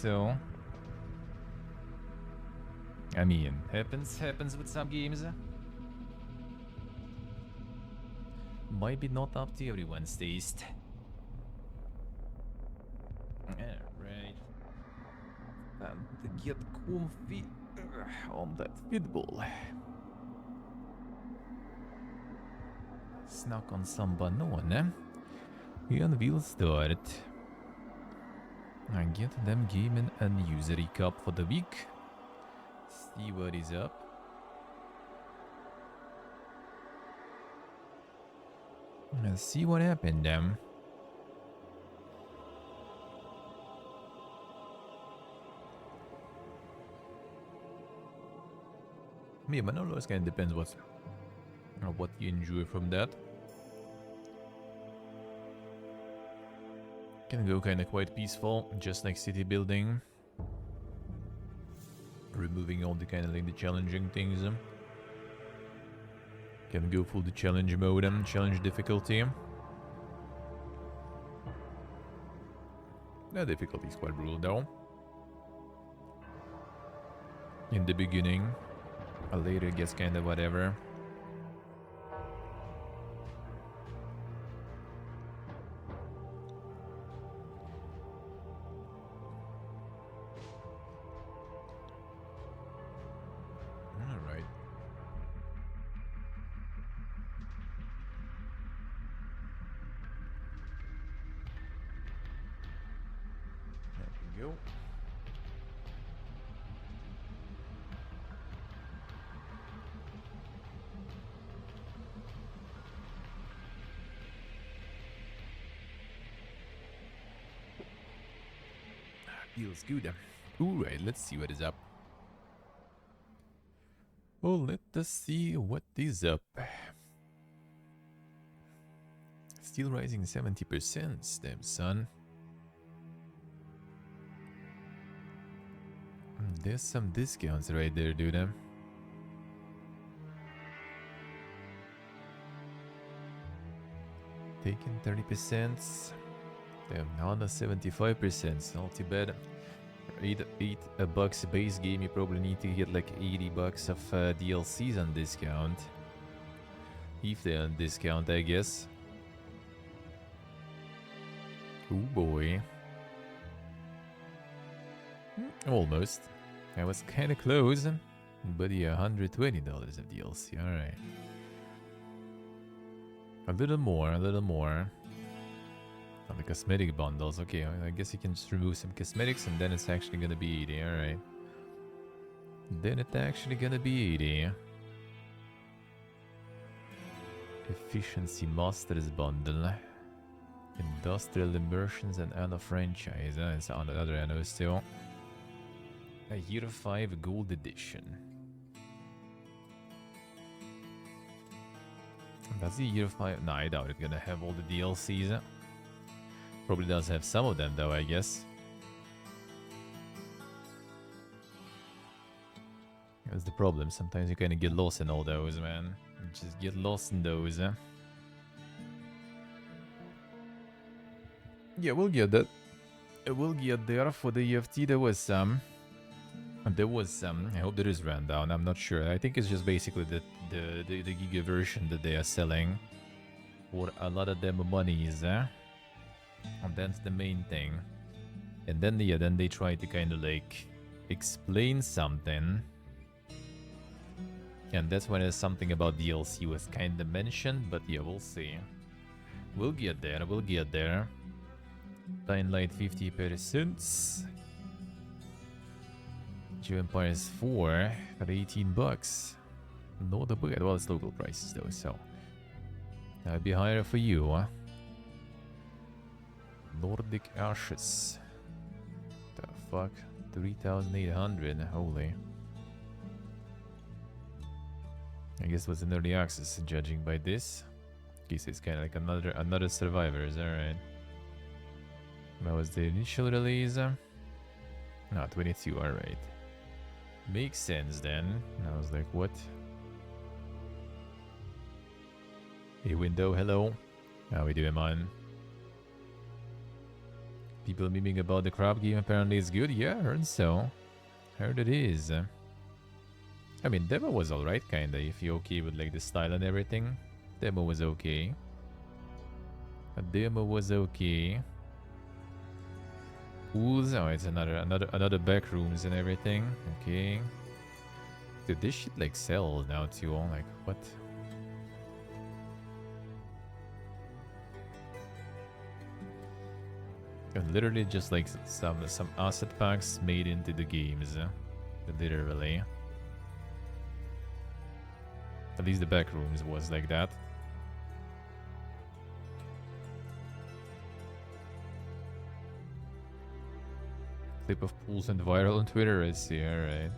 so. I mean, happens with some games. Might be not up to everyone's taste. Alright. Time to get comfy on that football. Snack on some banana. And we'll start. And get them gaming and user recap for the week. See what is up. Let's see what happened then. Yeah, but no, it kind of depends what you enjoy from that. Can go kind of quite peaceful, just like city building. Removing all the kind of like the challenging things. Can go full the challenge mode and challenge difficulty. The difficulty is quite brutal though. In the beginning, later it gets kind of whatever. Alright. There we go. Feels good. Alright, let's see what is up. Well, let us see what is up. Still rising 70%, damn son. There's some discounts right there, dude. Taking 30%. Damn, another 75%. Not too bad. $8 base game, you probably need to get like $80 of DLCs on discount. If they're on discount, I guess. Oh boy. Almost. I was kind of close. But yeah, $120 of DLC, alright. A little more, a little more. Oh, the cosmetic bundles, okay, I guess you can just remove some cosmetics and then it's actually gonna be 80, alright. Then it's actually gonna be 80. Efficiency Masters bundle. Industrial Immersions and Anno franchise, it's on the other Anno still. A Year 5 Gold Edition. Does the Year 5? No, I doubt it's gonna have all the DLCs. Probably does have some of them though, I guess. That's the problem. Sometimes you kind of get lost in all those, man. You just get lost in those. Yeah, we'll get that. We'll get there. For the EFT, there was some. I hope there is rundown. I'm not sure. I think it's just basically the Giga version that they are selling. For a lot of them monies, and that's the main thing. And then then they try to kind of like explain something. And that's when there's something about DLC was kind of mentioned, but yeah, we'll see. We'll get there, we'll get there. Dying Light 50%. Geo Empires 4 at $18. Not a bad, well, it's local prices though, so that'd be higher for you, huh? Nordic Ashes. The fuck? 3,800. Holy. I guess it was an early access, judging by this. Guess it's kind of like another Survivors. Alright. That was the initial release. No, 22. Alright. Makes sense then. I was like, what? Hey, window. Hello. How we doing, man? People memeing about the crab game apparently is good. Yeah, heard so. Heard it is. I mean, demo was alright, kinda, if you're okay with like the style and everything. Demo was okay. A demo was okay. Pools, oh, it's another back rooms and everything. Okay. Dude, this shit like sells now too. Like, what? And literally just like some asset packs made into the games. Literally. At least the back rooms was like that. Clip of pools and viral on Twitter, I see, alright.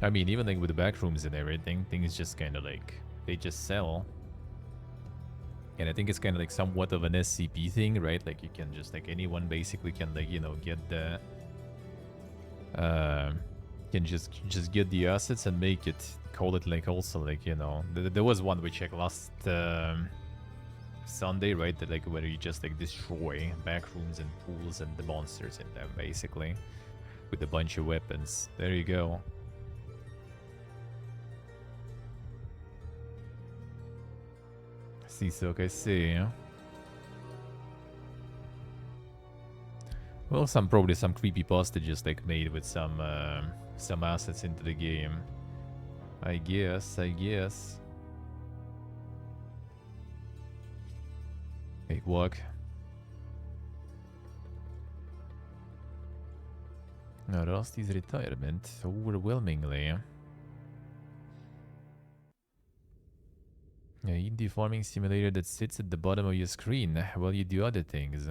I mean, even like with the back rooms and everything, things just kind of like, they just sell. And I think it's kind of like somewhat of an SCP thing, right? Like you can just like anyone basically can like, you know, get the can just get the assets and make it, call it like also like, you know, there was one we checked last Sunday, right? That like where you just like destroy back rooms and pools and the monsters in them basically with a bunch of weapons. There you go. See, so I see. Well, probably some creepy pasta just like made with some assets into the game. I guess. Hey, walk. No, Rusty's retirement overwhelmingly. A indie farming simulator that sits at the bottom of your screen while you do other things.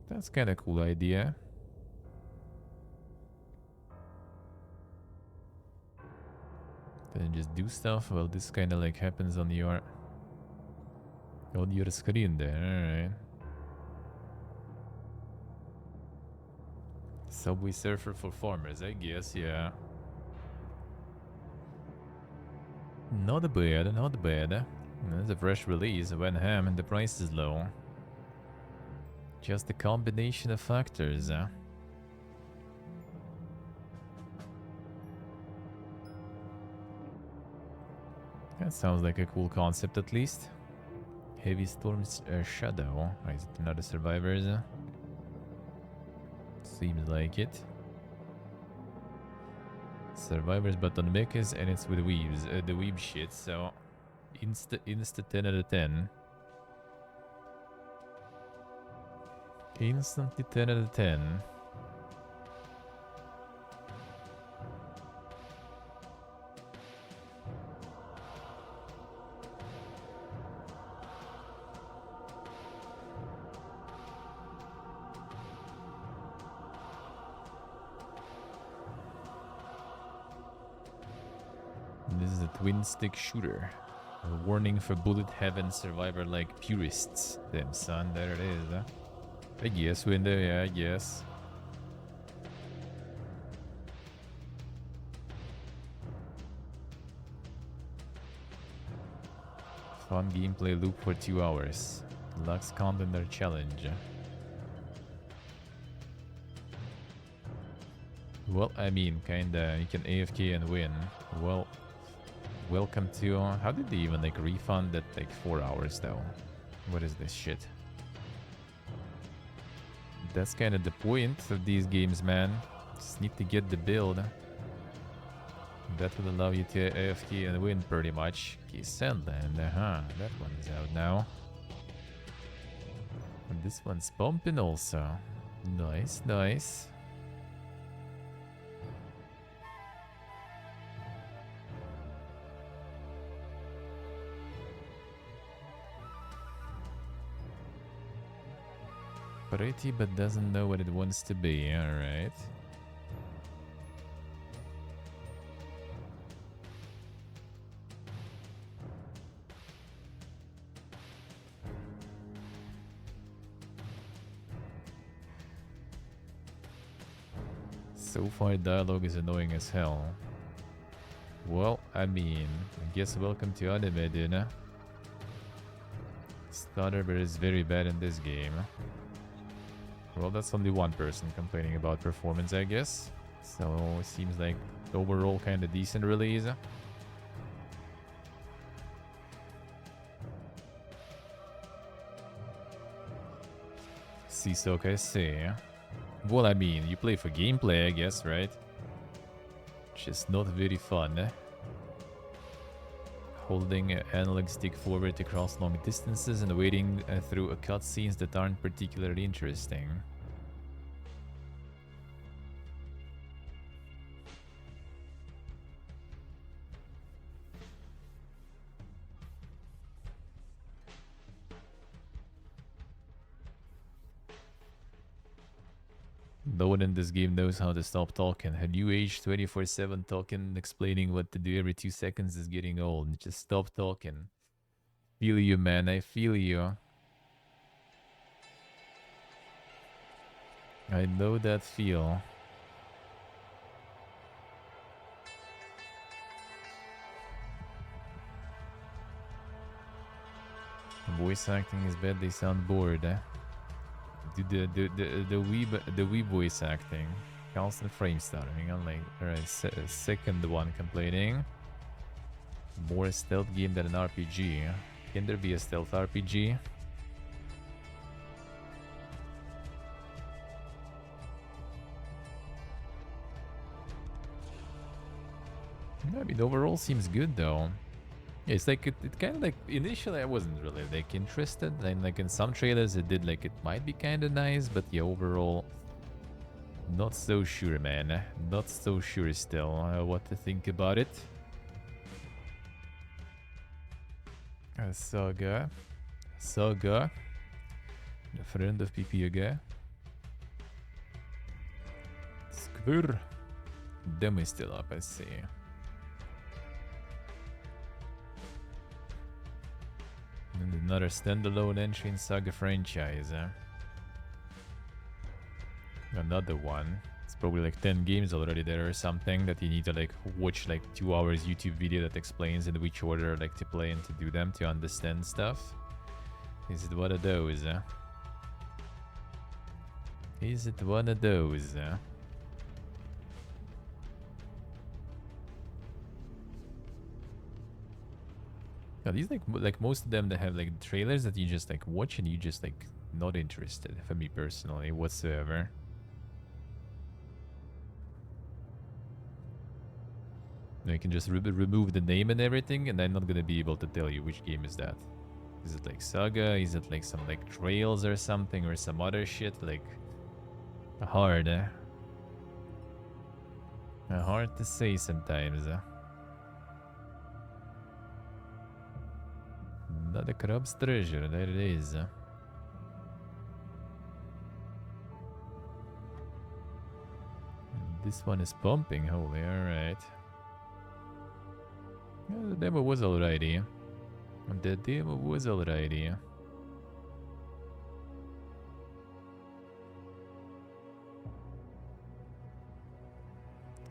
That's kind of cool idea. Then just do stuff while this kind of like happens on your screen there. Alright. Subway Surfer for farmers, I guess, yeah. Not bad, not bad. That's a fresh release, went ham and the price is low. Just a combination of factors, huh? That sounds like a cool concept at least. Heavy Storm's Shadow. Oh, is it another Survivors? Seems like it. Survivors but on mechas and it's with weaves. The weeb shit, so insta 10 out of 10. Instantly 10 out of 10. This is a twin stick shooter. A warning for bullet heaven survivor like purists. Damn son, there it is, huh? I guess window, yeah, I guess. Fun gameplay loop for 2 hours. Lux contender challenge. Well, I mean, kinda, you can AFK and win. Well, welcome to... how did they even, like, refund that, like, 4 hours, though? What is this shit? That's kind of the point of these games, man. Just need to get the build. That will allow you to AFK and win, pretty much. Okay, Sandland, that one is out now. And this one's bumping also. Nice, nice. Pretty, but doesn't know what it wants to be, alright. So far, dialogue is annoying as hell. Well, I mean, I guess welcome to anime, dinner. Stutterber is very bad in this game. Well, that's only one person complaining about performance, I guess. So it seems like overall kind of decent release. Seesock, I see. Well, I mean, you play for gameplay, I guess, right? Just not very fun. Holding analog stick forward to cross long distances and wading through cutscenes that aren't particularly interesting. No one in this game knows how to stop talking. A new age 24/7 talking, explaining what to do every 2 seconds is getting old. Just stop talking. Feel you, man. I feel you. I know that feel. Voice acting is bad. They sound bored. The Wii voice acting. Constant frame stuttering. Unlike second one complaining. More stealth game than an RPG. Can there be a stealth RPG? I mean, overall seems good though. Yeah, it's like it kind of like initially I wasn't really like interested, and like in some trailers it did like it might be kind of nice, but yeah, overall not so sure, man. Not so sure still what to think about it. Saga, the friend of PPG. Skvur. Demo is still up, I see. And another standalone entry in Saga franchise. Another one. It's probably like 10 games already there or something that you need to like watch like 2 hours YouTube video that explains in which order like to play and to do them to understand stuff. Is it one of those? Is it one of those? Yeah, these like most of them that have like trailers that you just like watch and you just like not interested for me personally whatsoever. You can just remove the name and everything, and I'm not gonna be able to tell you which game is that. Is it like Saga? Is it like some like Trails or something, or some other shit? Like hard, hard to say sometimes. Another Crab's Treasure, there it is. This one is pumping, holy, alright. Yeah, the demo was alrighty. The demo was alrighty.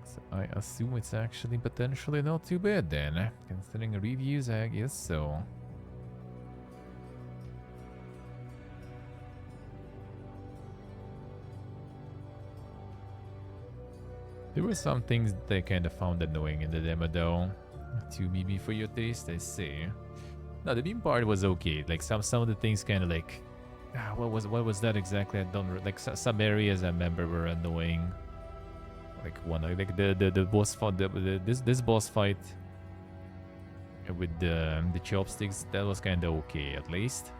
So I assume it's actually potentially not too bad then. Considering reviews, I guess so. There were some things that I kind of found annoying in the demo though. Too maybe for your taste, I see. No, the beam part was okay. Like some of the things kind of like, what was that exactly? I don't like some areas I remember were annoying. Like one, like the boss fight, this boss fight with the chopsticks, that was kind of okay at least.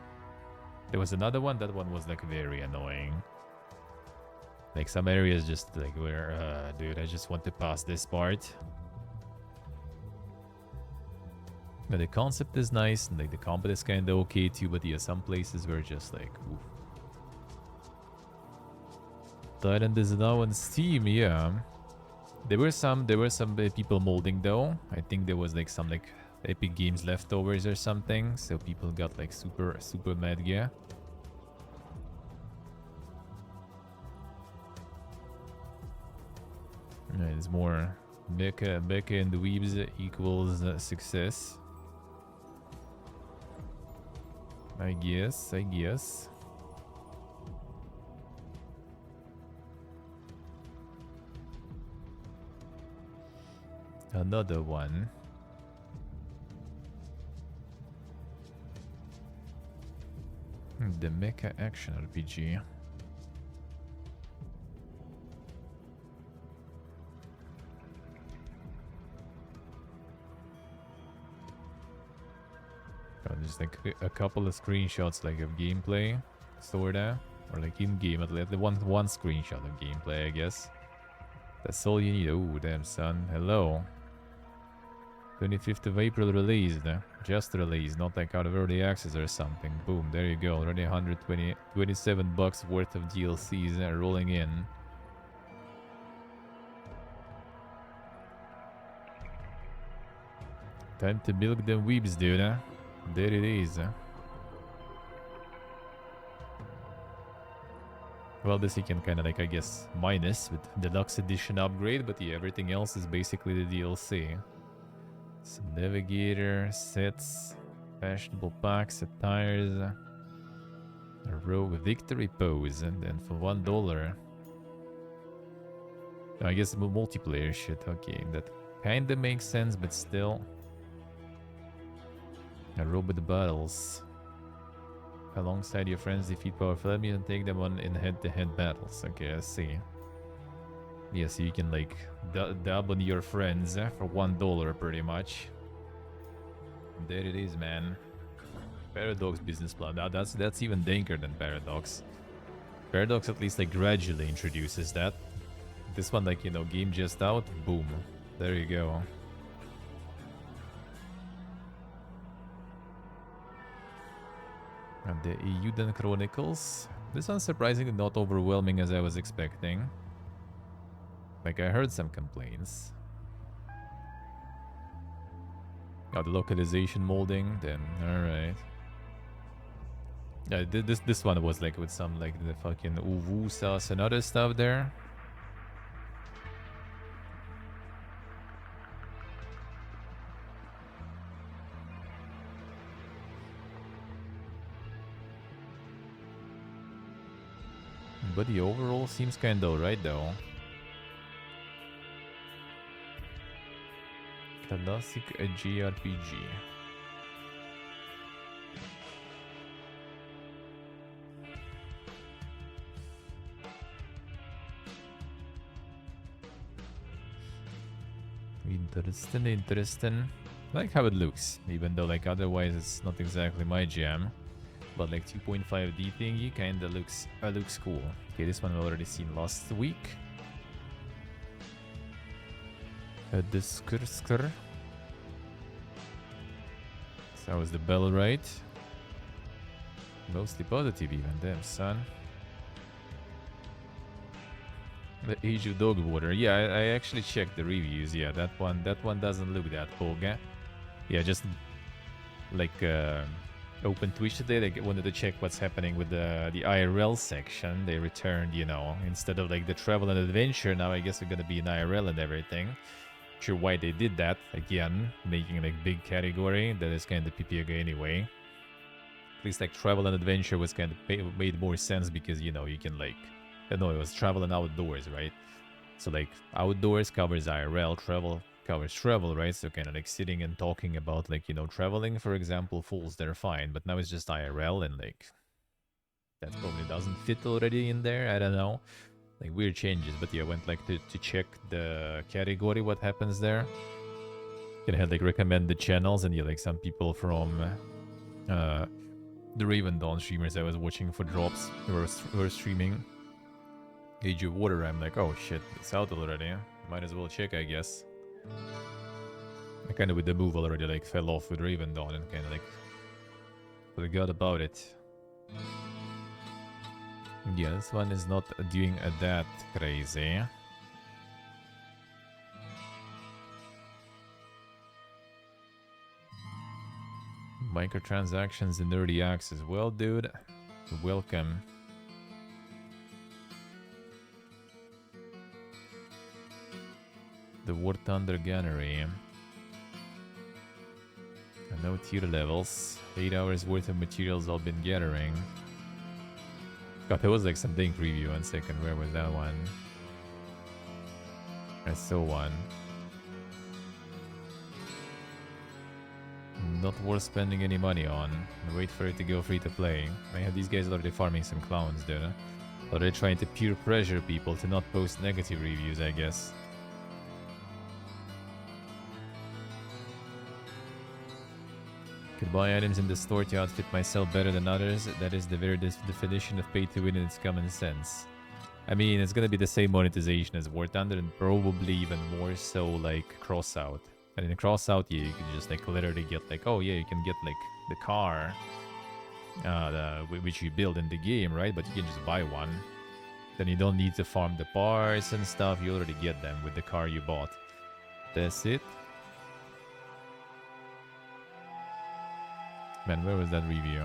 There was another one. That one was like very annoying. Like some areas just like where, dude, I just want to pass this part. But the concept is nice, and like the combat is kind of okay too. But yeah, some places were just like, oof. Thailand is now on Steam, yeah. There were some people molding though. I think there was like some like Epic Games leftovers or something, so people got like super mad, yeah. It's more Becca and the Weebs equals success. I guess. Another one. The Mecha Action RPG. Oh, there's like a couple of screenshots like of gameplay, sorta, or like in game at least one screenshot of gameplay, I guess. That's all you need. Oh damn son, hello. 25th of April released, just released, not like out of early access or something. Boom, there you go. Already 27 bucks worth of DLCs rolling in. Time to milk them weebs, dude. There it is. Well, this you can kind of like, I guess, minus with deluxe edition upgrade, but yeah, everything else is basically the DLC. Some navigator, sets, fashionable packs, attires, a rogue victory pose, and then for $1. I guess multiplayer shit, okay, that kinda makes sense, but still. A robot battles. Alongside your friends, defeat powerful enemies and take them on in head-to-head battles. Okay, I see. Yeah, so you can like dub on your friends for $1 pretty much. And there it is, man. Paradox business plan. Now that's even danker than Paradox. Paradox at least like gradually introduces that. This one, like, you know, game just out, boom. There you go. And the Euden Chronicles. This one's surprisingly not overwhelming as I was expecting. Like, I heard some complaints. Oh, the localization molding, then alright. Yeah, this one was like with some like the fucking Uwu sauce and other stuff there. But the overall seems kinda alright though. Classic JRPG. Interesting. I like how it looks, even though like otherwise it's not exactly my jam. But like 2.5D thingy kinda looks cool. Okay, this one we already seen last week. The skur. So was the bell right? Mostly positive even, damn son. The Age of Dog Water. Yeah, I actually checked the reviews. Yeah, that one doesn't look that poga. Yeah, just like open Twitch today. They wanted to check what's happening with the IRL section. They returned, you know, instead of like the travel and adventure. Now I guess they're gonna be in IRL and everything. Sure, why they did that again, making like big category. That is kind of PPG anyway. At least like travel and adventure was kind of made more sense because, you know, you can like, I know it was travel and outdoors, right? So like outdoors covers IRL, travel covers travel, right? So kind of like sitting and talking about like, you know, traveling, for example, fools, they're fine. But now it's just IRL and like that probably doesn't fit already in there. I don't know. Like weird changes. But yeah, I went like to check the category, what happens there. Can have like recommended channels and yeah, like some people from the Raven Dawn streamers I was watching for drops who were streaming Age of Water. I'm like, oh shit, it's out already. Might as well check, I guess. I kind of with the move already like fell off with Raven Dawn and kind of like forgot about it. Yeah, this one is not doing that crazy. Microtransactions in early access. Well, dude, welcome. The War Thunder Gunnery. No tier levels. 8 hours worth of materials all been gathering. God, there was like some dang preview. 1 second. Where was that one? I saw one. Not worth spending any money on. Wait for it to go free to play. I have these guys already farming some clowns there. Or they're trying to peer pressure people to not post negative reviews, I guess. Could buy items in the store to outfit myself better than others. That is the very definition of pay to win in its common sense. I mean, it's gonna be the same monetization as War Thunder and probably even more so like Crossout. And in Crossout, yeah, you can just like literally get like, oh yeah, you can get like the car which you build in the game, right? But you can just buy one. Then you don't need to farm the parts and stuff. You already get them with the car you bought. That's it. Man, where was that review?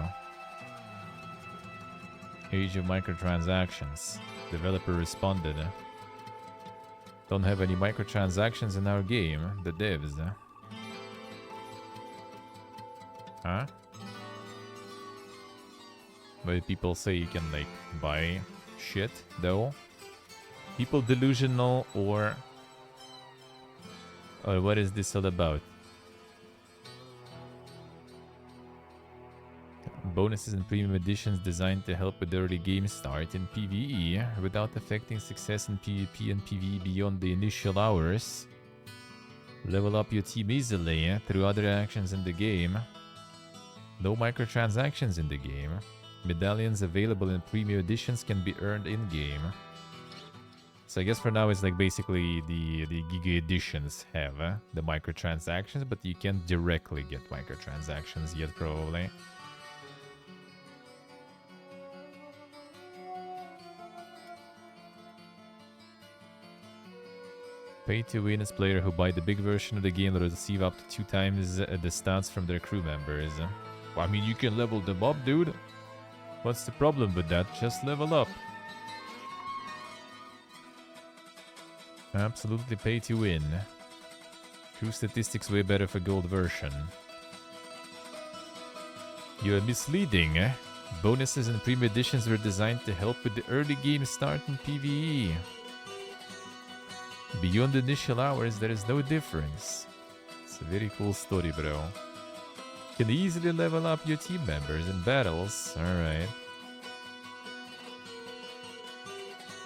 Age of microtransactions. Developer responded. Don't have any microtransactions in our game. The devs. Huh? But people say you can like buy shit though. People delusional or what is this all about? Bonuses and premium editions designed to help with the early game start in PvE without affecting success in PvP and PvE beyond the initial hours. Level up your team easily through other actions in the game. No microtransactions in the game. Medallions available in premium editions can be earned in-game. So I guess for now it's like basically the Giga editions have the microtransactions, but you can't directly get microtransactions yet probably. Pay to win is player who buy the big version of the game will receive up to 2 times the stats from their crew members. Well, I mean, you can level them up, dude. What's the problem with that? Just level up. Absolutely pay to win. Crew statistics way better for gold version. You're misleading. Bonuses and premium editions were designed to help with the early game start in PvE. Beyond the initial hours, there is no difference. It's a very cool story, bro. You can easily level up your team members in battles. Alright.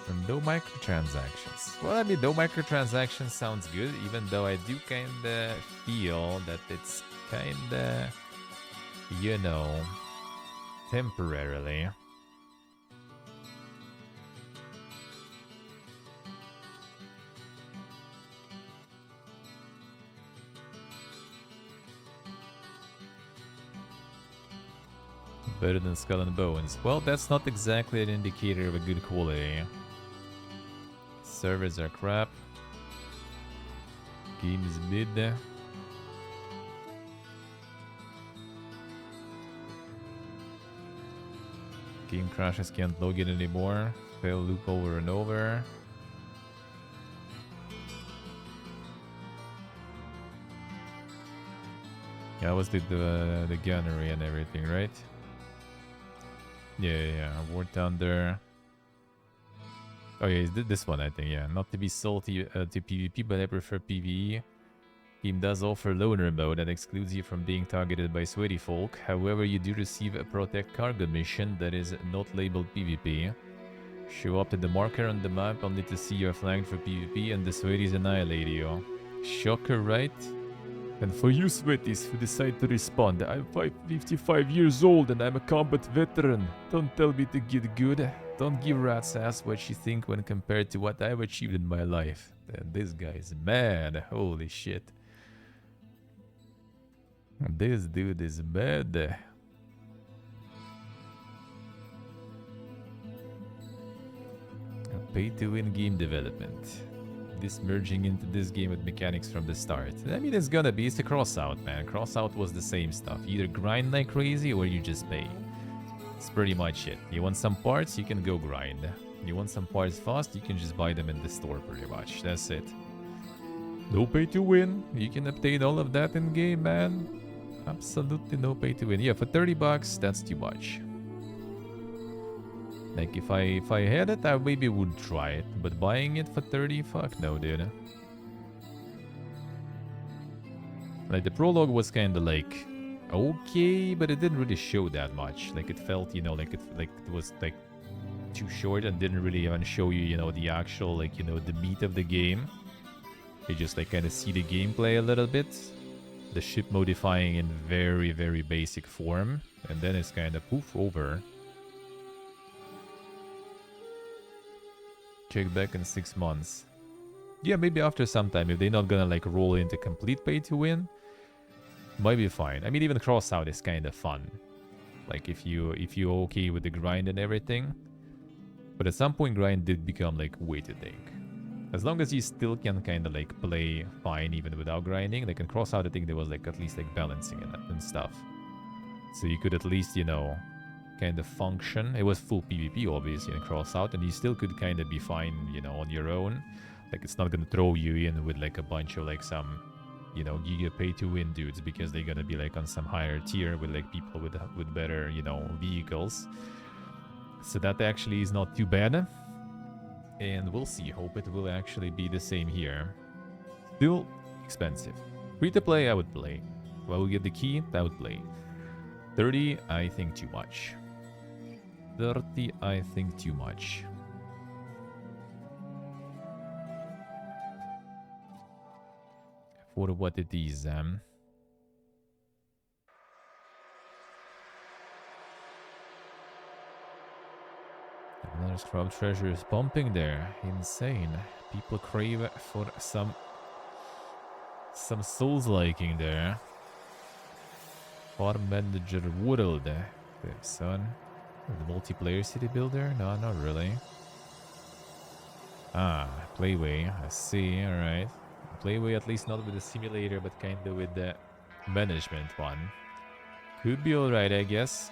And no microtransactions. Well, I mean, no microtransactions sounds good, even though I do kinda feel that it's kinda, you know, temporarily. Better than Skull and Bones. Well, that's not exactly an indicator of a good quality. Servers are crap. Game is mid. Game crashes, can't log in anymore. Fail loop over and over. Yeah, I was the gunnery and everything, right? Yeah. War Thunder. Oh yeah, this one I think, yeah. Not to be salty to PvP, but I prefer PvE. Game does offer loner mode that excludes you from being targeted by sweaty folk. However, you do receive a protect cargo mission that is not labeled PvP. Show up to the marker on the map only to see you're flagged for PvP and the sweaties annihilate you. Shocker, right? And for you sweaties who decide to respond, I'm 55 years old and I'm a combat veteran. Don't tell me to get good. Don't give rat's ass what you think when compared to what I've achieved in my life. And this guy's mad. Holy shit. This dude is mad. Pay to win game development. This merging into this game with mechanics from the start. I mean, it's gonna be. It's a Crossout, man. Crossout was the same stuff. Either grind like crazy or you just pay. It's pretty much it. You want some parts, you can go grind. You want some parts fast, you can just buy them in the store pretty much. That's it. No pay to win. You can obtain all of that in game, man. Absolutely no pay to win. Yeah, for 30 bucks, that's too much. Like, if I had it, I maybe would try it. But buying it for 30? Fuck no, dude. Like, the prologue was kind of like okay, but it didn't really show that much. Like, it felt, you know, like it was like too short and didn't really even show you, you know, the actual, like, you know, the meat of the game. You just like kind of see the gameplay a little bit. The ship modifying in very, very basic form. And then it's kind of poof over. Check back in 6 months. Yeah, maybe after some time, if they're not gonna like roll into complete pay to win, might be fine. I mean, even crossout is kind of fun. Like if you're okay with the grind and everything. But at some point, grind did become like way too thick. As long as you still can kind of like play fine even without grinding, like in crossout, I think there was like at least like balancing and stuff. So you could at least, you know, kind of function. It was full PvP obviously in crossout, and you still could kind of be fine, you know, on your own. Like it's not gonna throw you in with like a bunch of like some, you know, giga pay to win dudes because they're gonna be like on some higher tier with like people with better, you know, vehicles. So that actually is not too bad. And we'll see. Hope it will actually be the same here. Still expensive. Free to play, I would play. If I would get the key, I would play. 30, I think too much. 30, I think too much. For what it is, Another scrub treasure is pumping there. Insane. People crave for some souls liking there. Farm manager world. Okay, son. The multiplayer city builder? No, not really. Ah, Playway. I see. Alright. Playway at least not with the simulator, but kinda with the management one. Could be alright, I guess.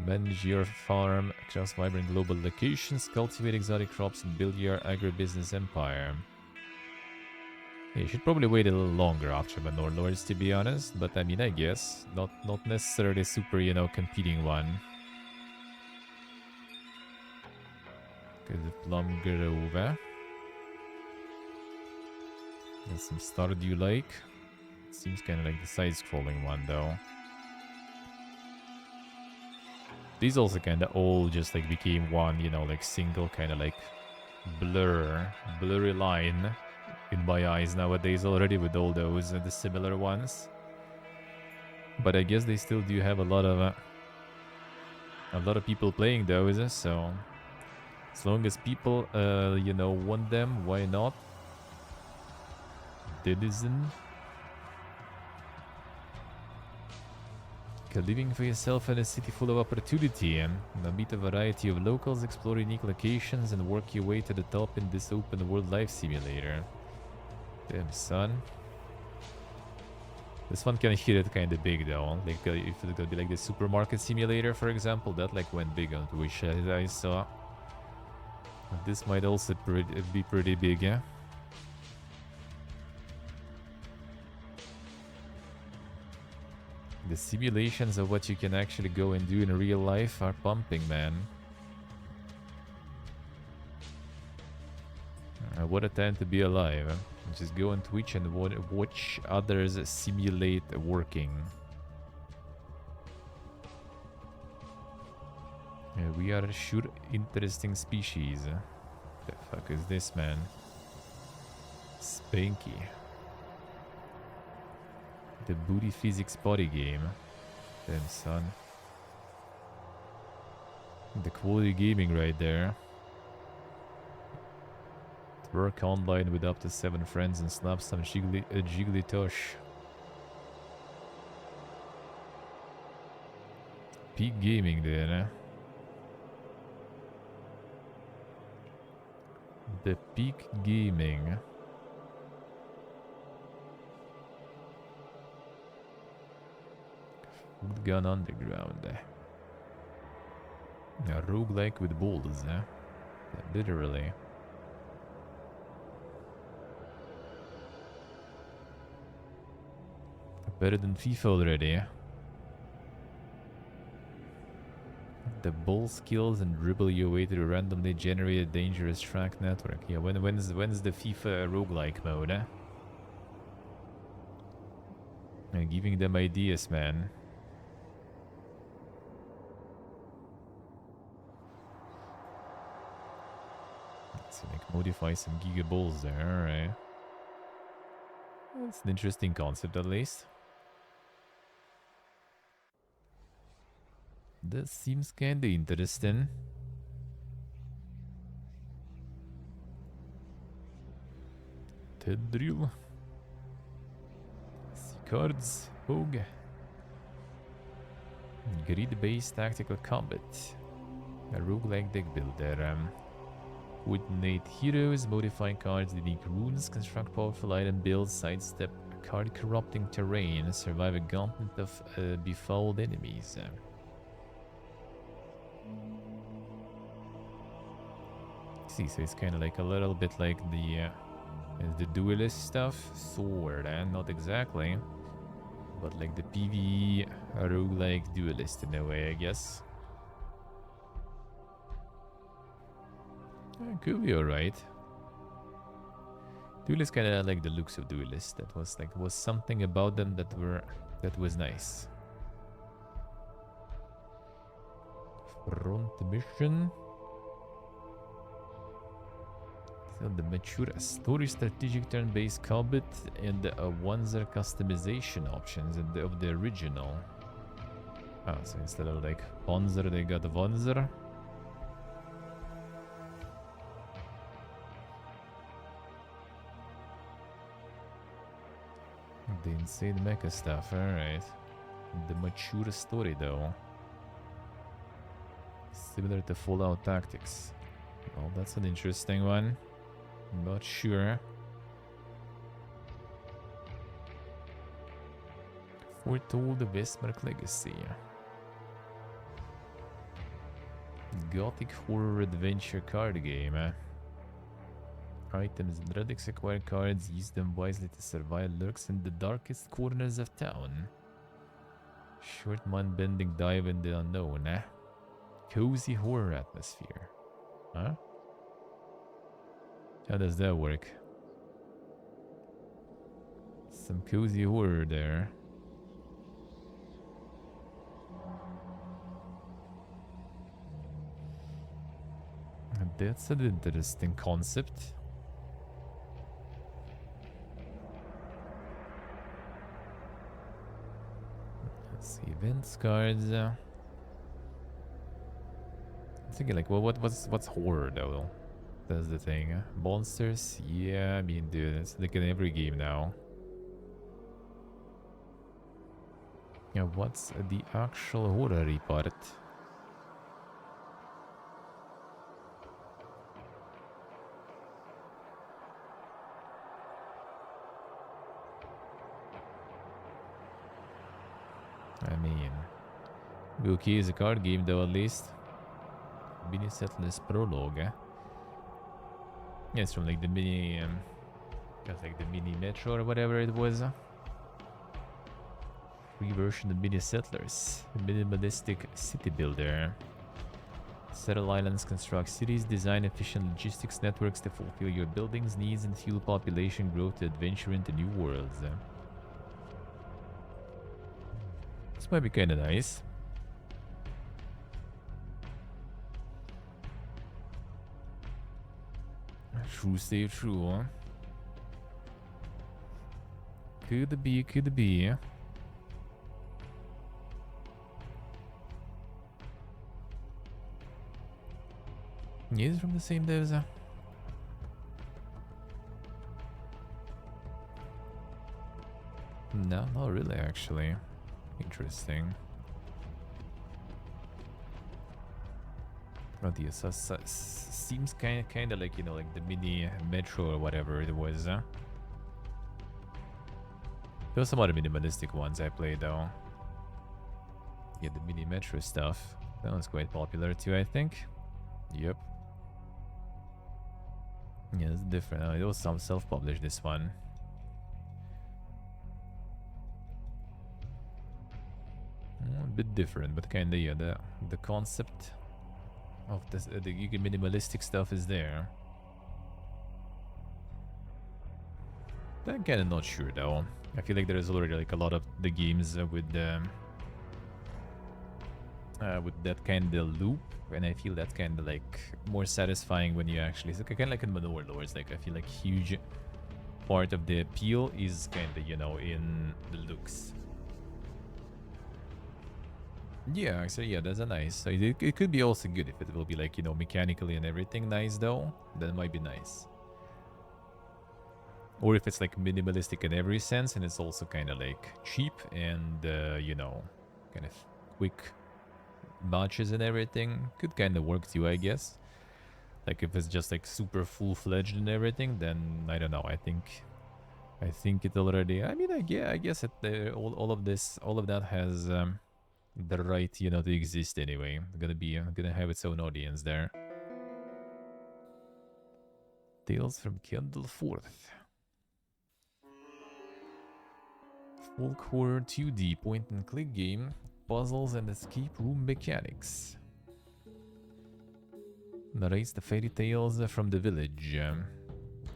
Manage your farm across vibrant global locations, cultivate exotic crops, and build your agribusiness empire. Yeah, you should probably wait a little longer after Manor Lords, to be honest. But I mean, I guess. Not necessarily super, you know, competing one. Okay, the Plum Grove. And some Stardew Lake. Seems kind of like the side-scrolling one, though. These also kind of all just like became one, you know, like single kind of like blurry line in my eyes nowadays already with all those the similar ones. But I guess they still do have a lot of people playing those, so as long as people you know, want them, why not? Denizen. Living for yourself in a city full of opportunity. Now meet a variety of locals, explore unique locations, and work your way to the top in this open world life simulator. Damn, son. This one can hit it kind of big though. Like if it's gonna be like the supermarket simulator, for example, that like went big on Twitch as I saw. This might also be pretty big, yeah. The simulations of what you can actually go and do in real life are pumping, man. What a time to be alive. Just go on Twitch and watch others simulate working. Yeah, we are a sure interesting species. The fuck is this, man? Spanky. The booty physics body game. Damn, son. The quality gaming right there. Work online with up to 7 friends and snap some jiggly tosh. Peak gaming there, eh? The peak gaming. Food Gun Underground. A roguelike with balls, eh? Yeah, literally. Better than FIFA already. The ball skills and dribble your way through randomly generated dangerous track network. Yeah, when's the FIFA roguelike mode? And giving them ideas, man. Let's see, like modify some giga balls there, alright. It's an interesting concept at least. That seems kinda interesting. Ted drill. See cards. Hogue. Grid-based tactical combat. A roguelike deck builder. Coordinate heroes, modify cards, unique runes, construct powerful item builds, sidestep card corrupting terrain, survive a gauntlet of befouled enemies. See, so it's kind of like a little bit like the duelist stuff, sword, and not exactly, but like the PvE roguelike duelist in a way, I guess. Could be alright. Duelist kind of like the looks of Duelist. That was something about them that was nice. Front mission. So the mature story, strategic turn-based combat, and Wanzer customization options of the original. Ah, so instead of like Panzer, they got Wanzer. The insane mecha stuff, alright. The mature story though. Similar to Fallout Tactics. Well, that's an interesting one. Not sure. Foretold the Westmark Legacy. Gothic horror adventure card game. Items and relics, acquire cards, use them wisely to survive lurks in the darkest corners of town. Short mind-bending dive in the unknown. Cozy horror atmosphere. Huh? How does that work? Some cozy horror there. That's an interesting concept. Let's see, events cards. I'm thinking like, well, what's horror though? That's the thing. Monsters? Yeah, I mean, dude, it's like in every game now. Yeah, what's the actual horror part? I mean, be okay as a card game though, at least. Mini Settlers Prologue. Yeah, it's from like the mini, that's like the mini Metro or whatever it was. Free version of Mini Settlers, a minimalistic city builder. Settle islands, construct cities, design efficient logistics networks to fulfill your buildings' needs and fuel population growth to adventure into new worlds. This might be kind of nice. True save true, huh? Could be, could be. Is from the same devs. No, not really actually. Interesting. Oh, yes, seems kind of like, you know, like the mini Metro or whatever it was. There were some other minimalistic ones I played though. Yeah, the mini Metro stuff. That one's quite popular too, I think. Yep. Yeah, it's different. It was some self-published, this one. bit different, but kinda, yeah, the concept of this, the minimalistic stuff is there. I'm kinda not sure though. I feel like there's already like a lot of the games with that kind of loop, and I feel that's kind of like more satisfying when you actually. It's like, kind of like in Manor Lords. Like I feel like huge part of the appeal is kind of, you know, in the looks. Yeah, actually, yeah, that's a nice. So it could be also good if it will be like, you know, mechanically and everything nice though. That might be nice. Or if it's like minimalistic in every sense and it's also kind of like cheap and, you know, kind of quick matches and everything, could kind of work too, I guess. Like if it's just like super full-fledged and everything, then I don't know. I think it already. I mean, I guess it, all of that has the right, you know, to exist anyway. Gonna have its own audience there. Tales from Candleforth. Folk horror 2D point-and-click game, puzzles and escape room mechanics. Narrates the fairy tales from the village.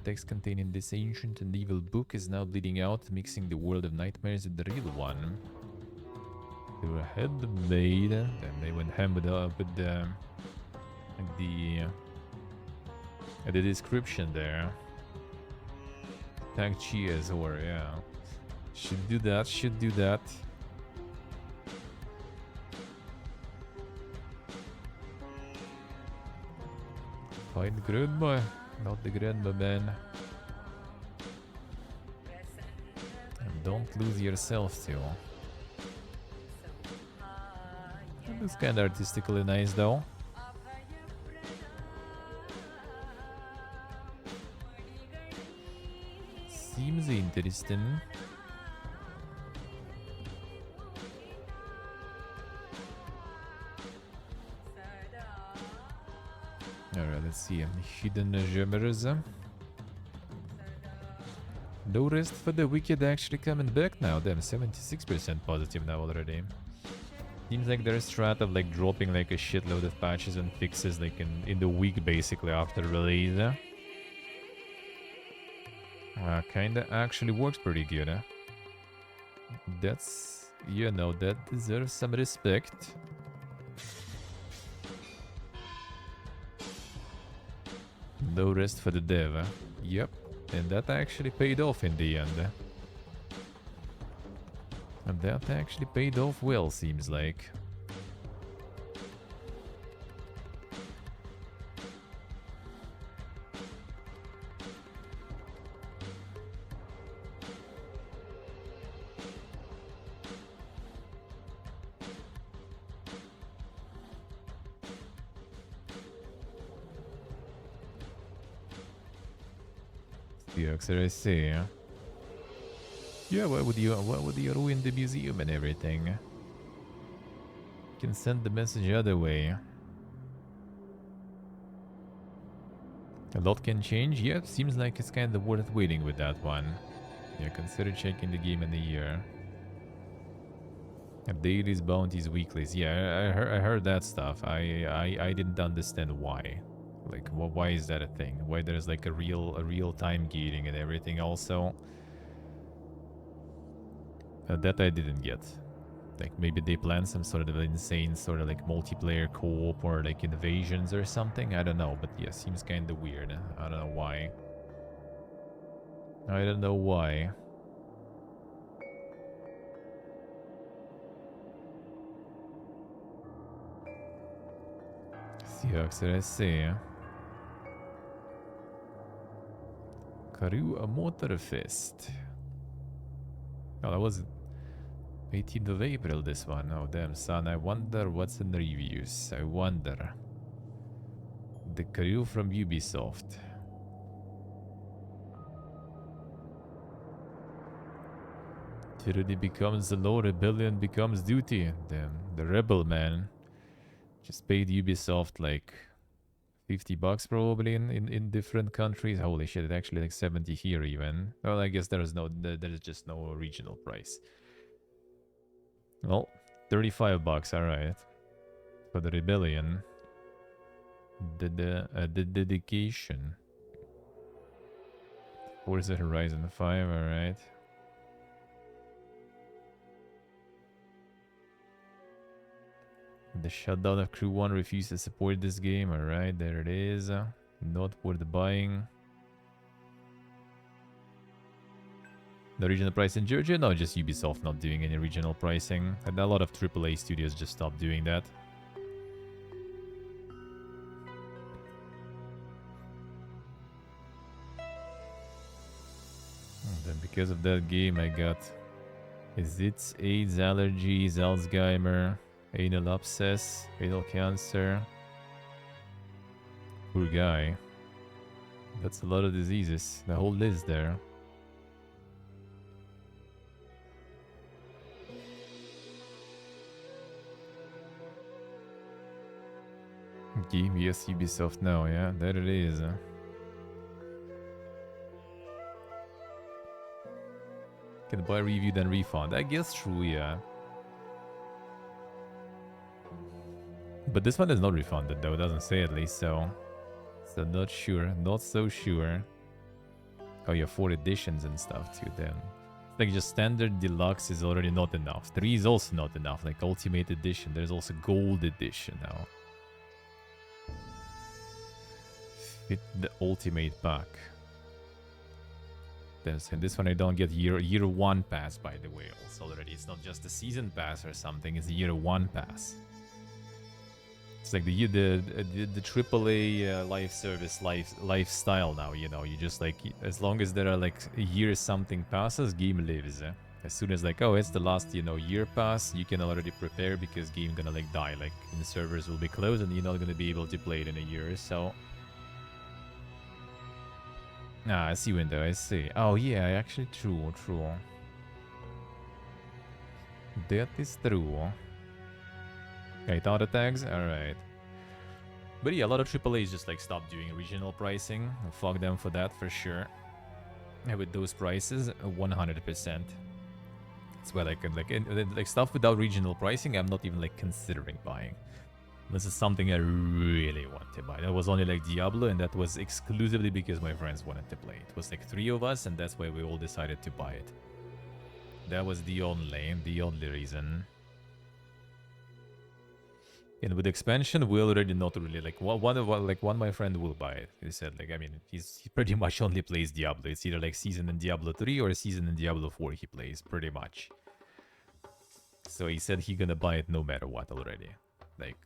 Text contained in this ancient and evil book is now bleeding out, mixing the world of nightmares with the real one. They were handmade, and they went ham with the description there. Tag cheers, or yeah. Should do that, Find grandma, not the grandma man. And don't lose yourself too. It looks kinda artistically nice though. Seems interesting. Alright, let's see. Hidden gems. No rest for the wicked actually coming back now. Damn, 76% positive now already. Seems like their strat of like dropping like a shitload of patches and fixes like in the week basically after release. Kinda actually works pretty good. That's, you know, that deserves some respect. No rest for the dev. Yep, and that actually paid off in the end. And that actually paid off well, seems like. I see. Yeah, why would you ruin the museum and everything? You can send the message other way. A lot can change. Yeah, it seems like it's kind of worth waiting with that one. Yeah, consider checking the game in a year. Dailies, bounties, weeklies. Yeah, I heard that stuff. I didn't understand why. Like, why is that a thing? Why there's like a real time gating and everything also? That I didn't get. Like maybe they plan some sort of insane sort of like multiplayer co-op or like invasions or something. I don't know, but yeah, seems kind of weird. I don't know why. I don't know why. Seahawks, I see. Karoo Motorfest. Oh, that was 18th of April, this one. Oh, damn, son. I wonder what's in the reviews. I wonder. The Karoo from Ubisoft. Tyranny becomes the law, rebellion becomes duty. Damn, the rebel, man. Just paid Ubisoft like $50 probably in different countries. Holy shit, it's actually like 70 here even. Well, I guess there's just no regional price. Well, $35, alright. For the rebellion. The dedication. Forza Horizon 5, alright. The shutdown of Crew 1 refused to support this game, alright, there it is. Not worth buying. The regional price in Georgia? No, just Ubisoft not doing any regional pricing. And a lot of AAA studios just stopped doing that. And then because of that game I got... Is it AIDS, allergies, Alzheimer, anal abscess, anal cancer? Poor guy. That's a lot of diseases. The whole list there. Okay, yes, Ubisoft now, yeah, there it is. Can buy, review, then refund. I guess true, yeah. But this one is not refunded though, it doesn't say at least, so... So not sure, not so sure. Oh, you have 4 editions and stuff too then. Like just standard deluxe is already not enough. 3 is also not enough, like ultimate edition. There's also gold edition now. Fit the ultimate pack. And this one I don't get year 1 pass, by the way, also already. It's not just a season pass or something, it's a year 1 pass. It's like the AAA live service lifestyle now, you know. You just like, as long as there are like a year something passes, game lives. As soon as like, oh, it's the last, you know, year pass, you can already prepare because game gonna like die. Like, the servers will be closed and you're not gonna be able to play it in a year or so. Ah, I see window, I see. Oh yeah, actually true. That is true. Okay, auto tags, alright. But yeah, a lot of AAAs just like stopped doing regional pricing. Fuck them for that, for sure. And with those prices, 100%. That's why like stuff without regional pricing, I'm not even like considering buying. This is something I really want to buy. That was only like Diablo, and that was exclusively because my friends wanted to play it. It was like 3 of us, and that's why we all decided to buy it. That was the only reason. And with expansion, we already not really like one of my friend will buy it. He said like, I mean, he pretty much only plays Diablo. It's either like season in Diablo 3 or season in Diablo 4 he plays pretty much. So he said he gonna buy it no matter what already. Like,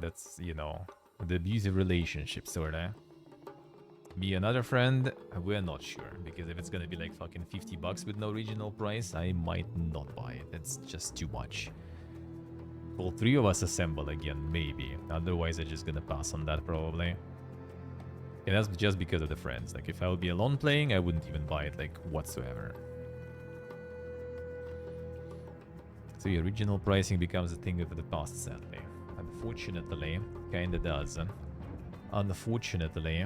that's, you know, the abusive relationship sorta. Me, another friend, we're not sure, because if it's gonna be like fucking $50 with no regional price, I might not buy it. That's just too much. Well, 3 of us assemble again, maybe. Otherwise, I'm just gonna pass on that, probably. And that's just because of the friends. Like, if I would be alone playing, I wouldn't even buy it, like, whatsoever. So yeah, regional pricing becomes a thing of the past, sadly. Unfortunately, kinda does. Unfortunately.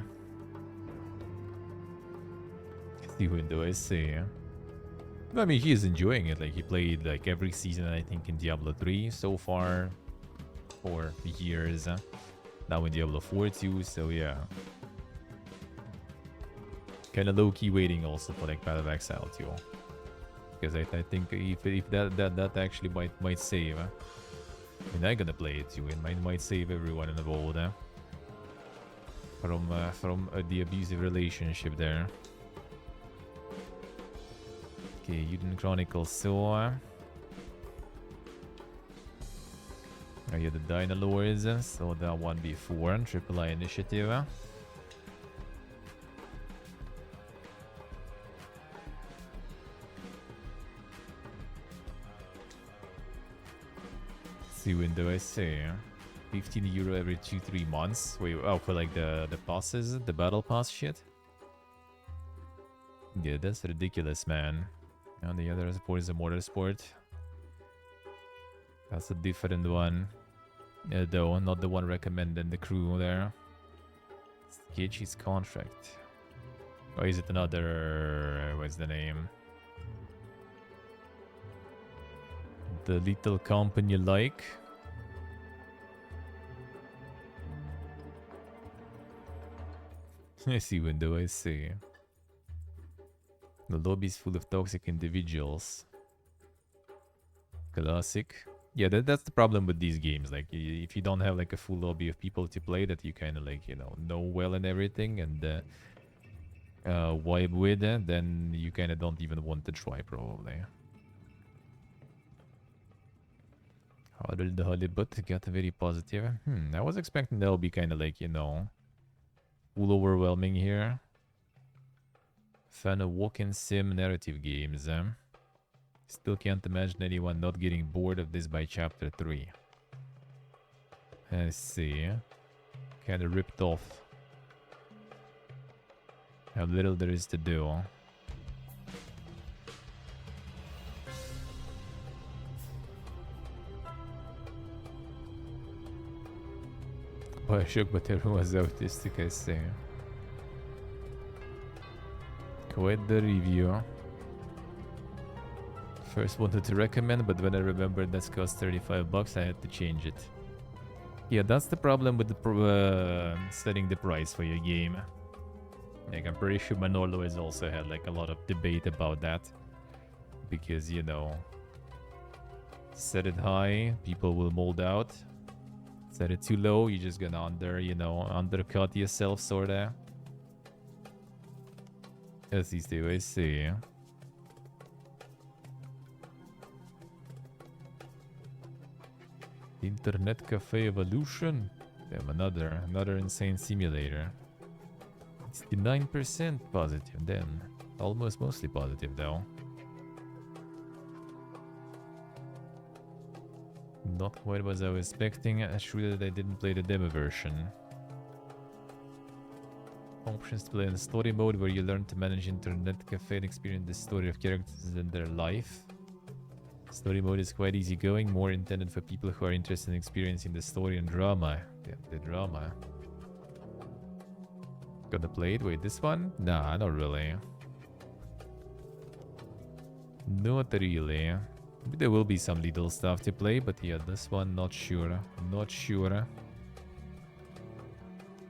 The window, I see. I mean, he is enjoying it. Like, he played like every season, I think, in Diablo 3 so far for years. Now in Diablo 4 too, so yeah. Kind of low-key waiting also for like Path of Exile too. Because I think if that actually might save. I mean, I'm gonna play it too. It might save everyone involved from the abusive relationship there. Okay, Uden Chronicles, so... Oh yeah, the Dynalords, so that one before, Triple I Initiative. See window, I see. €15 every 2-3 months. Wait, oh, for like the passes, the battle pass shit? Yeah, that's ridiculous, man. And the other sport is a motorsport. That's a different one. Yeah, though, not the one recommended in the crew there. Gauge his contract. Or is it another... what's the name? the little company like. I see window, I see. The lobby is full of toxic individuals. Classic. Yeah, that's the problem with these games. Like, if you don't have like a full lobby of people to play that you kind of like, know well and everything and vibe with, then you kind of don't even want to try probably. Huddle the halibut got very positive. I was expecting that'll be kind of like, full overwhelming here. Fan of walk-in sim narrative games. Still can't imagine anyone not getting bored of this by chapter 3. I see. Kind of ripped off. How little there is to do. Bioshock, but everyone was autistic, I see. Quite the review. First wanted to recommend, but when I remembered that's cost $35, I had to change it. Yeah, that's the problem with the setting the price for your game. Like, I'm pretty sure Manolo has also had like a lot of debate about that. Because, set it high, people will mold out. Set it too low, you're just gonna undercut yourself, sorta. As these do, I see. Internet Cafe Evolution? Damn, another insane simulator. 69% positive, then. Almost mostly positive, though. Not quite what I was expecting. I'm sure that I didn't play the demo version. Options to play in story mode where you learn to manage internet cafe and experience the story of characters and their life. Story mode is quite easygoing, more intended for people who are interested in experiencing the story and drama. Yeah, the drama. Gonna play it? Wait, this one? Nah, not really. Not really. Maybe there will be some little stuff to play, but yeah, this one, not sure. Not sure.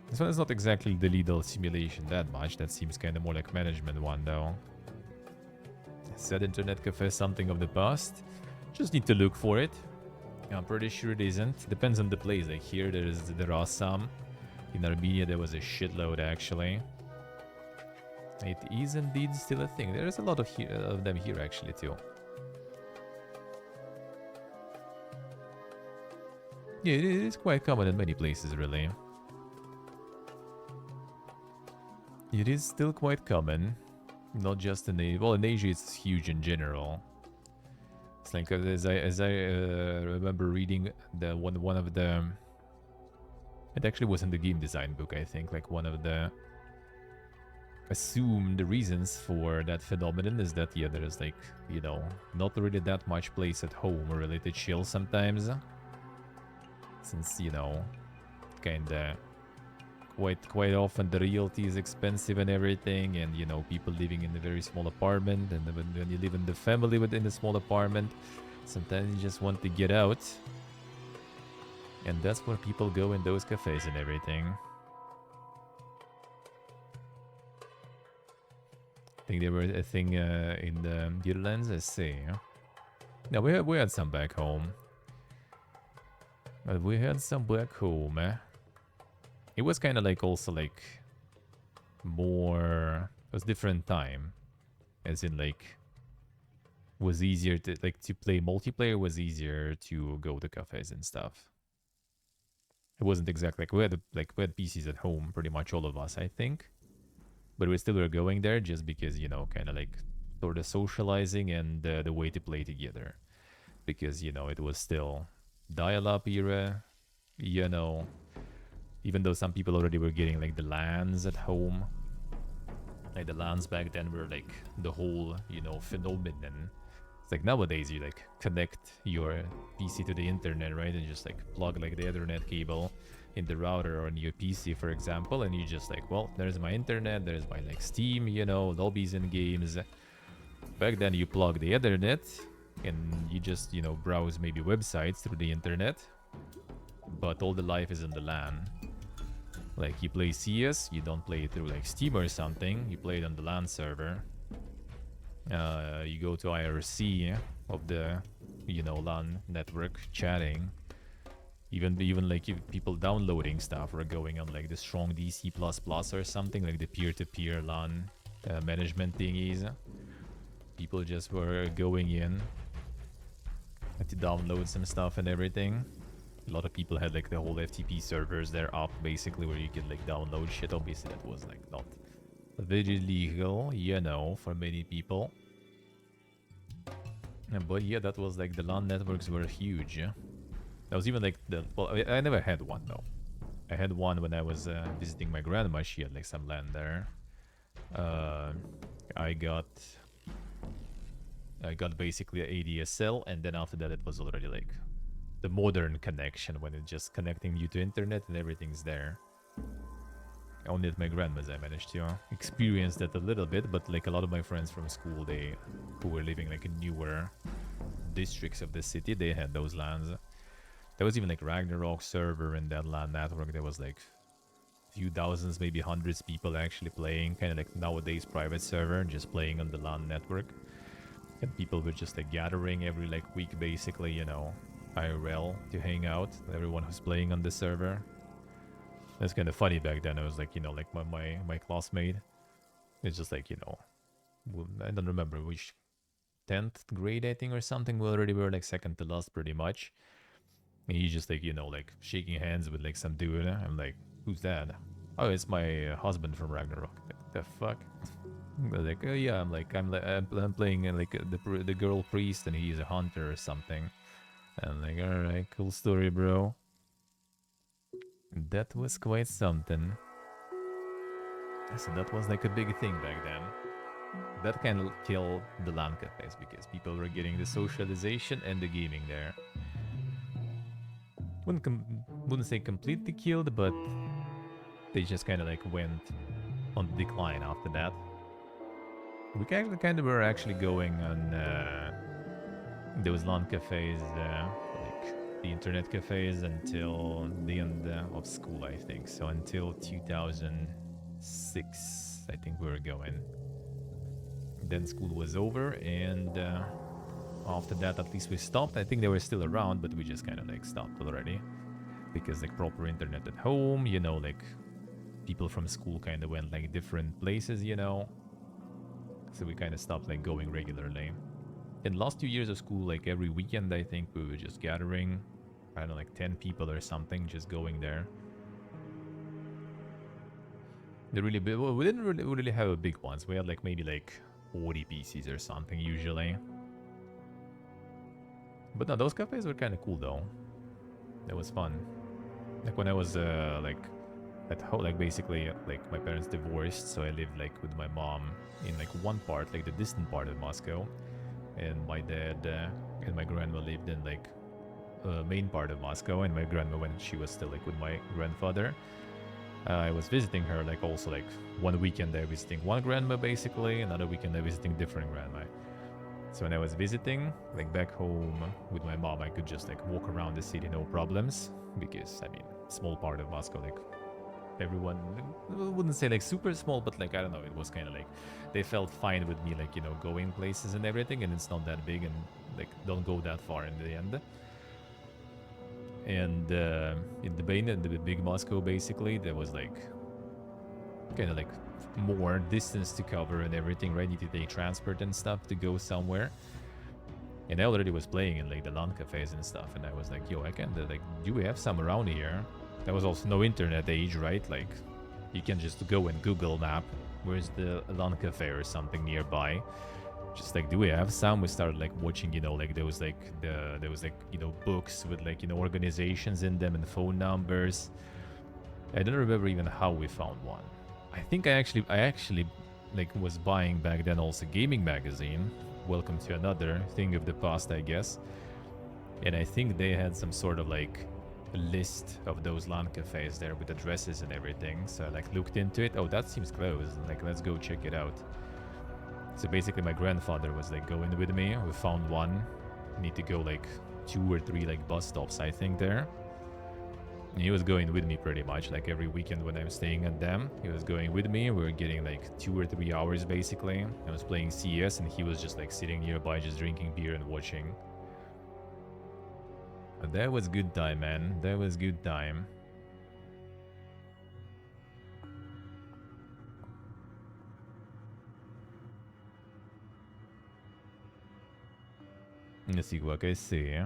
This one is not exactly the Lidl simulation that much. That seems kind of more like management one, though. Said Internet Cafe something of the past. Just need to look for it. I'm pretty sure it isn't. Depends on the place. Like here, there are some. In Armenia, there was a shitload, actually. It is indeed still a thing. There is a lot of them here, actually, too. Yeah, it is quite common in many places, really. It is still quite common. Not just in Asia. Well, in Asia, it's huge in general. It's like, as I remember reading one of the... It actually was in the game design book, I think. Like, one of the assumed reasons for that phenomenon is that, yeah, there is, like, not really that much place at home really to chill sometimes. Since, kinda... Quite often the realty is expensive and everything, and people living in a very small apartment, and when you live in the family within a small apartment, sometimes you just want to get out, and that's where people go in those cafes and everything. I think they were a thing in the Netherlands. I see. No, we had some back home. But we had some back home. It was kind of like also like more, it was different time, as in like was easier to play multiplayer, was easier to go to cafes and stuff. It wasn't exactly like we had PCs at home, pretty much all of us, I think, but we still were going there just because kind of like sort of socializing and the way to play together, because it was still dial-up era, even though some people already were getting like the LANs at home. Like the LANs back then were like the whole, phenomenon. It's like nowadays you like connect your PC to the internet, right? And just like plug like the Ethernet cable in the router or in your PC, for example. And you just like, well, there's my internet, there's my like Steam, lobbies and games. Back then you plug the Ethernet and you just, you know, browse maybe websites through the internet, but all the life is in the LAN. Like, you play CS, you don't play it through like Steam or something, you play it on the LAN server. You go to IRC of the, you know, LAN network, chatting. Even like people downloading stuff or going on like the strong DC++ or something, like the peer-to-peer LAN management thingies. People just were going in to download some stuff and everything. A lot of people had like the whole FTP servers there up, basically, where you could like download shit. Obviously, that was like not very legal, you know, for many people. But yeah, that was like the LAN networks were huge. That was even like the... Well, I never had one though. I had one when I was visiting my grandma. She had like some land there. I got basically an ADSL, and then after that it was already like the modern connection, when it's just connecting you to internet and everything's there. Only at my grandma's I managed to experience that a little bit, but like a lot of my friends from school, who were living like in newer districts of the city, they had those LANs. There was even like Ragnarok server in that LAN network. There was like few thousands, maybe hundreds people actually playing, kind of like nowadays private server, just playing on the LAN network. And people were just like gathering every like week, basically, you know, IRL to hang out. Everyone who's playing on the server. That's kind of funny back then. I was like, you know, like my classmate. It's just like, you know, I don't remember which 10th grade, I think, or something. We already were like second to last pretty much. And he's just like, you know, like shaking hands with like some dude. I'm like, who's that? Oh, it's my husband from Ragnarok. Like, the fuck? They're like, oh yeah, I'm playing like the girl priest, and he's a hunter or something. I'm like, alright, cool story, bro. That was quite something. So that was like a big thing back then. That kind of killed the LAN cafes, because people were getting the socialization and the gaming there. Wouldn't say completely killed, but they just kind of like went on decline after that. We kind of were actually going on those LAN cafes, like the internet cafes, until the end of school, I think. So until 2006, I think we were going. Then school was over, and after that, at least we stopped. I think they were still around, but we just kind of like stopped already, because like proper internet at home, you know, like people from school kind of went like different places, you know. So we kind of stopped like going regularly. In the last 2 years of school, like every weekend, I think we were just gathering, I don't know, like 10 people or something, just going there. We didn't really have a big ones. We had like maybe like 40 PCs or something usually. But no, those cafes were kind of cool though. It was fun. Like when I was like at home, like basically like my parents divorced, so I lived like with my mom in like one part, like the distant part of Moscow, and my dad and my grandma lived in like main part of Moscow, and my grandma, when she was still like with my grandfather, I was visiting her, like also like one weekend I visiting one grandma basically, another weekend I visiting different grandma. So when I was visiting, like back home with my mom, I could just like walk around the city, no problems, because I mean, small part of Moscow, like everyone, I wouldn't say like super small, but like, I don't know, it was kind of like, they felt fine with me, like, you know, going places and everything, and it's not that big, and like, don't go that far in the end. And in the big Moscow, basically, there was like, kind of like more distance to cover and everything, right? Need to take transport and stuff to go somewhere. And I already was playing in like the LAN cafes and stuff, and I was like, yo, I can like, do we have some around here? There was also no internet age, right? Like, you can just go and Google map, where's the LAN cafe or something nearby. Just like, do we have some? We started like watching, you know, like there was like you know, books with like, you know, organizations in them and phone numbers. I don't remember even how we found one. I think I actually like was buying back then also gaming magazine. Welcome to another thing of the past, I guess. And I think they had some sort of like a list of those LAN cafes there with addresses and everything. So I like looked into it. Oh, that seems close. Like, let's go check it out. So basically my grandfather was like going with me. We found one. need to go like 2 or 3 like bus stops, I think, there. And he was going with me pretty much, like every weekend when I'm staying at them. He was going with me. We were getting like 2 or 3 hours basically. I was playing CS and he was just like sitting nearby, just drinking beer and watching. But that was good time, man. That was good time. Let's see what I see.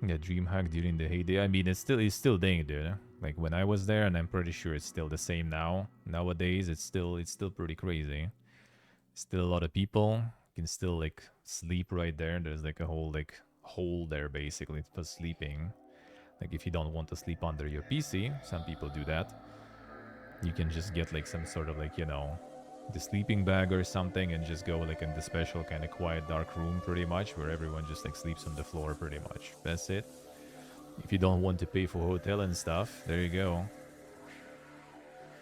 Yeah, DreamHack during the heyday. I mean, it's still there, dude. Like when I was there, and I'm pretty sure it's still the same now. Nowadays, it's still pretty crazy. Still a lot of people. You can still like sleep right there. There's like a whole like hole there basically for sleeping. Like if you don't want to sleep under your PC, some people do that. You can just get like some sort of like, you know, the sleeping bag or something and just go like in the special kind of quiet dark room pretty much where everyone just like sleeps on the floor pretty much. That's it. If you don't want to pay for hotel and stuff, there you go.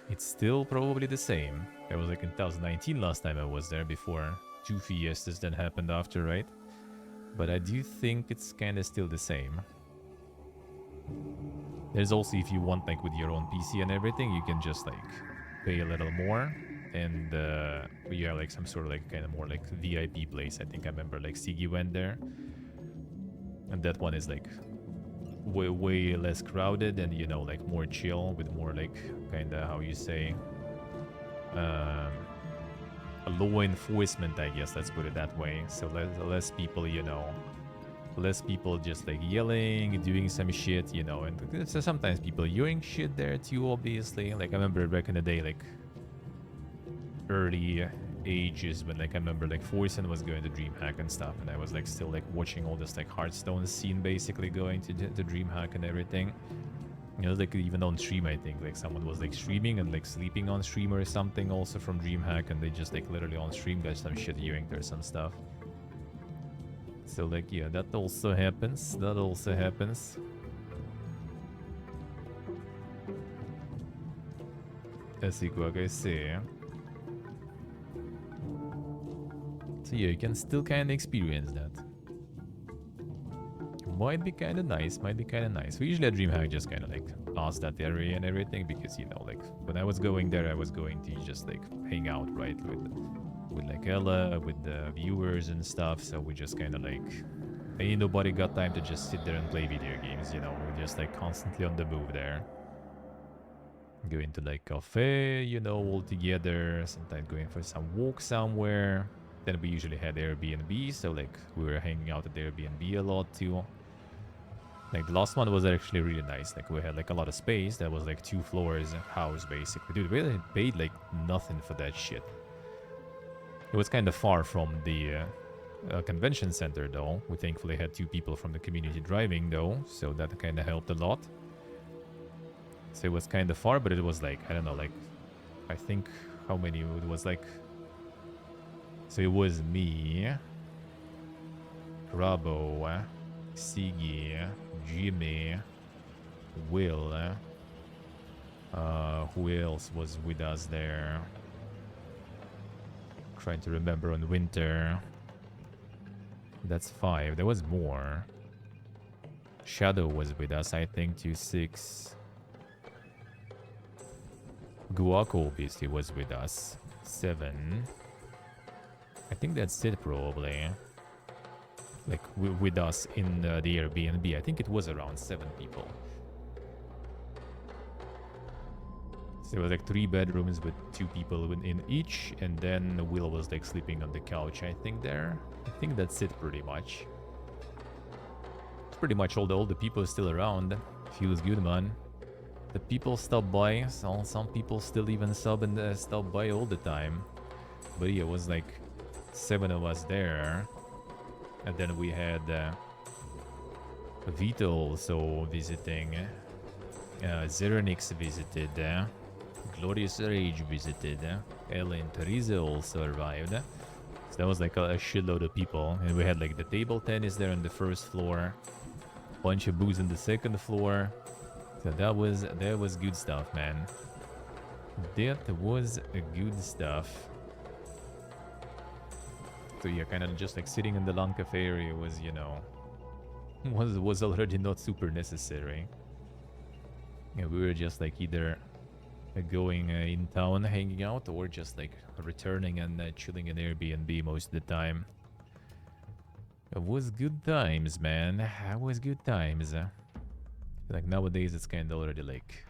It's still probably the same. That was like in 2019 last time I was there, before 2 fiestas that happened after, right? But I do think it's kind of still the same. There's also, if you want like with your own PC and everything, you can just like pay a little more. And you have like some sort of like kind of more like VIP place. I think I remember like Sigi went there. And that one is like way less crowded and, you know, like more chill with more like kind of, how you say, a law enforcement, I guess, let's put it that way. So less people, you know, less people just like yelling, doing some shit, you know. And so sometimes people doing shit there too, obviously. Like I remember back in the day, like early ages when like I remember like Forsen was going to DreamHack and stuff, and I was like still like watching all this like Hearthstone scene basically going to DreamHack and everything. You know, like even on stream, I think like someone was like streaming and like sleeping on stream or something also from DreamHack, and they just like literally on stream got some shit viewing or some stuff. So like yeah, that also happens. That also happens. Así que I see. So yeah, you can still kind of experience that. Might be kind of nice, might be kind of nice. We usually at DreamHack just kind of like pass that area and everything because, you know, like when I was going there, I was going to just like hang out, right, with like Ella, with the viewers and stuff. So we just kind of like, ain't nobody got time to just sit there and play video games, you know. We're just like constantly on the move there. Going to like cafe, you know, all together. Sometimes going for some walk somewhere. Then we usually had Airbnb, so like we were hanging out at Airbnb a lot too. Like the last one was actually really nice. Like we had like a lot of space. That was like 2 floors house basically. Dude, we really paid like nothing for that shit. It was kind of far from the convention center though. We thankfully had 2 people from the community driving though, so that kind of helped a lot. So it was kind of far, but it was like, I don't know, like I think how many it was like. So it was me, Rabo, Sigi, Jimmy, Will. Who else was with us there? Trying to remember on Winter. That's 5. There was more. Shadow was with us, I think, 2-6. Guaco obviously was with us, 7. I think that's it probably. Like with us in the Airbnb, I think it was around 7 people. So it was like 3 bedrooms with 2 people in each, and then Will was like sleeping on the couch, I think there. I think that's it pretty much. It's pretty much all the people still around. Feels good, man. The people stop by, so some people still even sub and stop by all the time. But yeah, it was like 7 of us there, and then we had Vito also visiting, Zeronix visited, Glorious Rage visited, Ella and Teresa also arrived. So that was like a shitload of people, and we had like the table tennis there on the first floor, bunch of booze on the 2nd floor. So that was good stuff, man. That was good stuff. So So yeah, kind of just like sitting in the LAN cafe area was, you know, was already not super necessary. Yeah, we were just like either going in town hanging out or just like returning and chilling in Airbnb most of the time. It was good times, man. It was good times. Like nowadays it's kind of already like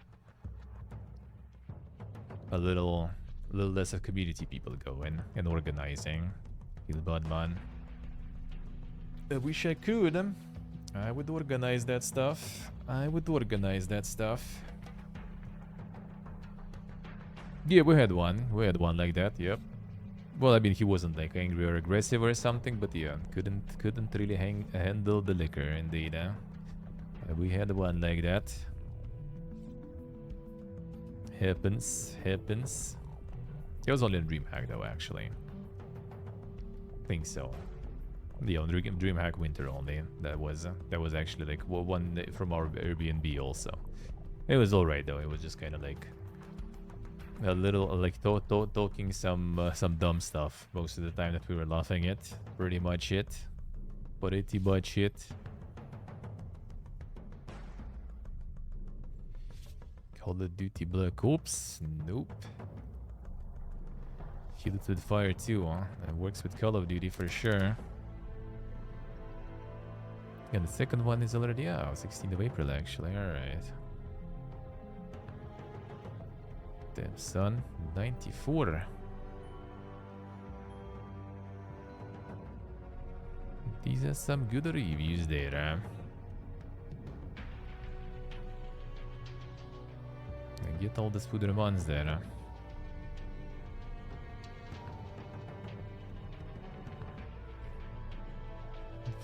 a little less of community people going and organizing. Feel bad, man. I wish I could. I would organize that stuff. I would organize that stuff. Yeah, we had one. We had one like that, yep. Well, I mean, he wasn't like angry or aggressive or something, but yeah, couldn't really handle the liquor, indeed. We had one like that. Happens. It was only in DreamHack though, actually. Think so. Yeah, on DreamHack Winter only. That was actually like one from our Airbnb also. It was alright though. It was just kind of like a little like talking some dumb stuff most of the time that we were laughing at. Pretty much it. Call of Duty Black Ops? Nope. Kill it with fire too, huh? That works with Call of Duty for sure. Yeah, the second one is already out. 16th of April, actually. Alright. Damn, son. 94. These are some good reviews there, huh? And get all the Spooder ones there, huh?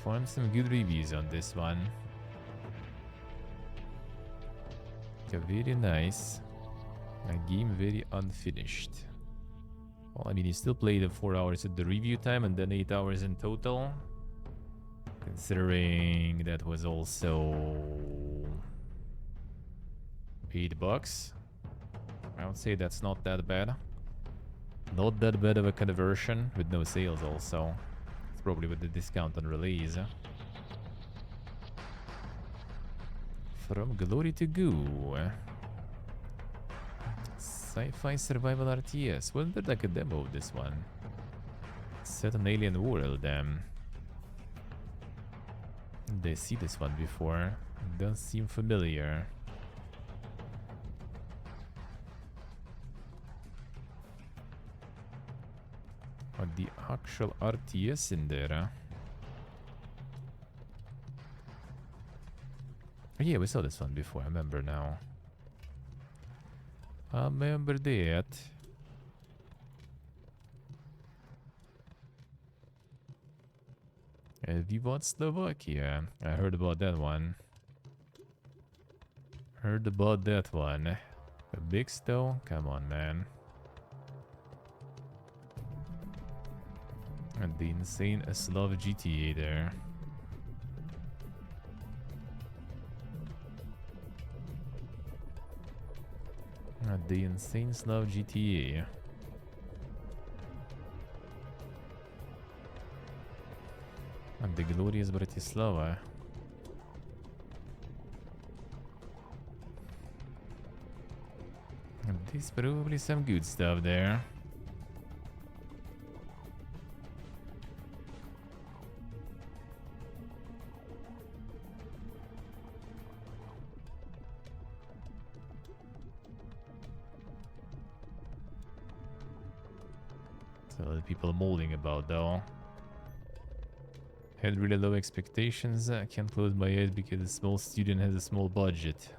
Find some good reviews on this one. Okay, very nice. A game very unfinished. Well, I mean, you still played 4 hours at the review time and then 8 hours in total. Considering that was also $8. I would say that's not that bad. Not that bad of a conversion with no sales also. It's probably with the discount on release. From glory to goo. Sci-fi survival RTS. Wasn't there like a demo of this one? Set an alien world. They see this one before. Does seem familiar. Or the actual RTS in there. Oh, yeah, we saw this one before. I remember now. I remember that. VOD Slovakia. I heard about that one. Heard about that one. A big stone? Come on, man. And the insane Slav GTA there. The insane Slav GTA. And the glorious Bratislava. And there's probably some good stuff there. So the people are molding about though. Had really low expectations. I can't close my eyes because a small student has a small budget.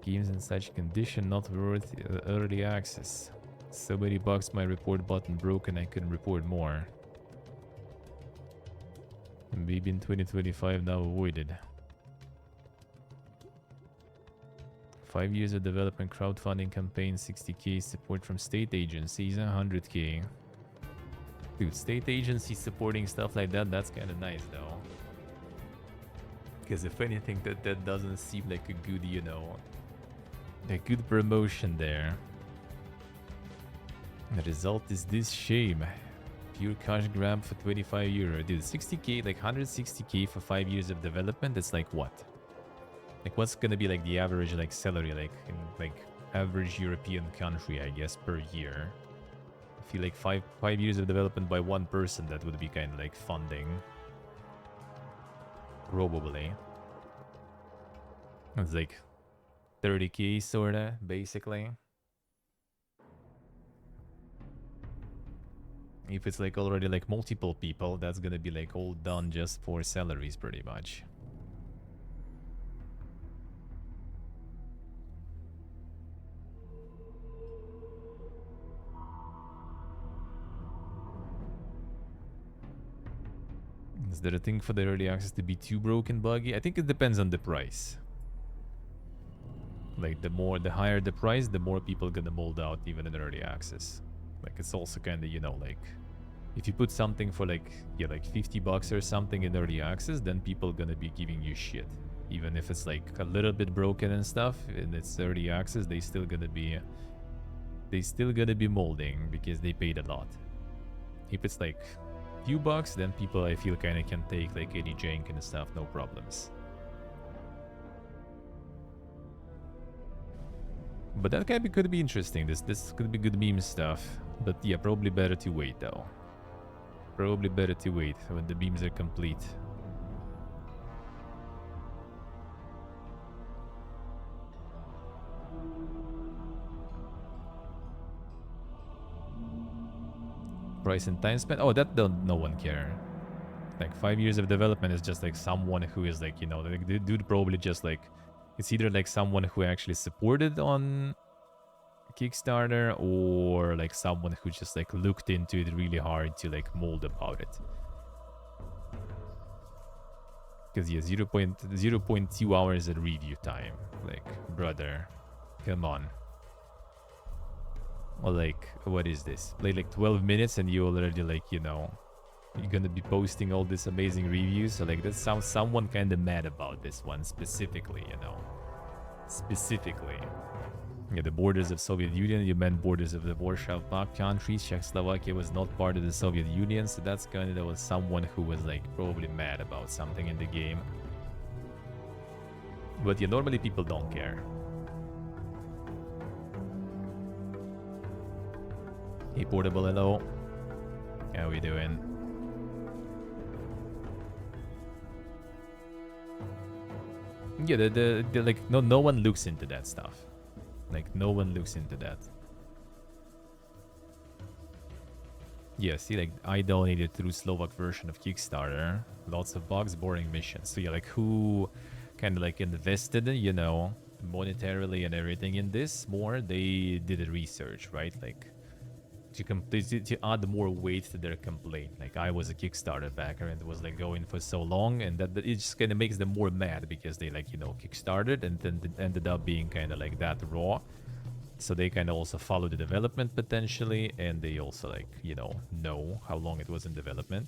Games in such condition not worth early access. So many bugs, my report button broke and I couldn't report more. And maybe in 2025 now avoided. 5 years of development, crowdfunding campaign, 60k support from state agencies, 100k. Dude, state agencies supporting stuff like that, that's kind of nice though. Because if anything, that doesn't seem like a good, you know, a good promotion there. The result is this shame. pure cash grab for 25 euro. Dude, 60k, like 160k for 5 years of development, it's like what? Like what's gonna be like the average like salary like in like average European country, I guess, per year? I feel like five years of development by one person, that would be kind of like funding. Probably. It's like 30k sorta, basically. If it's like already like multiple people, that's gonna be like all done just for salaries pretty much. Is there a thing for the early access to be too broken buggy? I think it depends on the price. Like the higher the price, the more people gonna mold out even in early access. Like it's also kind of, you know, like if you put something for like, yeah, like 50 bucks or something in early access, then people gonna be giving you shit. Even if it's like a little bit broken and stuff, and it's early access, they still gonna be molding because they paid a lot. If it's like few bucks, then people, I feel, kind of can take like any jank and stuff, no problems. But that could be interesting. This could be good meme stuff. But yeah, probably better to wait though. Probably better to wait when the beams are complete. Price and time spent? Oh, that don't no one care. Like 5 years of development is just like someone who is like, you know, like the dude probably just like, it's either like someone who actually supported on Kickstarter or like someone who just like looked into it really hard to like mold about it. Because yeah, 0.2 hours at review time. Like, brother, come on. Or like, what is this? Play like 12 minutes and you already like, you know, you're gonna be posting all these amazing reviews. So like that sounds someone kind of mad about this one specifically, you know. Specifically. Yeah, the borders of Soviet Union, you meant borders of the Warsaw Pact countries. Czechoslovakia was not part of the Soviet Union, so that's kind of, there was someone who was like probably mad about something in the game. But yeah, normally people don't care. Hey Portable, hello. How we doing? Yeah, the like no one looks into that stuff. Like no one looks into that. Yeah, see, like I donated through Slovak version of Kickstarter. Lots of bugs, boring missions. So yeah, like who kind of like invested, you know, monetarily and everything in this more, they did a research, right? Like to add more weight to their complaint. Like I was a Kickstarter backer and it was like going for so long, and that it just kind of makes them more mad because they like, you know, kickstarted and then it ended up being kind of like that raw. So they kind of also follow the development potentially, and they also like, you know how long it was in development.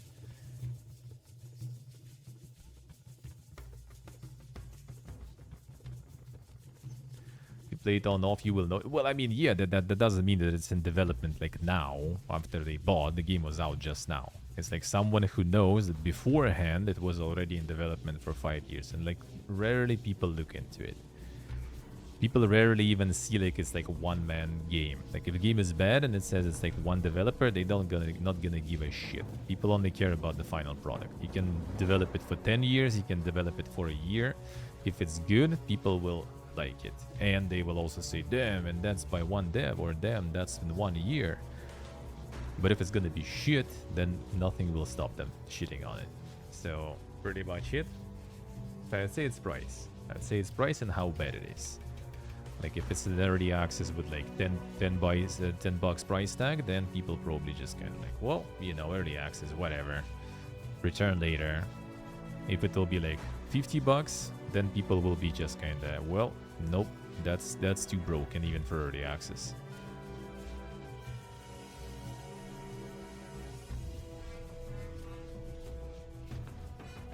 Play it on off, you will know. Well, I mean, yeah, that doesn't mean that it's in development like now after they bought. The game was out just now. It's like someone who knows that beforehand it was already in development for 5 years, and like rarely people look into it. People rarely even see like it's like a one-man game. Like if a game is bad and it says it's like one developer, they not gonna give a shit. People only care about the final product. You can develop it for 10 years, you can develop it for a year. If it's good, people will like it, and they will also say damn, and that's by one dev, or damn, that's in 1 year. But if it's gonna be shit, then nothing will stop them shitting on it. So pretty much it. I'd say it's price. I'd say it's price and how bad it is. Like if it's an early access with like 10 bucks price tag, then people probably just kind of like, well, you know, early access, whatever, return later. If it will be like 50 bucks, then people will be just kind of, well, nope, that's too broken even for early access.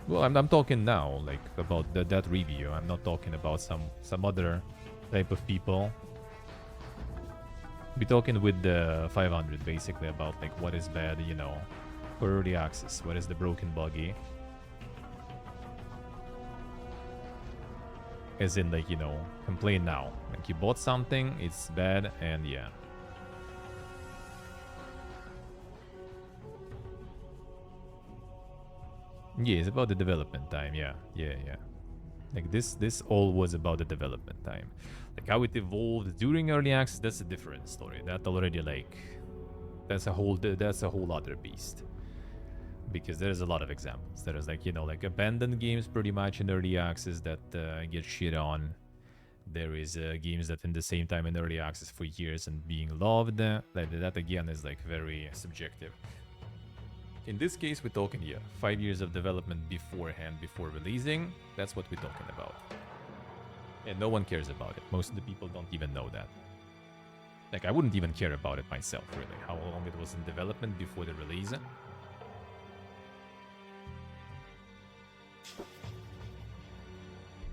Well, I'm talking now, like about that review. I'm not talking about some other type of people. We're talking with the 500 basically about like what is bad, you know, for early access? What is the broken buggy? As in, like, you know, complain now. Like, you bought something, it's bad, and yeah. Yeah, it's about the development time, yeah. Like, this all was about the development time. Like, how it evolved during early access, that's a different story. That already, like, that's a whole other beast. Because there's a lot of examples. There's, like, you know, like, abandoned games pretty much in early access that get shit on. There is games that in the same time in early access for years and being loved. Like, that again is, like, very subjective. In this case, we're talking, yeah, 5 years of development beforehand, before releasing. That's what we're talking about. And no one cares about it. Most of the people don't even know that. Like, I wouldn't even care about it myself, really. How long it was in development before the release.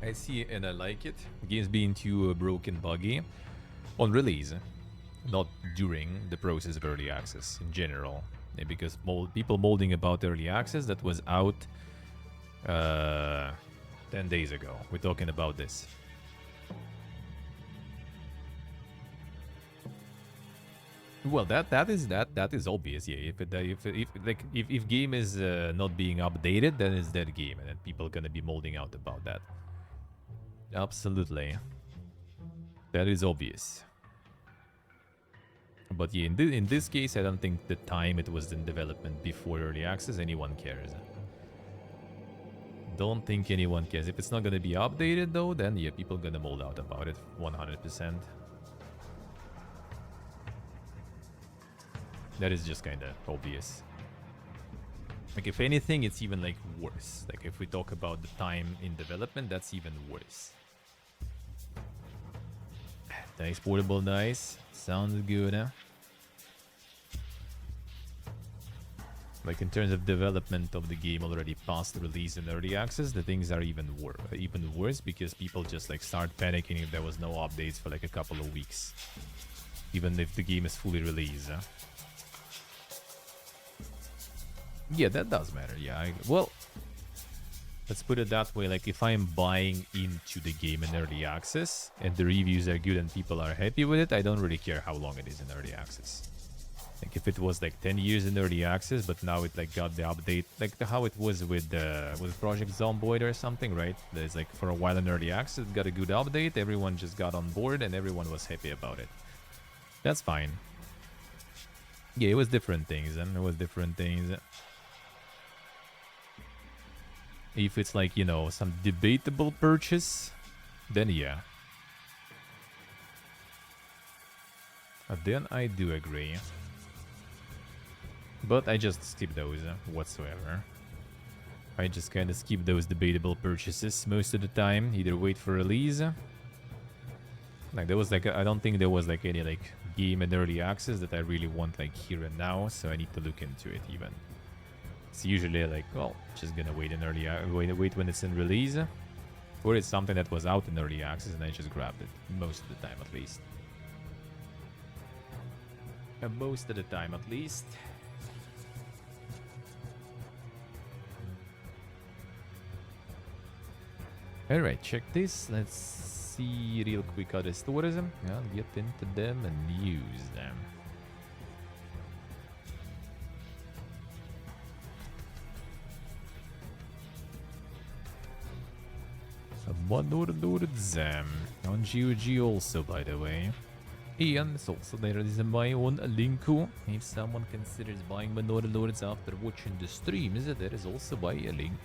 I see it and I like it. Games being too broken, buggy on release, not during the process of early access in general. Because people molding about early access that was out 10 days ago. We're talking about this. Well, that is obvious. Yeah, if game is not being updated, then it's dead game, and then people gonna be molding out about that. Absolutely, that is obvious. But yeah, in this case, I don't think the time it was in development before early access, anyone cares. Don't think anyone cares. If it's not gonna be updated though, then yeah, people gonna mold out about it 100%. That is just kind of obvious. Like, if anything, it's even, like, worse. Like, if we talk about the time in development, that's even worse. Nice portable, nice. Sounds good, huh? Like, in terms of development of the game already past release and early access, the things are even worse because people just, like, start panicking if there was no updates for, like, a couple of weeks. Even if the game is fully released, huh? Yeah, that does matter. Yeah, well, let's put it that way. Like, if I'm buying into the game in early access and the reviews are good and people are happy with it, I don't really care how long it is in early access. Like, if it was like 10 years in early access, but now it, like, got the update, like how it was with Project Zomboid or something, right? There's, like, for a while in early access, it got a good update, everyone just got on board and everyone was happy about it. That's fine. Yeah, it was different things, and it was different things. If it's, like, you know, some debatable purchase, then yeah. Then I do agree. But I just skip those whatsoever. I just kind of skip those debatable purchases most of the time. Either wait for release. Like, there was, like, I don't think there was, like, any, like, game in early access that I really want, like, here and now. So I need to look into it even. It's usually like, well, just gonna wait in early wait when it's in release, or it's something that was out in early access and I just grabbed it most of the time at least. Most of the time at least. All right, check this. Let's see real quick how this tourism. I'll get into them and use them. Them on GOG also, by the way. And it's also there is my own link. If someone considers buying Manora Lords after watching the streams, there is also buy a link.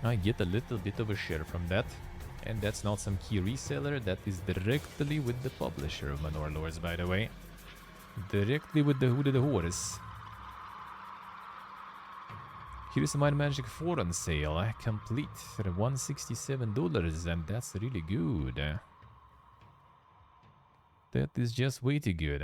I get a little bit of a share from that. And that's not some key reseller, that is directly with the publisher of Manora Lords, by the way. Directly with the Hooded Horse. Here's my Magic 4 on sale, complete for $167, and that's really good. That is just way too good.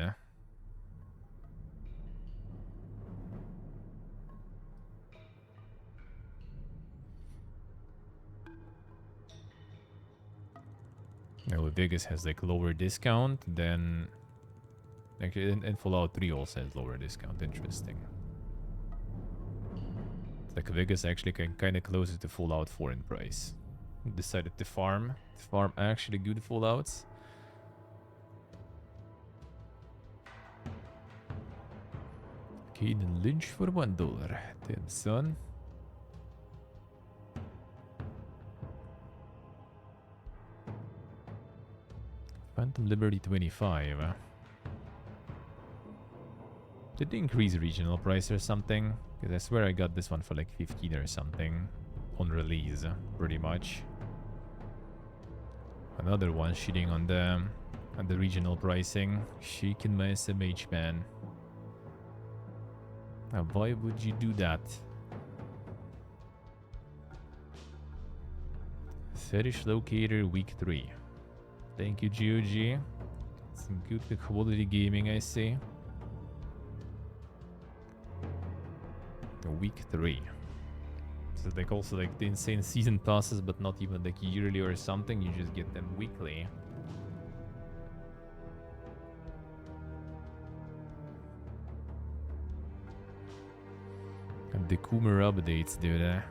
Now, Vegas has, like, lower discount than... Actually, and Fallout 3 also has lower discount, interesting. Like Vegas actually kinda closer to Fallout 4 in price. Decided to farm. Farm actually good Fallouts. Caden Lynch for $1. Damn son. Phantom Liberty 25. Did they increase regional price or something? Because I swear I got this one for like 15 or something on release, pretty much. Another one shitting on the regional pricing. Shaking my SMH, man. Now, why would you do that? Fetish Locator Week 3. Thank you, GOG. Some good quality gaming, I see. Week 3. So like also like the insane season passes, but not even like yearly or something. You just get them weekly. And the Coomer updates, dude.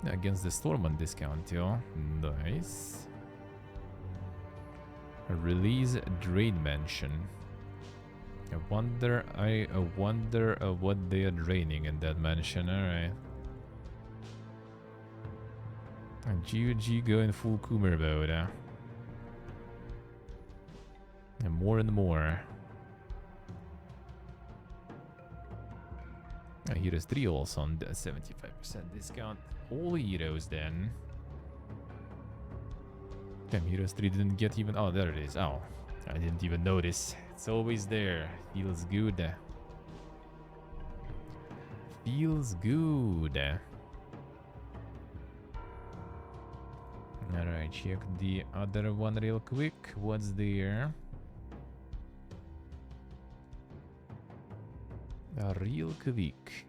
Against the Storm on discount, yo. Nice. Release Drain Mansion. I wonder what they are draining in that mansion. Alright. And GOG going full Coomer mode. And more. Heroes 3 also on the 75% discount. All heroes then. Damn, Heroes 3 didn't get even... Oh, there it is. Oh, I didn't even notice. It's always there. Feels good. Feels good. Alright, check the other one real quick. What's there? Real quick.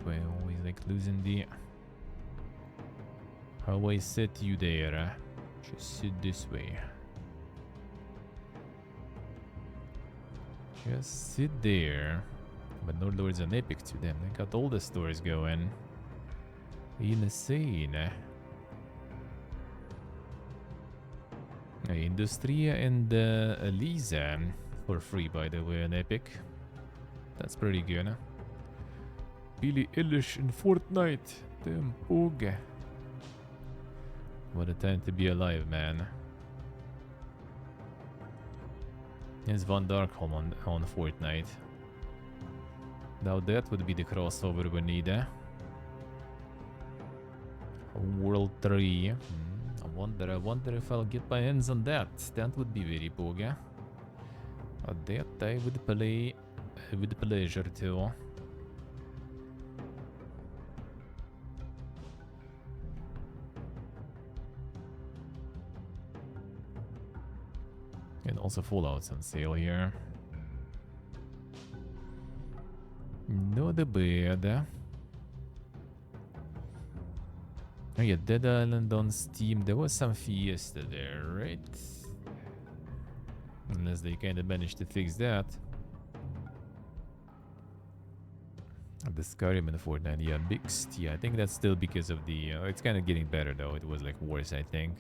I always like losing the... How I set you there. Just sit this way. Just sit there. But no lords on epic to them. They got all the stores going. Insane. Industria and Elisa for free, by the way, on Epic. That's pretty good. Billie Eilish in Fortnite. Damn pog. What a time to be alive, man. There's Van Darkholm on Fortnite. Now that would be the crossover we need. World 3. I wonder if I'll get my hands on that. That would be very boga. That I would play with pleasure too. And also Fallout's on sale here. Not bad. Oh yeah, Dead Island on Steam. There was some Fiesta there, right? Unless they kind of managed to fix that. The Skyrim in Fortnite, yeah, mixed. Yeah, I think that's still because of the... it's kind of getting better though. It was like worse, I think.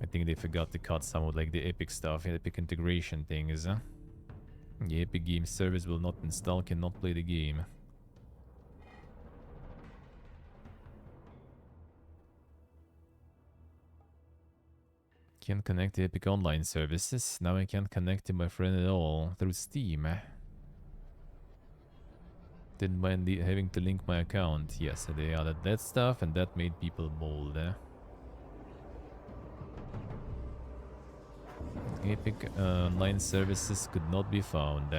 I think they forgot to cut some of like the Epic stuff, Epic integration things. The Epic Game Service will not install, cannot play the game. Can't connect to Epic Online services. Now I can't connect to my friend at all through Steam. Didn't mind having to link my account. Yes, they added that stuff and that made people mold. Epic Online services could not be found.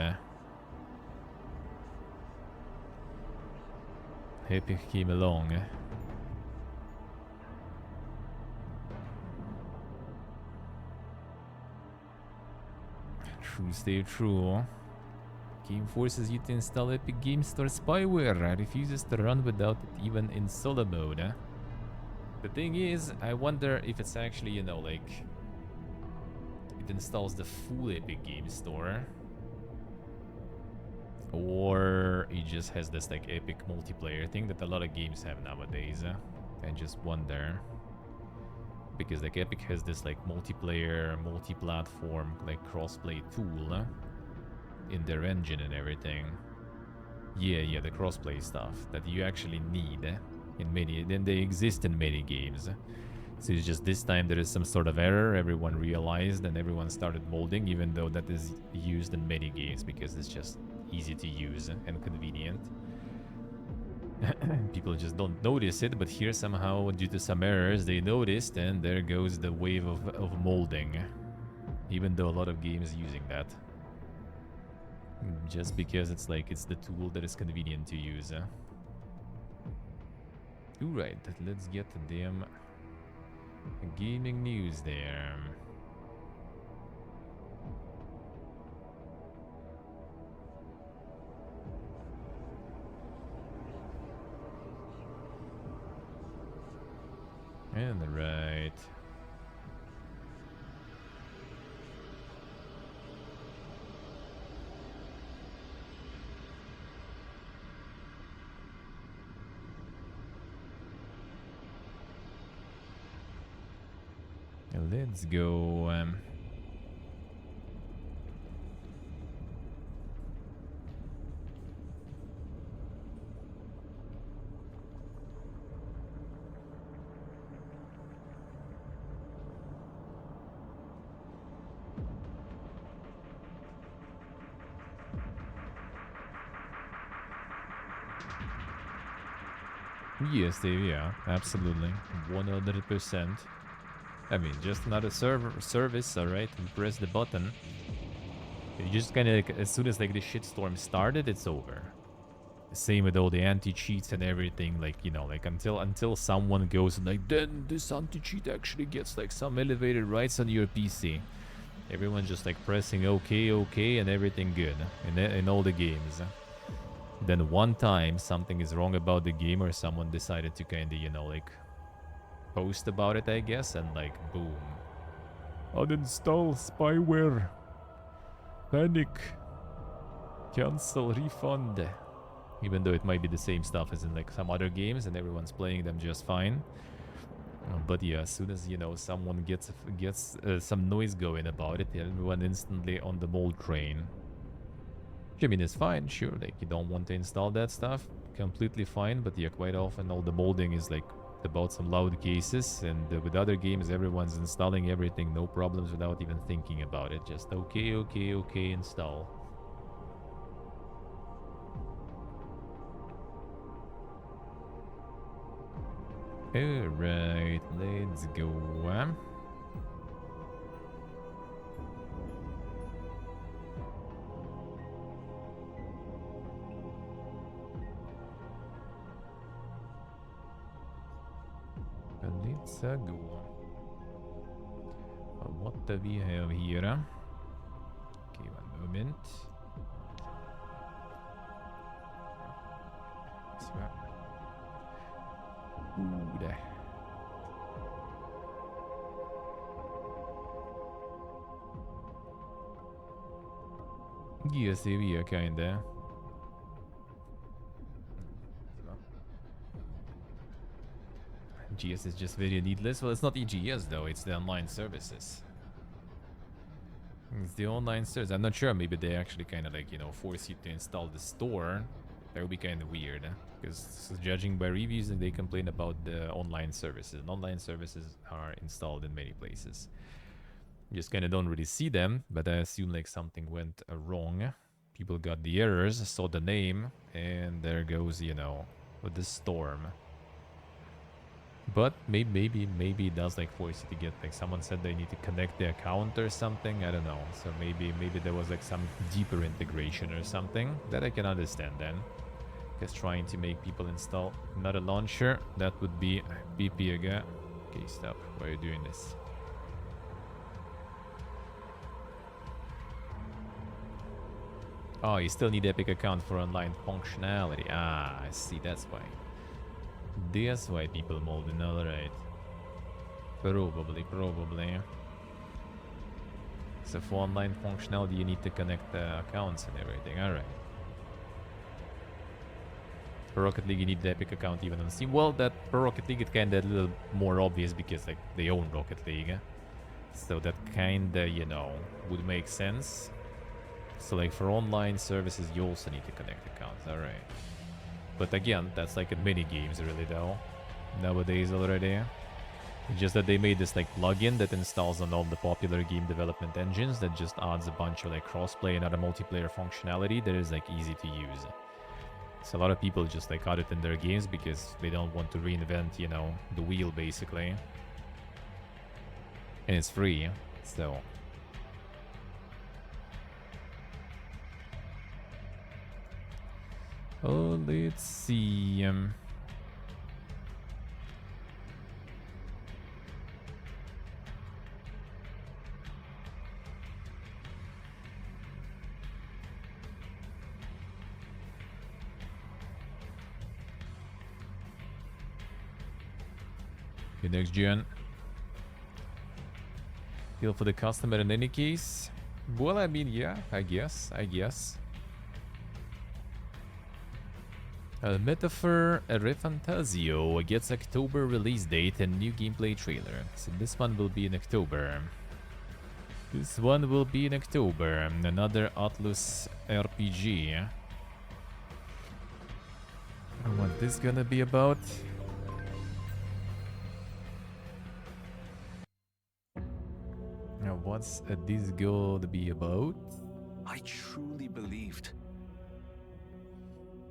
Epic came along. True, stay true. Game forces you to install Epic Game Store spyware. Refuses to run without it even in solo mode. The thing is, I wonder if it's actually, you know, like... It installs the full Epic Game Store. Or it just has this like epic multiplayer thing that a lot of games have nowadays. I just wonder. Because like Epic has this like multiplayer, multi-platform, like crossplay tool in their engine and everything. Yeah, the crossplay stuff that you actually need in many, then they exist in many games. So it's just this time there is some sort of error, everyone realized and everyone started molding, even though that is used in many games because it's just easy to use and convenient. People just don't notice it, but here somehow, due to some errors, they noticed, and there goes the wave of molding. Even though a lot of games using that. Just because it's like, it's the tool that is convenient to use. Alright, let's get the damn gaming news there. And right. Let's go. Yes, Dave, yeah, absolutely. 100%. I mean, just another service, alright? You press the button. You just kind of, like, as soon as like the shitstorm started, it's over. Same with all the anti-cheats and everything, like, you know, like until someone goes like, then this anti-cheat actually gets like some elevated rights on your PC. Everyone just like pressing okay, and everything good in all the games. Then one time something is wrong about the game or someone decided to kind of, you know, like post about it, I guess, and like boom. Uninstall spyware. Panic. Cancel, refund. Even though it might be the same stuff as in like some other games and everyone's playing them just fine. But yeah, as soon as, you know, someone gets some noise going about it, everyone instantly on the mold train. I mean, it's fine, sure, like you don't want to install that stuff, completely fine, but yeah, quite often all the molding is like about some loud cases, and with other games everyone's installing everything, no problems without even thinking about it, just okay, install. Alright, let's go. Let's go. What do we have here? Okay, one moment. Ooh, there. Yes, we are kinda. GS is just very needless. Well, it's not EGS though, it's the online services. It's the online service. I'm not sure, maybe they actually kind of like, you know, force you to install the store. That would be kind of weird, because judging by reviews, they complain about the online services. And online services are installed in many places. You just kind of don't really see them, but I assume like something went wrong. People got the errors, saw the name, and there goes, you know, with the storm. But maybe it does like force you to get, like someone said they need to connect the account or something. I don't know. So maybe there was like some deeper integration or something that I can understand then. Because trying to make people install another launcher, that would be BP again. Okay, stop. Why are you doing this? Oh, you still need Epic account for online functionality. Ah, I see. That's why. That's why people molding. Alright. Probably. So for online functionality, you need to connect the accounts and everything. Alright. For Rocket League, you need the Epic account even on Steam. Well, that for Rocket League, it kinda a little more obvious because like they own Rocket League. So that kinda, you know, would make sense. So like for online services, you also need to connect accounts. Alright. But again, that's like in mini games really though. Nowadays already. It's just that they made this like plugin that installs on all the popular game development engines that just adds a bunch of like crossplay and other multiplayer functionality that is like easy to use. So a lot of people just like add it in their games because they don't want to reinvent, you know, the wheel basically. And it's free, so... Oh, let's see... The next gen. Deal for the customer in any case. Well, I mean, yeah, I guess. Metaphor Refantasio gets October release date and new gameplay trailer. So this one will be in October. Another Atlus RPG. What this gonna be about? Now, what's this going to be about? I truly believed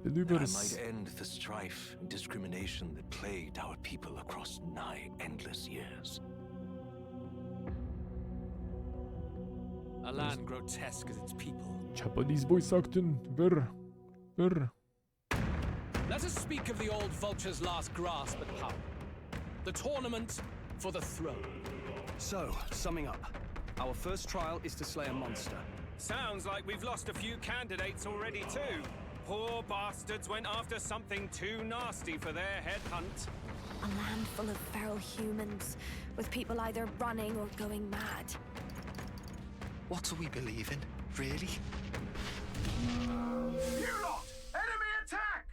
that I might end the strife and discrimination that plagued our people across nigh endless years. A land grotesque as its people. Japanese voice acting. Ver. Let us speak of the old vulture's last grasp at power. The tournament for the throne. So, summing up, our first trial is to slay a monster. Sounds like we've lost a few candidates already too. Poor bastards went after something too nasty for their headhunt. A land full of feral humans, with people either running or going mad. What do we believe in, really? You lot! Enemy attack!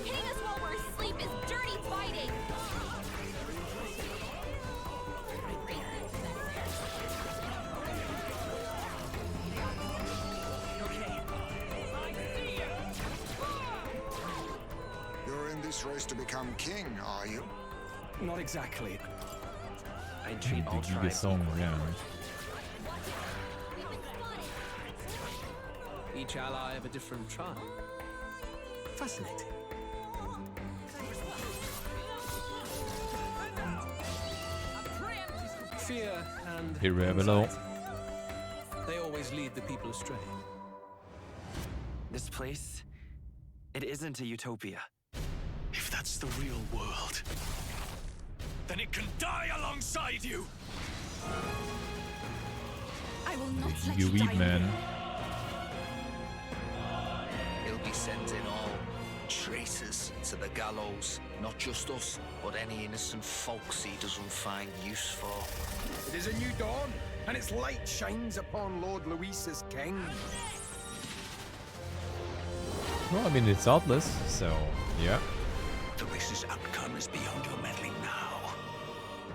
Hitting us while we're asleep is dirty fighting! You're in this race to become king, are you? Not exactly. I treat all The tribes song equally. around. Each ally of a different tribe. Fascinating. Fear and Irreverent. anxiety. They always lead the people astray. This place, it isn't a utopia. If that's the real world, then it can die alongside you! I will not let You you weep, die. man. He'll be sending all traitors to the gallows. Not just us, but any innocent folks he doesn't find use for. It is a new dawn, and its light shines upon Lord Luis's king. Well, I mean, it's Atlas, so yeah. The race's outcome is beyond your meddling now.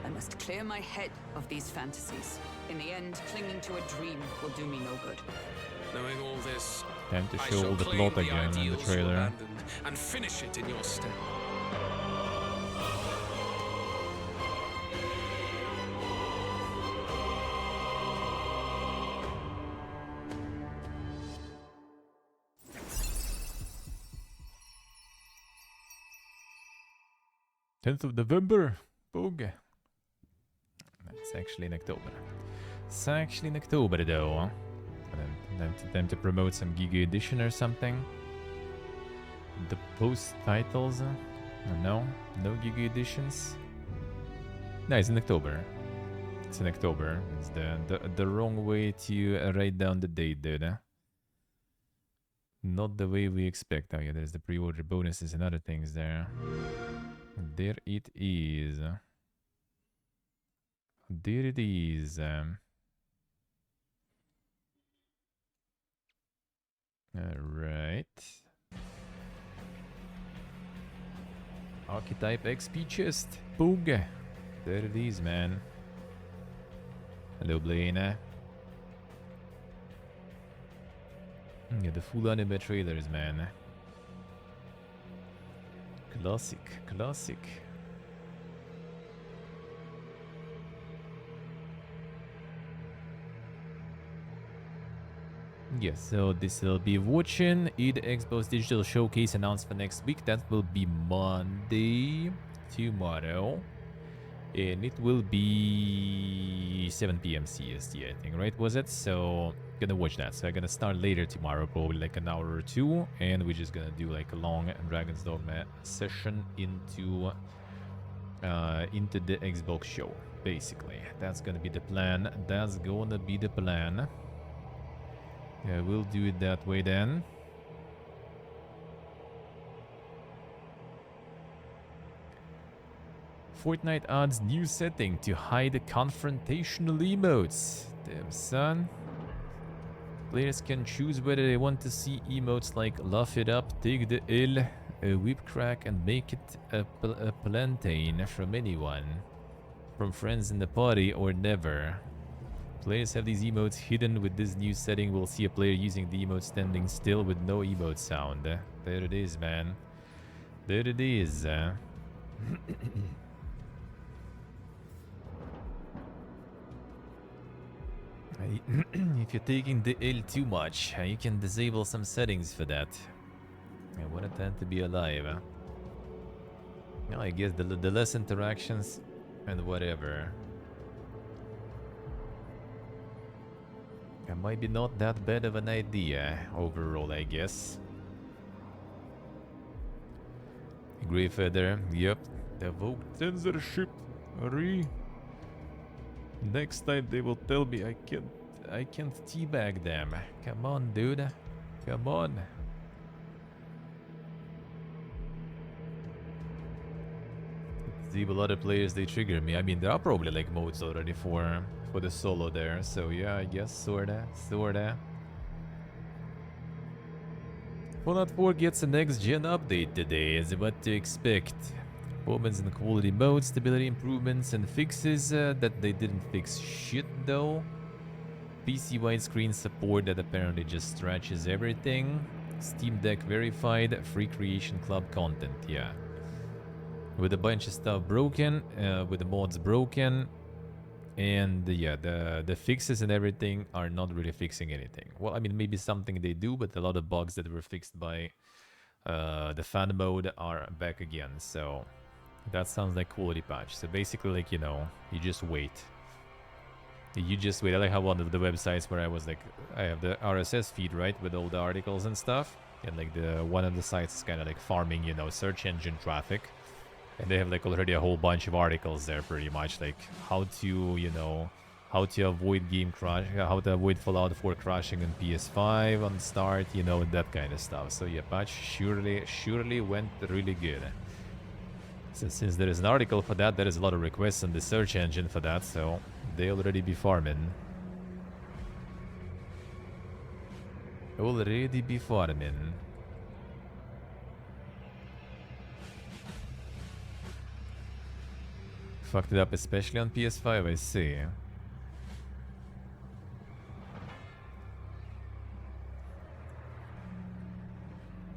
I must clear my head of these fantasies. In the end, clinging to a dream will do me no good. Knowing all this, Time to I show shall all the claim plot again in the ideals you trailer. abandoned and finish it in your stead. November 10th. Boog. It's actually in October. It's actually in October though. And then time to promote some Giga Edition or something. The post titles. No Giga Editions. No, it's in October. It's in October. It's the wrong way to write down the date, dude. Not the way we expect. Oh yeah, there's the pre-order bonuses and other things there. There it is. There it is. Alright. Archetype XP chest. Boog. There it is, man. Hello, Blaine. Yeah, the full anime trailers, man. Classic, classic. Yes, so this will be watching the Xbox Digital Showcase announced for next week. That will be Monday, tomorrow. And it will be 7 p.m. CST, I think, right? Was it? So, gonna watch that. So, I'm gonna start later tomorrow, probably like an hour or two. And we're just gonna do like a long Dragon's Dogma session into the Xbox show, basically. That's gonna be the plan. That's gonna be the plan. Yeah, we'll do it that way then. Fortnite adds new setting to hide confrontational emotes. Damn, son. Players can choose whether they want to see emotes like laugh it up, take the L, a whip crack, and make it a plantain from anyone. From friends in the party or never. Players have these emotes hidden. With this new setting, we'll see a player using the emote standing still with no emote sound. There it is, man. There it is. If you're taking the L too much, you can disable some settings for that. I want that to be alive. I guess the less interactions and whatever. It might be not that bad of an idea overall, I guess. Grey Feather, yep. Evoke censorship. Next time they will tell me I can't teabag them. Come on, dude. Come on. Disable other players, they trigger me. I mean, there are probably like modes already for the solo there, so yeah, I guess sorta. Fallout 4 gets a next-gen update today, is what to expect. Performance and quality mode, stability improvements and fixes that they didn't fix shit though. PC widescreen support that apparently just stretches everything. Steam Deck verified, free Creation Club content, yeah. With a bunch of stuff broken, with the mods broken. And yeah, the fixes and everything are not really fixing anything. Well, I mean, maybe something they do, but a lot of bugs that were fixed by the fan mode are back again. So that sounds like quality patch. So basically, like, you know, you just wait. You just wait. I like how one of the websites where I was like, I have the RSS feed, right, with all the articles and stuff. And like one of the sites is kind of like farming, you know, search engine traffic. And they have like already a whole bunch of articles there, pretty much like how to, you know, how to avoid game crash, how to avoid Fallout 4 crashing on PS5 on start, you know, that kind of stuff. So yeah, patch surely went really good. So since there is an article for that, there is a lot of requests on the search engine for that, so they already be farming. Already be farming. Fucked it up, especially on PS5, I see.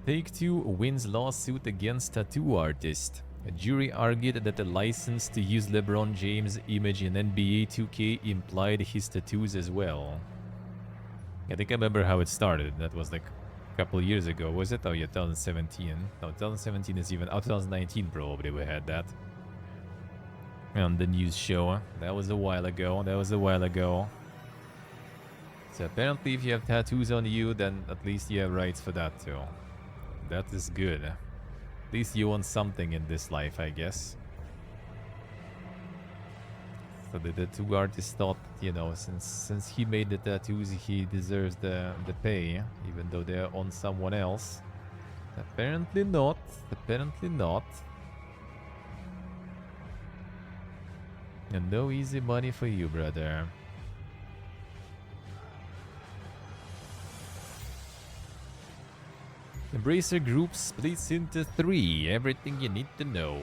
Take-Two wins lawsuit against tattoo artist. A jury argued that the license to use LeBron James' image in NBA 2K implied his tattoos as well. I think I remember how it started. That was like a couple years ago, was it? Oh yeah, 2017. No, 2017 is even... Oh, 2019 probably we had that. On the news show. That was a while ago. So apparently if you have tattoos on you, then at least you have rights for that too. That is good. At least you want something in this life, I guess. So the tattoo artist thought, you know, since he made the tattoos, he deserves the pay, even though they're on someone else. Apparently not. Apparently not. And no easy money for you, brother. Embracer Group splits into 3. Everything you need to know.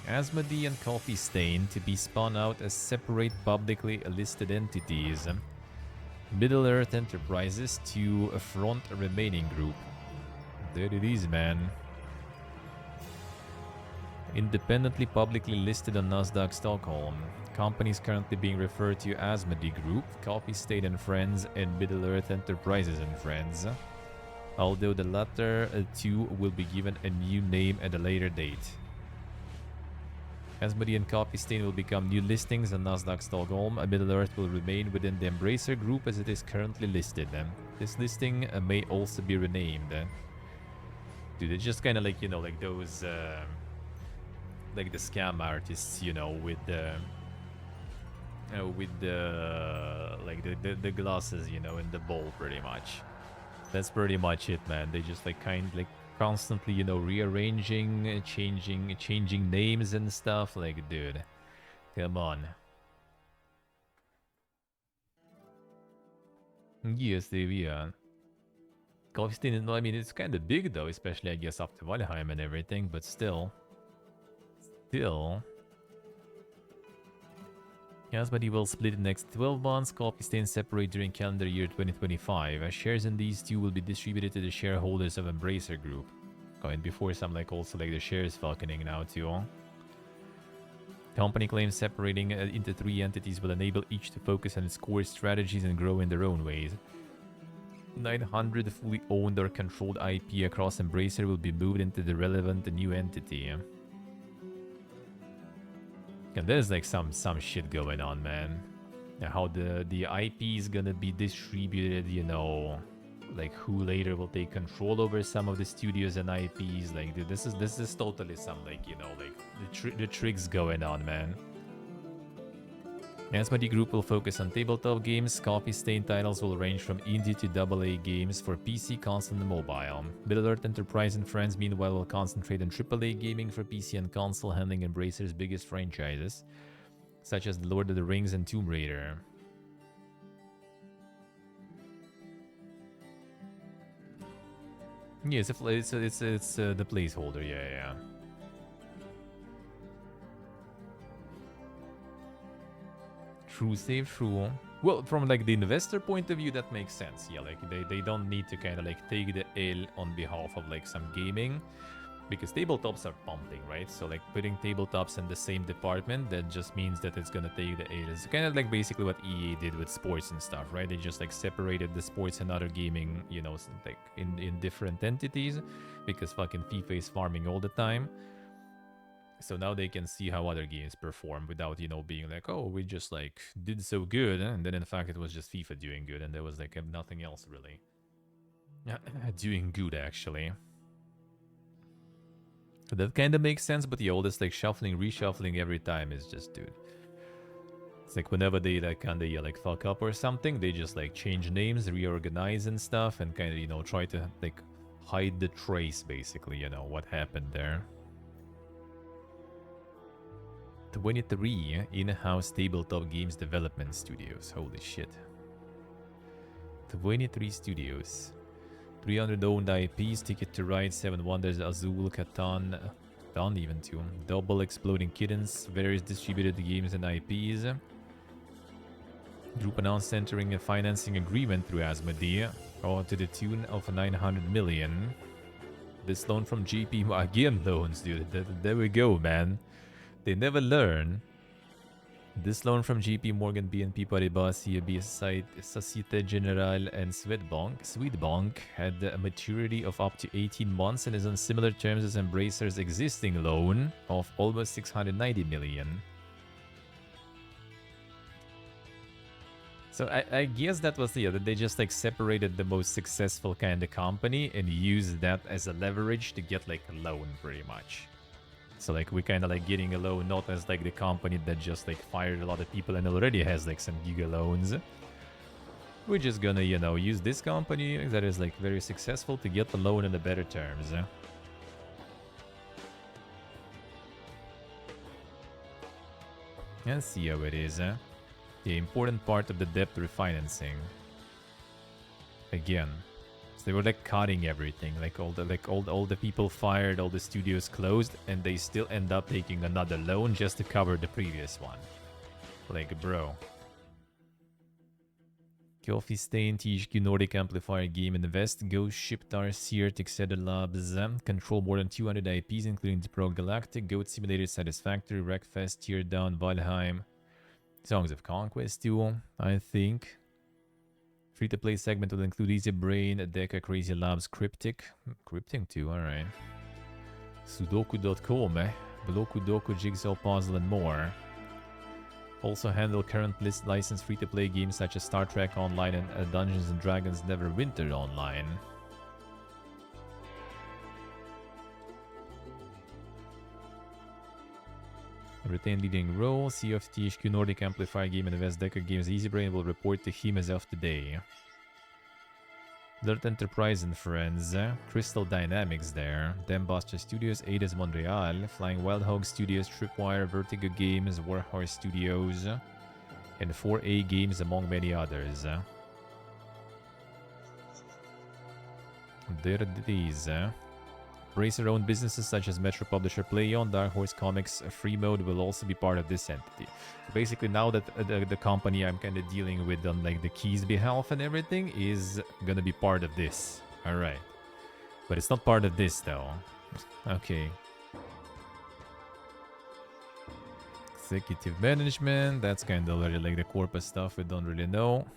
Asmodee and Coffee Stain to be spun out as separate publicly listed entities. Middle-earth Enterprises to front a remaining group. There it is, man. Independently publicly listed on Nasdaq Stockholm. Companies currently being referred to as Asmodee Group, Coffee Stain and Friends, and Middle-earth Enterprises and Friends. Although the latter two will be given a new name at a later date. Asmodee and Coffee Stain will become new listings on Nasdaq Stockholm. Middle-earth will remain within the Embracer Group as it is currently listed. This listing may also be renamed. Dude, it's just kind of like, you know, like those... like the scam artists, you know, with the like the glasses, you know, in the bowl, pretty much. That's pretty much it, man. They just like constantly, you know, rearranging, changing names and stuff. Like, dude, come on. Yes, they are. Golfstein, I mean, it's kind of big though, especially I guess after Valheim and everything, but still. Asmodee will split in the next 12 months. Coffee Stain separate during calendar year 2025. As shares in these two will be distributed to the shareholders of Embracer Group. And before some like also like the shares falconing now too. Company claims separating into 3 entities will enable each to focus on its core strategies and grow in their own ways. 900 fully owned or controlled IP across Embracer will be moved into the relevant new entity. And there's like some shit going on, man. How the IP is gonna be distributed, you know, like who later will take control over some of the studios and IPs. Like, dude, this is totally some like, you know, like the tricks going on, man. Asmodee Group will focus on tabletop games. Coffee Stain titles will range from indie to AA games for PC, console, and mobile. Middle-earth Enterprise and Friends, meanwhile, will concentrate on AAA gaming for PC and console, handling Embracer's biggest franchises, such as The Lord of the Rings and Tomb Raider. Yeah, it's the placeholder, yeah. True, save true. Well, from like the investor point of view, that makes sense. Yeah, like they don't need to kind of like take the L on behalf of like some gaming, because tabletops are pumping, right? So like putting tabletops in the same department, that just means that it's gonna take the L. It's kind of like basically what EA did with sports and stuff, right? They just like separated the sports and other gaming, you know, like in different entities, because fucking FIFA is farming all the time. So now they can see how other games perform without, you know, being like, oh, we just like did so good, and then in fact it was just FIFA doing good, and there was like nothing else really doing good, actually. So that kind of makes sense, but the oldest like shuffling, reshuffling every time is just, dude. It's like whenever they like kind of like fuck up or something, they just like change names, reorganize and stuff, and kind of, you know, try to like hide the trace, basically, you know, what happened there. 23 in-house tabletop games development studios. Holy shit. 23 studios. 300 owned IPs, Ticket to Ride, 7 Wonders, Azul, Catan, Dawn even too. Double Exploding Kittens, various distributed games and IPs. Group announced entering a financing agreement through Asmodee, to the tune of 900 million. This loan from JP, again loans, dude. There we go, man. They never learn. This loan from JP Morgan, BNP Paribas, CIB, Societe Generale, and Swedbank had a maturity of up to 18 months and is on similar terms as Embracer's existing loan of almost 690 million. So I guess that was that they just like separated the most successful kind of company and used that as a leverage to get like a loan, pretty much. So like we kind of like getting a loan, not as like the company that just like fired a lot of people and already has like some giga loans. We're just gonna, you know, use this company that is like very successful to get the loan in the better terms. Let's see how it is. The important part of the debt refinancing. Again, So they were like cutting everything, like all the people fired, all the studios closed, and they still end up taking another loan just to cover the previous one. Like, bro. Coffee Stain, THQ Nordic Amplifier Game Invest, Ghost Ship, Tarsier, Texedo Labs, control more than 200 IPs, including the Pro Galactic, Goat Simulator, Satisfactory, Wreckfest, Teardown, Valheim, Songs of Conquest 2, I think. Free-to-play segment will include Easy Brain, Deca, Crazy Labs, Cryptic. Cryptic 2, alright. Sudoku.com, Bloku Doku, Jigsaw Puzzle, and more. Also handle current list licensed free-to-play games such as Star Trek Online and Dungeons & Dragons Neverwinter Online. Retain leading role. Sea of THQ Nordic Amplifier Game and Invest Decker Games Easybrain will report to him as of today. Dirt Enterprise and Friends, Crystal Dynamics there, Dambuster Studios, Aidas Montreal, Flying Wild Hog Studios, Tripwire, Vertigo Games, Warhorse Studios, and 4A Games among many others. There it is. Bracer-owned businesses such as Metro Publisher PlayOn, Dark Horse Comics, Free Mode will also be part of this entity. So basically, now that the company I'm kind of dealing with on like the keys behalf and everything is gonna be part of this. All right, but it's not part of this though. Okay. Executive management. That's kind of already like the corporate stuff. We don't really know.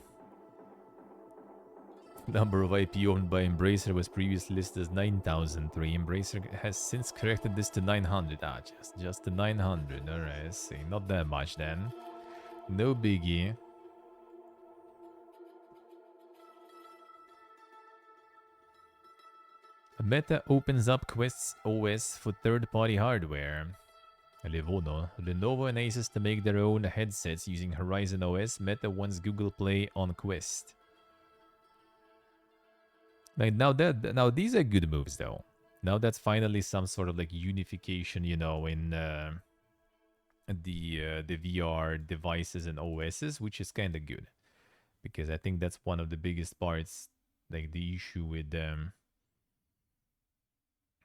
Number of IP owned by Embracer was previously listed as 9,003. Embracer has since corrected this to 900. Ah, just to 900. Alright, let's see. Not that much then. No biggie. Meta opens up Quest's OS for third-party hardware. Lenovo and Asus to make their own headsets using Horizon OS. Meta wants Google Play on Quest. Like now these are good moves though. Now that's finally some sort of like unification, you know, in the VR devices and OSs, which is kind of good, because I think that's one of the biggest parts, like the issue with the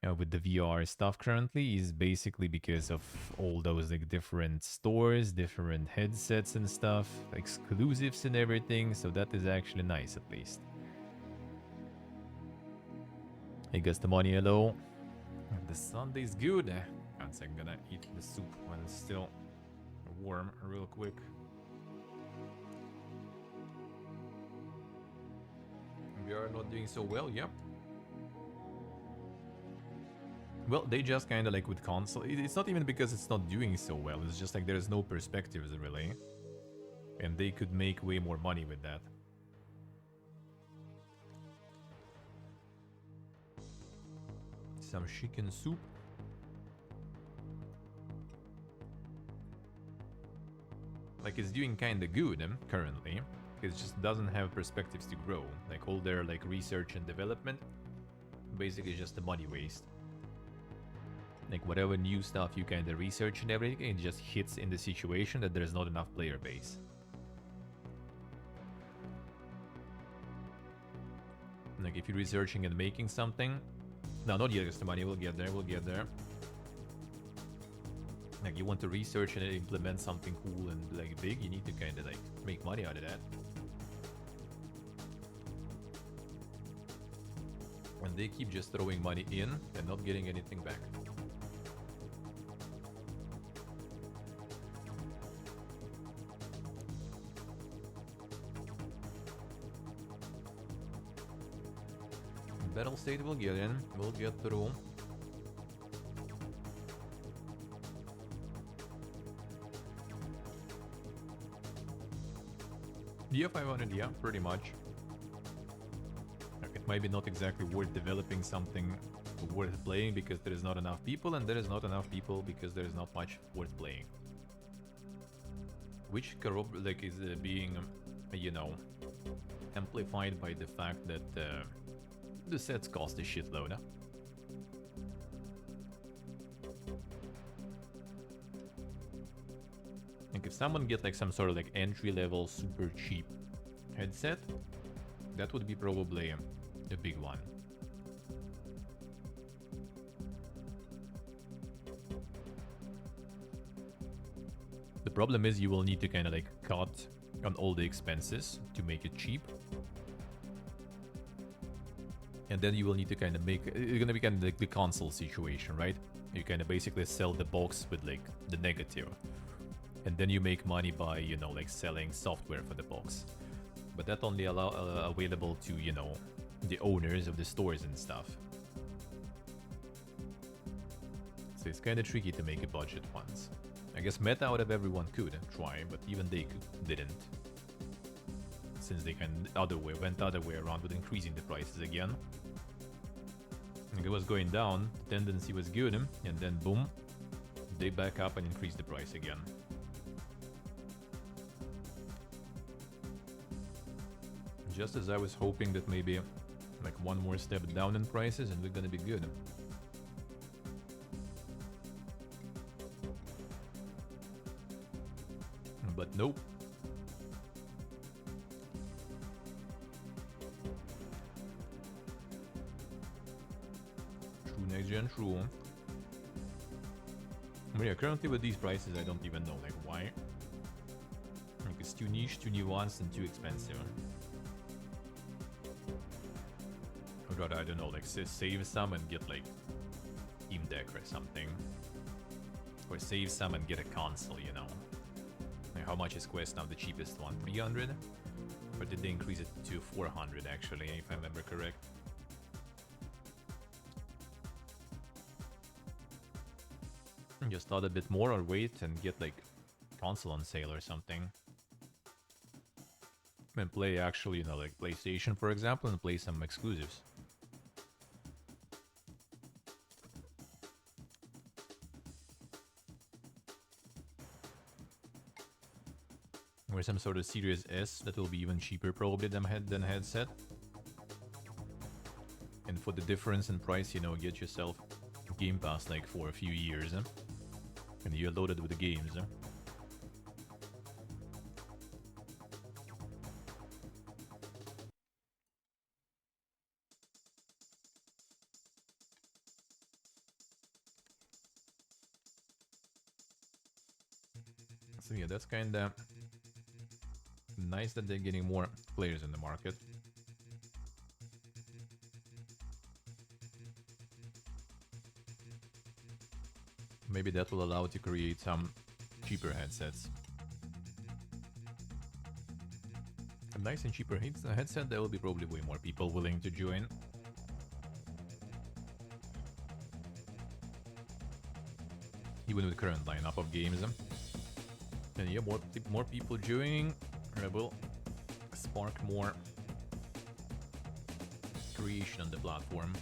VR stuff currently is basically because of all those like different stores, different headsets and stuff, exclusives and everything. So that is actually nice at least. Hey guys, the money, hello. The Sunday's good. Once I'm gonna eat the soup when it's still warm real quick. We are not doing so well, yep. Well, they just kind of like with console. It's not even because it's not doing so well. It's just like there's no perspectives really. And they could make way more money with that. Some chicken soup. Like it's doing kind of good currently. It just doesn't have perspectives to grow. Like all their like research and development, basically just a money waste. Like whatever new stuff you kind of research and everything, it just hits in the situation that there's not enough player base. Like if you're researching and making something. No, not yet, the money. We'll get there. We'll get there. Like you want to research and implement something cool and like big, you need to kind of like make money out of that. And they keep just throwing money in and not getting anything back. Battle state will get in. We'll get through. Yeah, 500, yeah, pretty much. Like, it might be not exactly worth developing something worth playing because there is not enough people, and there is not enough people because there is not much worth playing. Which like is being, you know, amplified by the fact that the sets cost a shitload. Like if someone get like some sort of like entry level super cheap headset, that would be probably a big one. The problem is you will need to kind of like cut on all the expenses to make it cheap. And then you will need to kind of make... It's gonna be kind of like the console situation, right? You kind of basically sell the box with like the negative. And then you make money by, you know, like selling software for the box. But that only available to, you know, the owners of the stores and stuff. So it's kind of tricky to make a budget once. I guess Meta out of everyone could try, but even they didn't. Since they kind of went the other way around with increasing the prices again. And it was going down, the tendency was good, and then boom, they back up and increase the price again. Just as I was hoping that maybe like one more step down in prices and we're gonna be good. But nope. True next gen, true. But yeah, currently with these prices I don't even know like why. Like it's too niche, too nuanced, and too expensive. I'd rather, I don't know, like save some and get like Steam Deck or something. Or save some and get a console, you know. Like how much is Quest now? The cheapest one? 300? Or did they increase it to 400 actually, if I remember correct? Just thought a bit more or wait and get like console on sale or something. And play actually, you know, like PlayStation for example, and play some exclusives. Or some sort of Series S that will be even cheaper probably than headset. And for the difference in price, you know, get yourself Game Pass like for a few years. And you're loaded with the games. So yeah, that's kinda nice that they're getting more players in the market. Maybe that will allow to create some cheaper headsets. A nice and cheaper headset, there will be probably way more people willing to join. Even with the current lineup of games. And yeah, more people joining will spark more creation on the platform.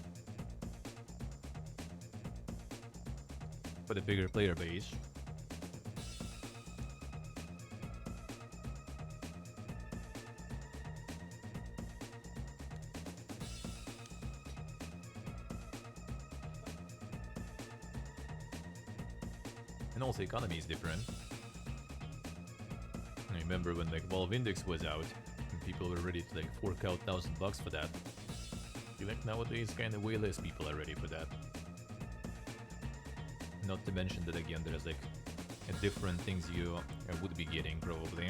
For the bigger player base. And also economy is different. I remember when like Valve Index was out and people were ready to like fork out $1,000 for that. I feel like nowadays kind of way less people are ready for that. Not to mention that again, there's like different things you would be getting probably.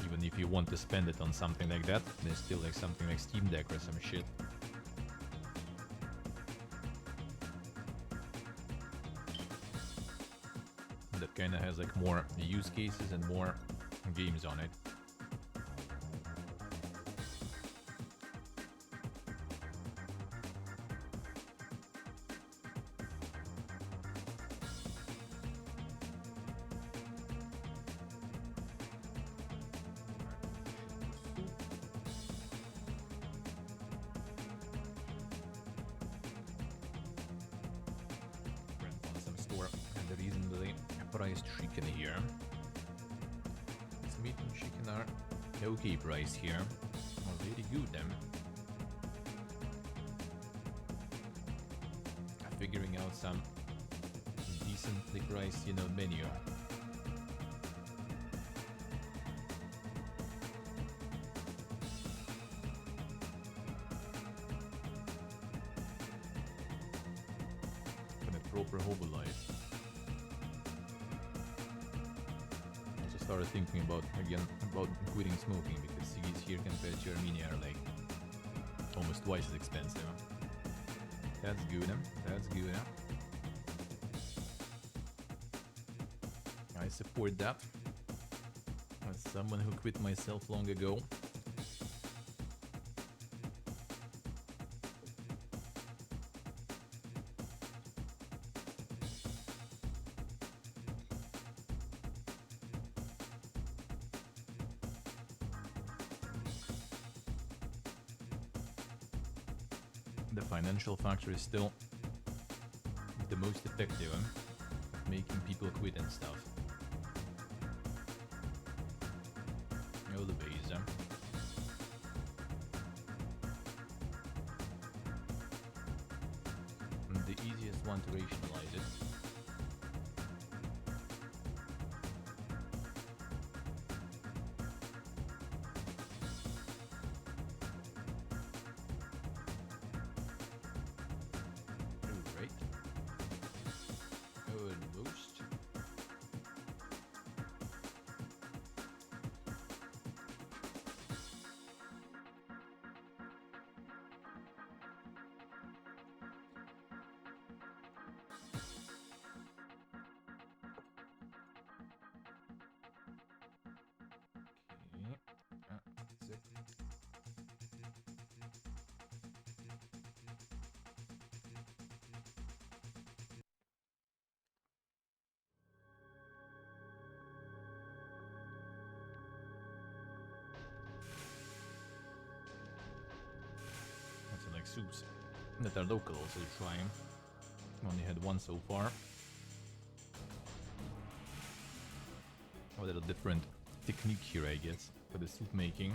Even if you want to spend it on something like that, there's still like something like Steam Deck or some shit. That kind of has like more use cases and more games on it. Chicken here. Meat and chicken are okay price here. Oh, very good then. Figuring out some decently priced, you know, menu. proper hobo life. Also started thinking about quitting smoking because cigarettes here compared to Armenia are like almost twice as expensive. That's good, huh? That's good, huh? I support that. As someone who quit myself long ago. The financial factor is still the most effective, huh? Making people quit and stuff. Always, huh? And the easiest one to rationalize it. Alright. Almost. That's it. That's like soups that are local also trying. Only had one so far. A little different technique here, I guess, for the soup making.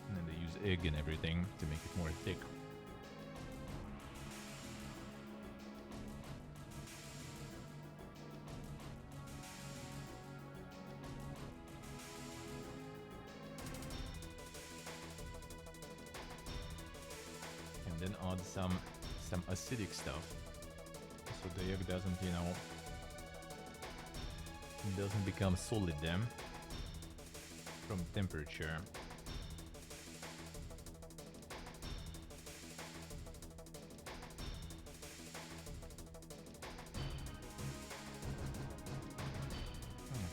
And then they use egg and everything to make it more thick. And then add some acidic stuff, so the egg doesn't, you know, it doesn't become solid then from temperature.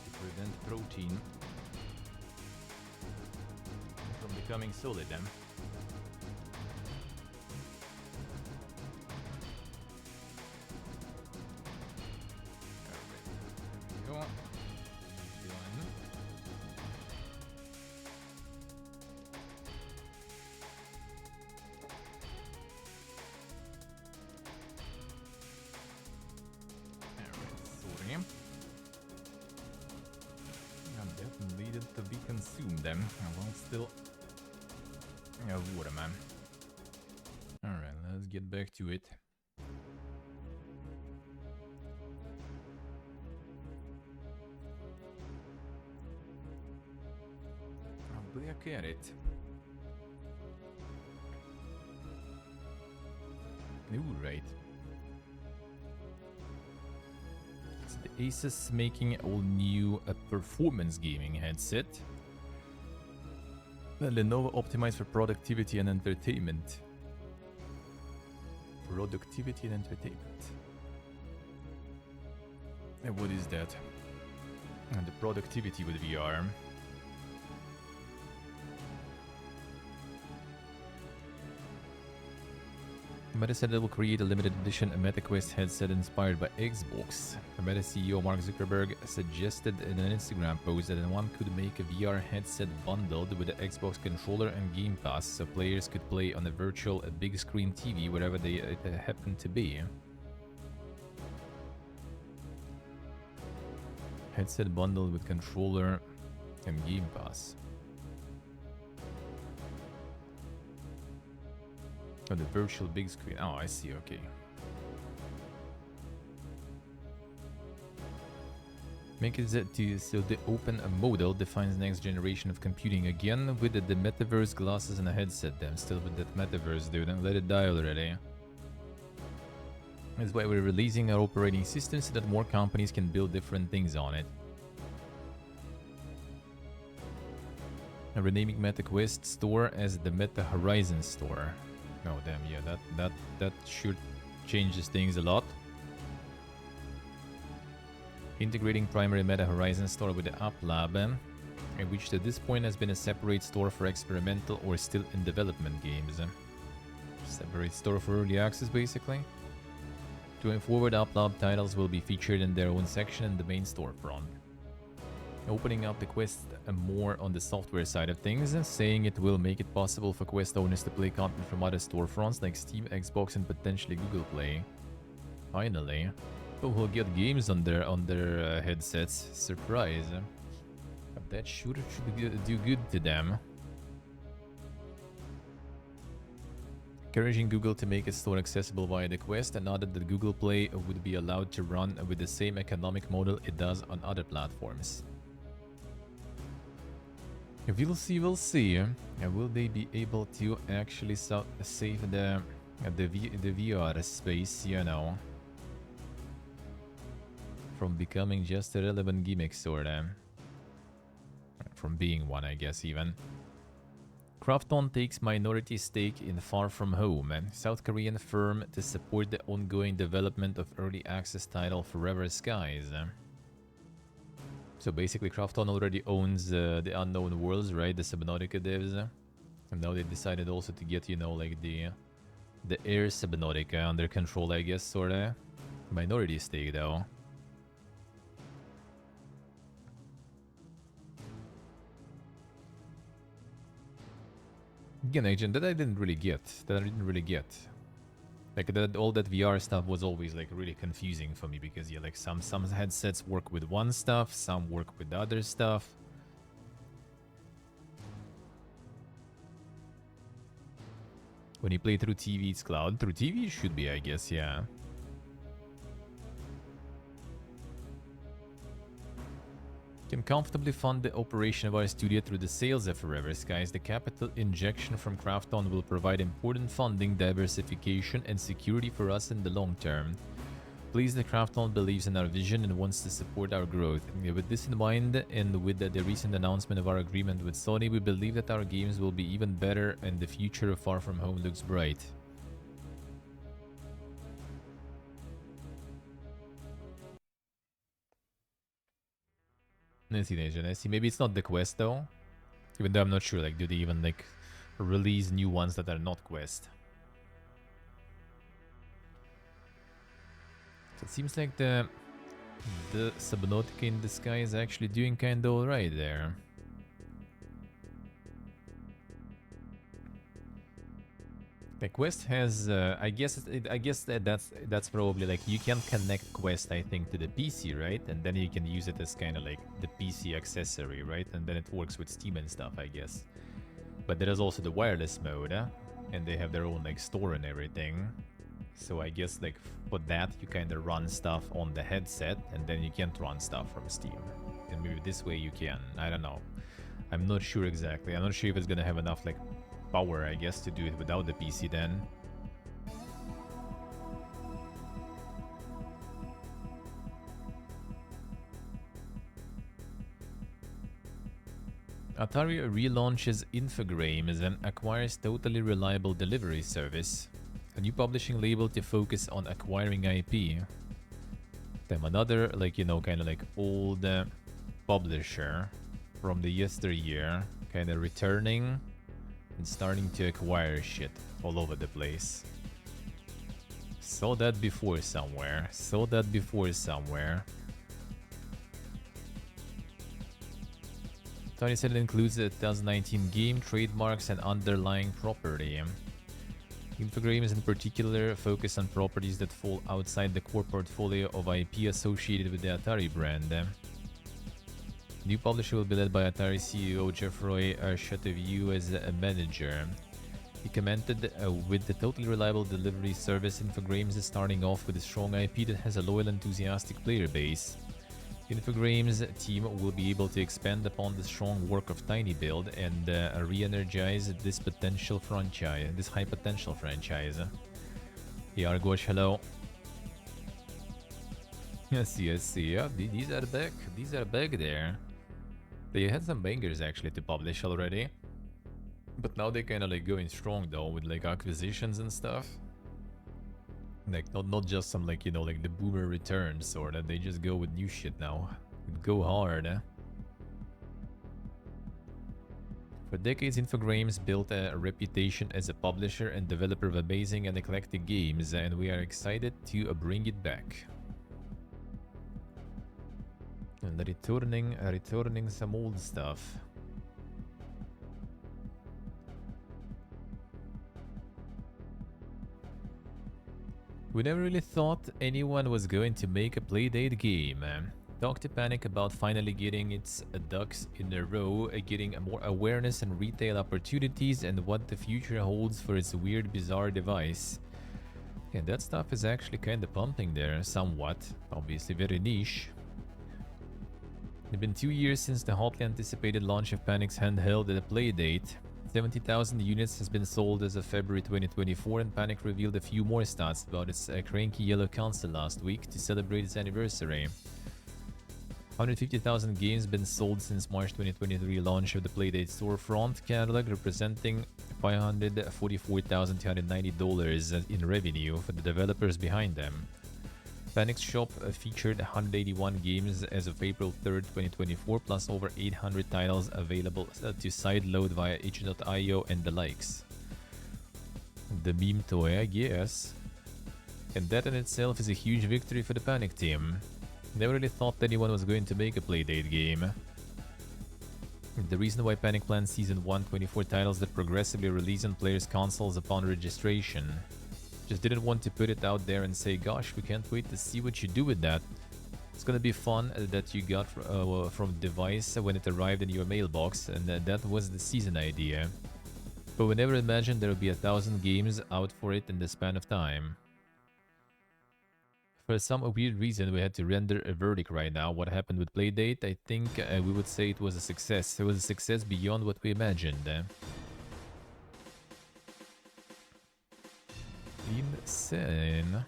To prevent protein from becoming solid then. Needed to be consumed then. Well, still water, man. Alright, let's get back to it. Back at it. Ooh, right. So the Asus making all new performance gaming headset. The Lenovo optimized for productivity and entertainment. Productivity and entertainment. And what is that? And the productivity with VR. Meta said it will create a limited edition MetaQuest headset inspired by Xbox. The Meta CEO Mark Zuckerberg suggested in an Instagram post that one could make a VR headset bundled with the Xbox controller and Game Pass, so players could play on a virtual big screen TV wherever they happen to be. Headset bundled with controller and Game Pass. Oh, the virtual big screen. Oh, I see, okay. Make it so the open model defines next generation of computing again with the metaverse glasses and a headset. Damn, still with that metaverse, dude. And let it die already. That's why we're releasing our operating system so that more companies can build different things on it. And renaming Meta Quest Store as the Meta Horizon Store. Oh damn, yeah, that should changes things a lot. Integrating primary Meta Horizon Store with the App Lab, which to this point has been a separate store for experimental or still in development games. Separate store for early access, basically. Going forward, App Lab titles will be featured in their own section in the main storefront. Opening up the Quest more on the software side of things, saying it will make it possible for Quest owners to play content from other storefronts like Steam, Xbox, and potentially Google Play. Finally. People will get games on their headsets. Surprise. But that should do good to them. Encouraging Google to make its store accessible via the Quest, and now that the Google Play would be allowed to run with the same economic model it does on other platforms. We'll see, we'll see. Will they be able to actually save the VR space, you know? From becoming just a relevant gimmick, sorta. From being one, I guess, even. Krafton takes minority stake in Far From Home, a South Korean firm to support the ongoing development of early access title Forever Skies. So basically, Krafton already owns the Unknown Worlds, right? The Subnautica devs. And now they decided also to get, you know, like the Air Subnautica under control, I guess, sorta. Minority stake, though. Again, agent, that I didn't really get. Like, all that VR stuff was always, like, really confusing for me. Because, yeah, like, some headsets work with one stuff, some work with other stuff. When you play through TV, it's cloud. Through TV, it should be, I guess, yeah. Can comfortably fund the operation of our studio through the sales of Forever Skies. The capital injection from Krafton will provide important funding, diversification, and security for us in the long term. Please, the Krafton believes in our vision and wants to support our growth. With this in mind, and with the recent announcement of our agreement with Sony, we believe that our games will be even better and the future of Far From Home looks bright. I see. Maybe it's not the Quest though. Even though I'm not sure, like, do they even like release new ones that are not Quest? So it seems like the Subnautica in the sky is actually doing kinda alright there. The Quest has, I guess that's probably like you can connect Quest, I think, to the PC, right? And then you can use it as kind of like the PC accessory, right? And then it works with Steam and stuff, I guess. But there is also the wireless mode, and they have their own like store and everything. So I guess like for that you kind of run stuff on the headset, and then you can't run stuff from Steam. And maybe this way you can. I don't know. I'm not sure exactly. I'm not sure if it's gonna have enough like power, I guess, to do it without the PC then. Atari relaunches Infogrames and acquires Totally Reliable Delivery Service, a new publishing label to focus on acquiring IP. Then another, like, you know, kind of like old publisher from the yesteryear, kind of returning and starting to acquire shit all over the place. Saw that before somewhere. Tony said it includes the 2019 game, trademarks, and underlying property. Infogrames in particular focus on properties that fall outside the core portfolio of IP associated with the Atari brand. New publisher will be led by Atari CEO Geoffroy Chateauvieux as a manager. He commented, with the Totally Reliable Delivery Service, Infogrames is starting off with a strong IP that has a loyal, enthusiastic player base. Infogrames team will be able to expand upon the strong work of Tiny Build and re-energize this potential franchise, this high potential franchise. Hey Argosh, hello. Yes, yeah, these are back. These are back there. They had some bangers actually to publish already. But now they kind of like going strong though with like acquisitions and stuff. Like not just some like, you know, like the boomer returns or that they just go with new shit now. Go hard, eh? For decades, Infogrames built a reputation as a publisher and developer of amazing and eclectic games, and we are excited to bring it back. And returning some old stuff. We never really thought anyone was going to make a Playdate game. Talk to Panic about finally getting its ducks in a row, getting more awareness and retail opportunities, and what the future holds for its weird, bizarre device. Yeah, that stuff is actually kind of pumping there, somewhat. Obviously very niche. It's been 2 years since the hotly anticipated launch of Panic's handheld at a Playdate. 70,000 units has been sold as of February 2024, and Panic revealed a few more stats about its cranky yellow console last week to celebrate its anniversary. 150,000 games been sold since March 2023 launch of the Playdate storefront catalog, representing $544,290 in revenue for the developers behind them. Panic's shop featured 181 games as of April 3rd, 2024, plus over 800 titles available to sideload via itch.io and the likes. The meme toy, I guess. And that in itself is a huge victory for the Panic team. Never really thought anyone was going to make a Playdate game. The reason why Panic plans Season 1 24 titles that progressively release on players' consoles upon registration. Just didn't want to put it out there and say, gosh, we can't wait to see what you do with that. It's gonna be fun that you got from device when it arrived in your mailbox, and that was the season idea. But we never imagined there would be 1,000 games out for it in the span of time. For some weird reason, we had to render a verdict right now. What happened with Playdate? I think we would say it was a success. It was a success beyond what we imagined. Insane.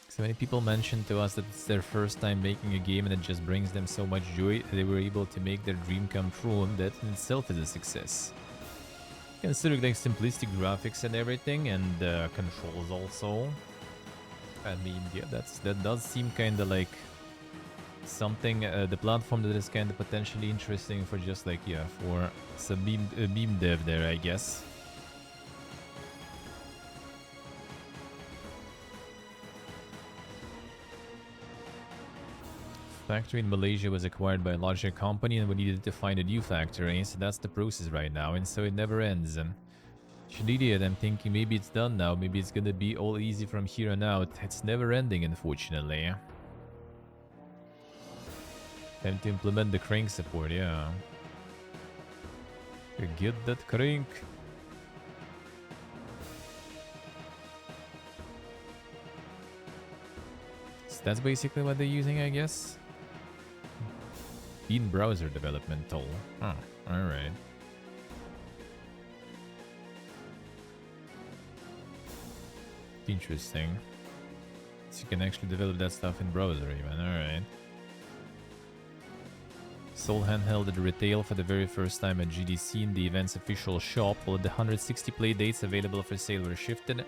So many people mentioned to us that it's their first time making a game and it just brings them so much joy. They were able to make their dream come true, and that in itself is a success. Considering like simplistic graphics and everything, and controls also. I mean, yeah, that does seem kind of like something, the platform that is kind of potentially interesting for just like, yeah, for some meme dev there, I guess. Factory in Malaysia was acquired by a larger company and we needed to find a new factory, so that's the process right now, and so it never ends. And idiot, I'm thinking maybe it's done now, maybe it's gonna be all easy from here on out. It's never ending, unfortunately. Time to implement the crank support, yeah. Get that crank. So that's basically what they're using, I guess. In browser developmental. Huh, alright. Interesting. So you can actually develop that stuff in browser even, alright. Sold handheld at retail for the very first time at GDC in the event's official shop, while the 160 play dates available for sale were shifted.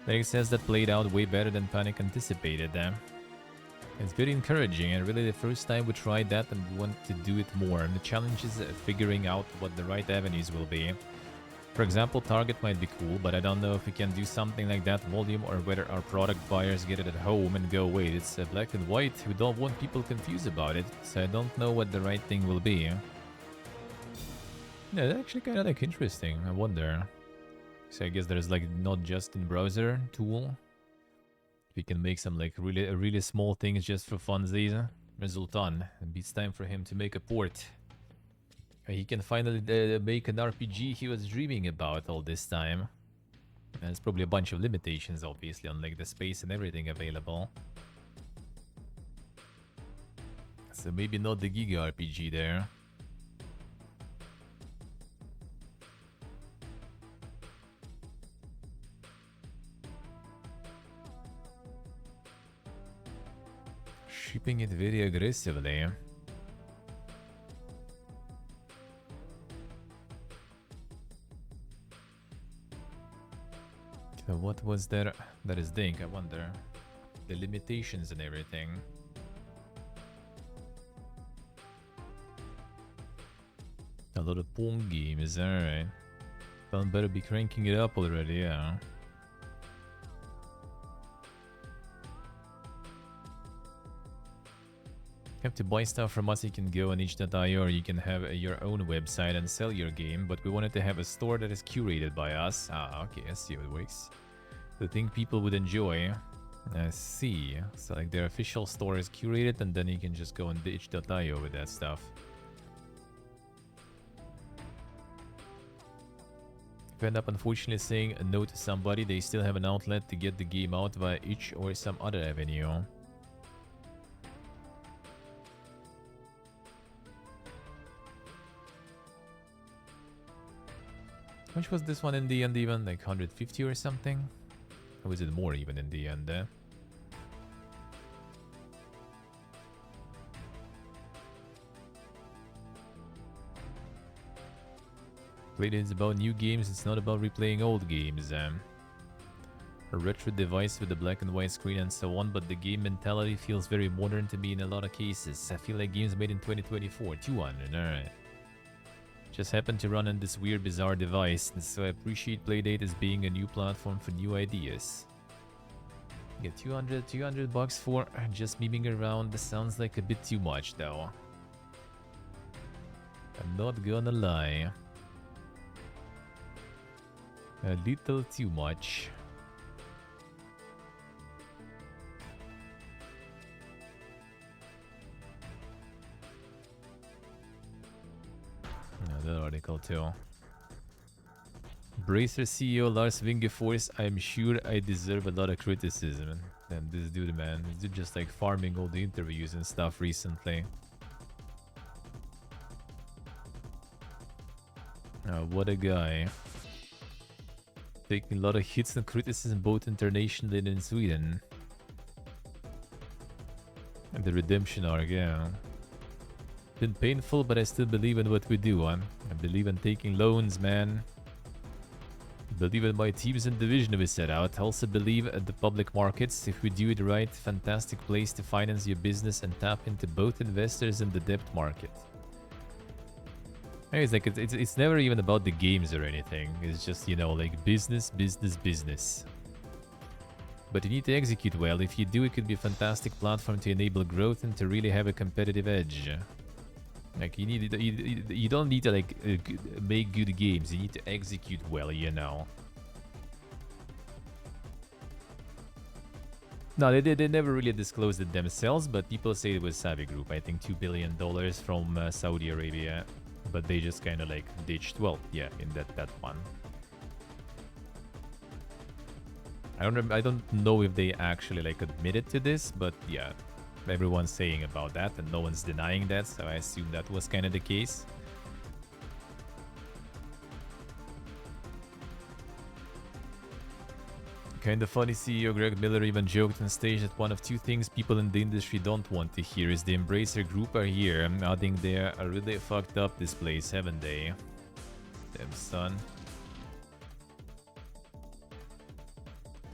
Eric says that played out way better than Panic anticipated. It's very encouraging, and really the first time we tried that and we want to do it more. And the challenge is figuring out what the right avenues will be. For example, Target might be cool, but I don't know if we can do something like that volume, or whether our product buyers get it at home and go, wait, it's black and white. We don't want people confused about it, so I don't know what the right thing will be. Yeah, that's actually kind of like interesting. I wonder. So I guess there's like not just in browser tool. We can make some like really small things just for funsies. Resultan, it's time for him to make a port. He can finally make an RPG he was dreaming about all this time. There's probably a bunch of limitations, obviously, on like the space and everything available. So maybe not the Giga RPG there. Shipping it very aggressively. So what was there that is Dink, I wonder? The limitations and everything. A lot of Pong games, alright. Someone better be cranking it up already, yeah. You have to buy stuff from us, you can go on itch.io or you can have your own website and sell your game, but we wanted to have a store that is curated by us. Ah, okay, I see how it works. The thing people would enjoy. I see. So like their official store is curated and then you can just go on itch.io with that stuff. If you end up unfortunately saying a no to somebody, they still have an outlet to get the game out via itch or some other avenue. How much was this one in the end even? Like 150 or something? Or was it more even in the end? Played is about new games, it's not about replaying old games. A retro device with a black and white screen and so on, but the game mentality feels very modern to me in a lot of cases. I feel like games made in 2024. 200, alright. Just happened to run on this weird bizarre device, and so I appreciate Playdate as being a new platform for new ideas. Get 200 bucks for just memeing around. This sounds like a bit too much though. I'm not gonna lie. A little too much. That article too. Bracer CEO Lars Wingefors, I'm sure I deserve a lot of criticism. Damn, this dude, man, he's just like farming all the interviews and stuff recently. What a guy. Taking a lot of hits and criticism both internationally and in Sweden. And the redemption arc, yeah. Been painful, but I still believe in what we do, I believe in taking loans, man. Believe in my teams and division we set out. Also believe in the public markets. If we do it right, fantastic place to finance your business and tap into both investors and the debt market. It's like it's never even about the games or anything. It's just, you know, like business. But you need to execute well. If you do, it could be a fantastic platform to enable growth and to really have a competitive edge. Like you don't need to like make good games. You need to execute well, you know. No, they never really disclosed it themselves, but people say it was Savvy Group. I think $2 billion from Saudi Arabia, but they just kind of like ditched. Well, yeah, in that one. I don't know if they actually like admitted to this, but yeah. Everyone's saying about that and no one's denying that, so I assume that was kind of the case. Kinda funny, CEO Greg Miller even joked on stage that one of two things people in the industry don't want to hear is the Embracer Group are here, adding they are really fucked up this place, haven't they? Damn son.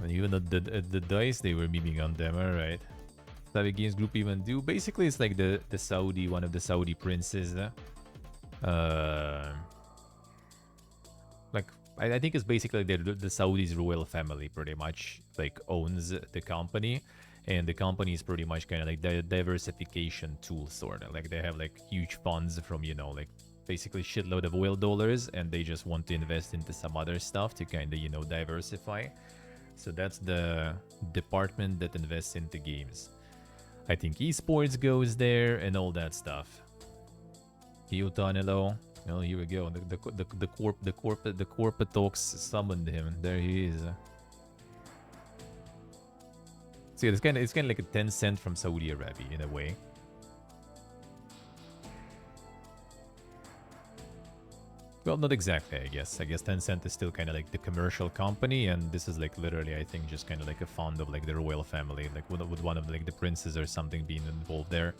And even at the dice they were memeing on them, alright. Savvy Games Group even do. Basically, it's like the Saudi, one of the Saudi princes. Like, I think it's basically the Saudi's royal family pretty much like owns the company. And the company is pretty much kind of like the diversification tool sort of. Like they have like huge funds from, you know, like basically shitload of oil dollars. And they just want to invest into some other stuff to kind of, you know, diversify. So that's the department that invests into games. I think esports goes there and all that stuff. Kyotanelo. Oh, here we go. The corporate talks summoned him. There he is. See, it's kind of like a 10 cent from Saudi Arabia in a way. Well, not exactly, I guess. I guess 10 cent is still kind of like the commercial company, and this is like literally, I think, just kind of like a fond of like the royal family, like with one of like the princes or something being involved there.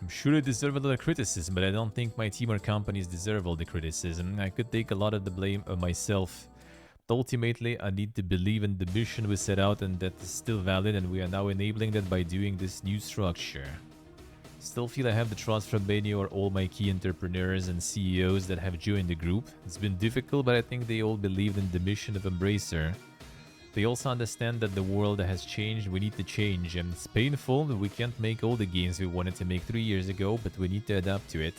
I'm sure I deserve a lot of criticism, but I don't think my team or companies deserve all the criticism. I could take a lot of the blame on myself. But ultimately, I need to believe in the mission we set out and that is still valid, and we are now enabling that by doing this new structure. Still feel I have the trust from many or all my key entrepreneurs and CEOs that have joined the group. It's been difficult, but I think they all believed in the mission of Embracer. They also understand that the world has changed, we need to change, and it's painful that we can't make all the games we wanted to make 3 years ago, but we need to adapt to it.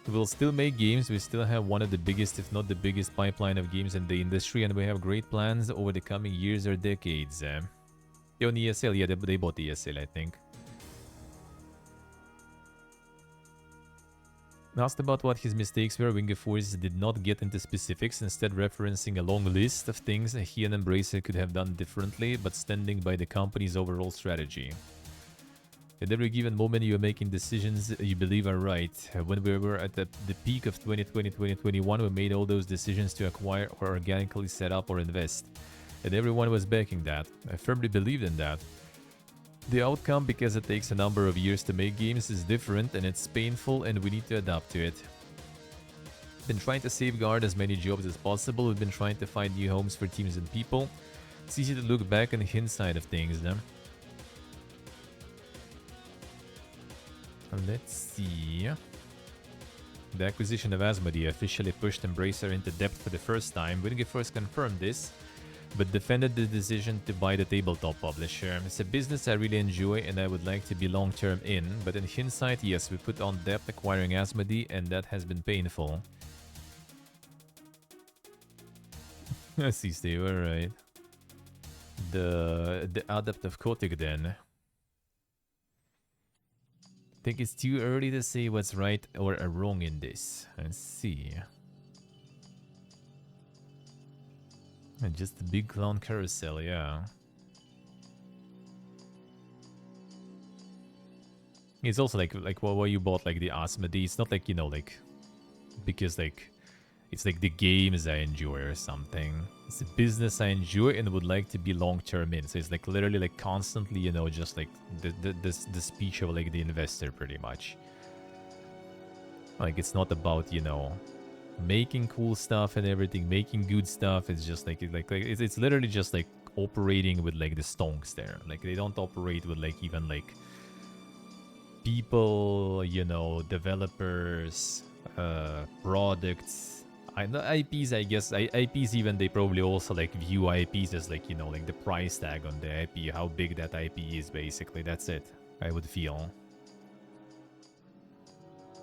We'll still make games, we still have one of the biggest, if not the biggest pipeline of games in the industry, and we have great plans over the coming years or decades. They own ESL, yeah, they bought ESL, I think. Asked about what his mistakes were, Wingeforce did not get into specifics, instead referencing a long list of things he and Embracer could have done differently, but standing by the company's overall strategy. At every given moment you are making decisions you believe are right. When we were at the peak of 2020-2021, we made all those decisions to acquire or organically set up or invest. And everyone was backing that. I firmly believed in that. The outcome, because it takes a number of years to make games, is different and it's painful and we need to adapt to it. Been trying to safeguard as many jobs as possible, we've been trying to find new homes for teams and people. It's easy to look back on the hindsight of things, though. Let's see. The acquisition of Asmodee officially pushed Embracer into debt for the first time. Wingeforce confirmed this, but defended the decision to buy the tabletop publisher. It's a business I really enjoy and I would like to be long-term in, but in hindsight, yes, we put on debt acquiring Asmodee and that has been painful. I see, Steve, alright. The Adept of Kotick then. Think it's too early to say what's right or wrong in this. Let's see. And just a big clown carousel, yeah. It's also like why you bought like the Asmodee. It's not like, you know, like because like it's like the games I enjoy or something. It's a business I enjoy and would like to be long term in. So it's like literally like constantly, you know, just like the speech of like the investor pretty much. Like it's not about, you know, making cool stuff and everything, making good stuff. It's just like it's literally just like operating with like the stonks there. Like they don't operate with like even like people, you know, developers, products. I know IPs, I guess. IPs even, they probably also like view IPs as like, you know, like the price tag on the IP, how big that IP is basically. That's it, I would feel.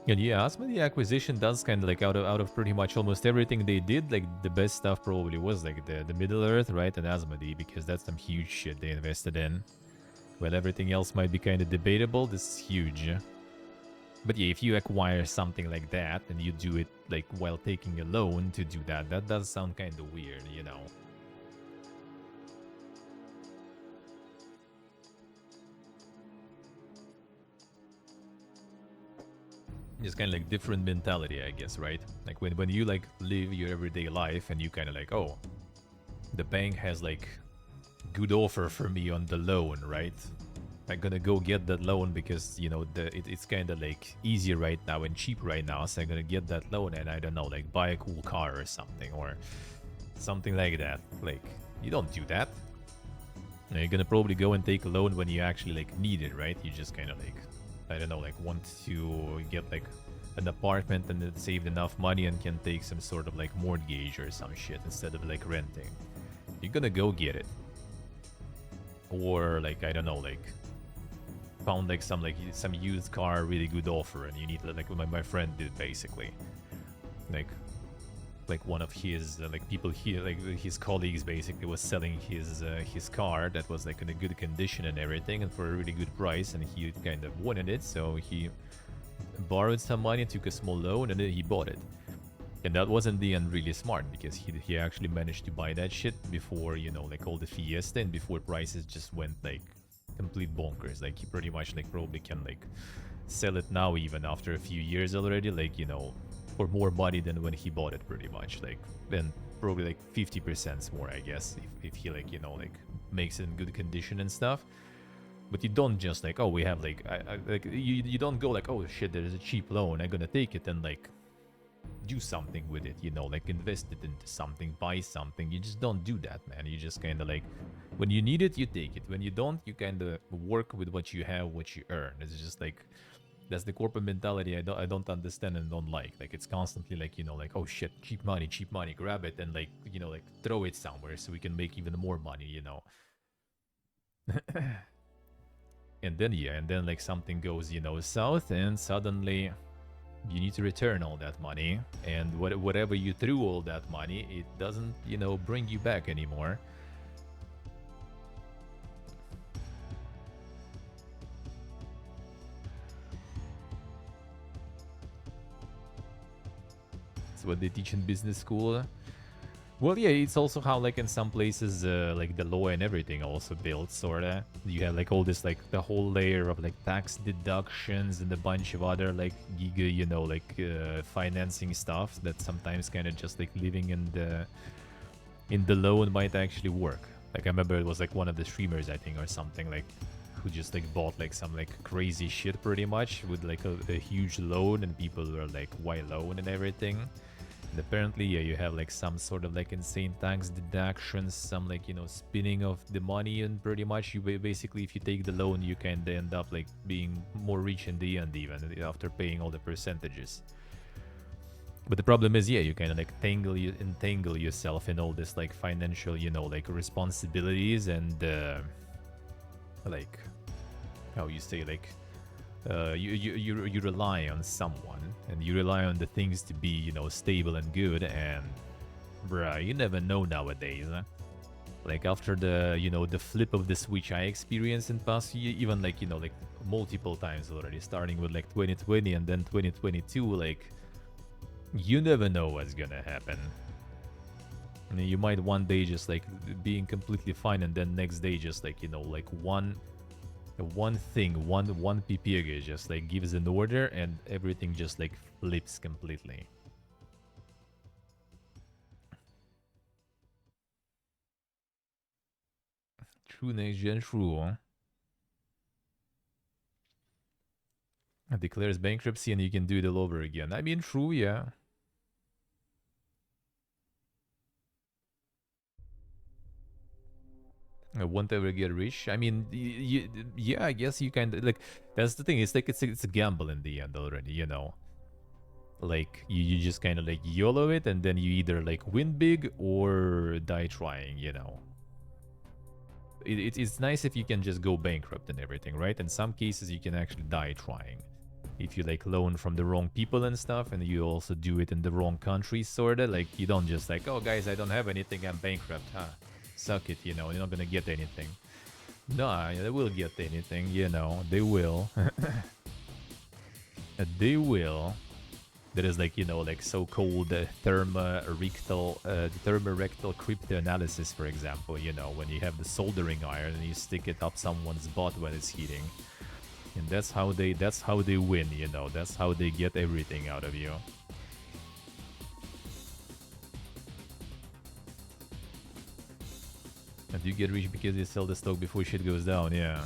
And yeah, Asmodee acquisition does kind of like out of pretty much almost everything they did, like the best stuff probably was like the Middle Earth, right, and Asmodee, because that's some huge shit they invested in. Well, everything else might be kind of debatable, this is huge. But yeah, if you acquire something like that and you do it like while taking a loan to do that, that does sound kind of weird, you know. It's kind of like different mentality, I guess, right? Like when you like live your everyday life and you kind of like, oh, the bank has like good offer for me on the loan, right? I'm gonna go get that loan because, you know, it's kind of like easier right now and cheap right now, so I'm gonna get that loan and I don't know, like buy a cool car or something like that. Like, you don't do that. You're gonna probably go and take a loan when you actually like need it, right? You just kind of like, I don't know, like want to get like an apartment and then saved enough money and can take some sort of like mortgage or some shit instead of like renting. You're gonna go get it. Or like, I don't know, like found like some used car really good offer and you need, like my friend did basically. Like like one of his like people here, like his colleagues, basically was selling his car that was like in a good condition and everything, and for a really good price, and he kind of wanted it, so he borrowed some money, took a small loan, and then he bought it. And that wasn't the end really smart, because he actually managed to buy that shit before, you know, like all the Fiesta, and before prices just went like complete bonkers. Like he pretty much like probably can like sell it now, even after a few years already, like, you know, for more money than when he bought it, pretty much. Like, then probably like 50% more, I guess, if he like, you know, like makes it in good condition and stuff. But you don't just like, oh, we have like, like you don't go like, oh shit, there's a cheap loan, I'm gonna take it and like do something with it, you know, like invest it into something, buy something. You just don't do that, man. You just kind of like, when you need it, you take it. When you don't, you kind of work with what you have, what you earn. It's just like, that's the corporate mentality I don't understand and don't like. Like, it's constantly like, you know, like, oh shit, cheap money, grab it and like, you know, like throw it somewhere so we can make even more money, you know. And then, yeah, and then like something goes, you know, south, and suddenly you need to return all that money, and whatever you threw all that money, it doesn't, you know, bring you back anymore. That's what they teach in business school. Well, yeah, it's also how, like, in some places, like, the law and everything also built, sorta. You have, like, all this, like, the whole layer of, like, tax deductions and a bunch of other, like, giga, you know, like, financing stuff that sometimes kind of just, like, living in the loan might actually work. Like, I remember it was, like, one of the streamers, I think, or something, like, who just, like, bought, like, some, like, crazy shit, pretty much, with, like, a huge loan, and people were, like, why loan and everything. And apparently, yeah, you have like some sort of like insane tax deductions, some like, you know, spinning of the money, and pretty much you basically, if you take the loan, you can end up like being more rich in the end, even after paying all the percentages. But the problem is, yeah, you kind of like entangle yourself in all this like financial, you know, like responsibilities, and like, how you say, like, you rely on someone, and you rely on the things to be, you know, stable and good, and bruh, you never know nowadays, huh? Like, after the, you know, the flip of the switch I experienced in past year, even like, you know, like multiple times already, starting with like 2020 and then 2022, like, you never know what's gonna happen. And you might one day just like being completely fine, and then next day just like, you know, like one thing, one PPG just like gives an order, and everything just like flips completely. True, next gen, true. Declares bankruptcy and you can do it all over again. I mean, true, yeah. I won't ever get rich. I mean, yeah, I guess you kind of like. That's the thing. It's like it's a gamble in the end already. You know, like you just kind of like YOLO it, and then you either like win big or die trying. You know, it's nice if you can just go bankrupt and everything, right? In some cases, you can actually die trying. If you like loan from the wrong people and stuff, and you also do it in the wrong country, sorta. Like, you don't just like, oh guys, I don't have anything, I'm bankrupt, huh? Suck it, you know, you're not gonna get anything. Nah, they will get anything, you know, they will. They will. There is like, you know, like so-called thermorectal cryptanalysis, for example, you know, when you have the soldering iron and you stick it up someone's butt when it's heating. And that's how they win, you know, that's how they get everything out of you. And you get rich because you sell the stock before shit goes down, yeah.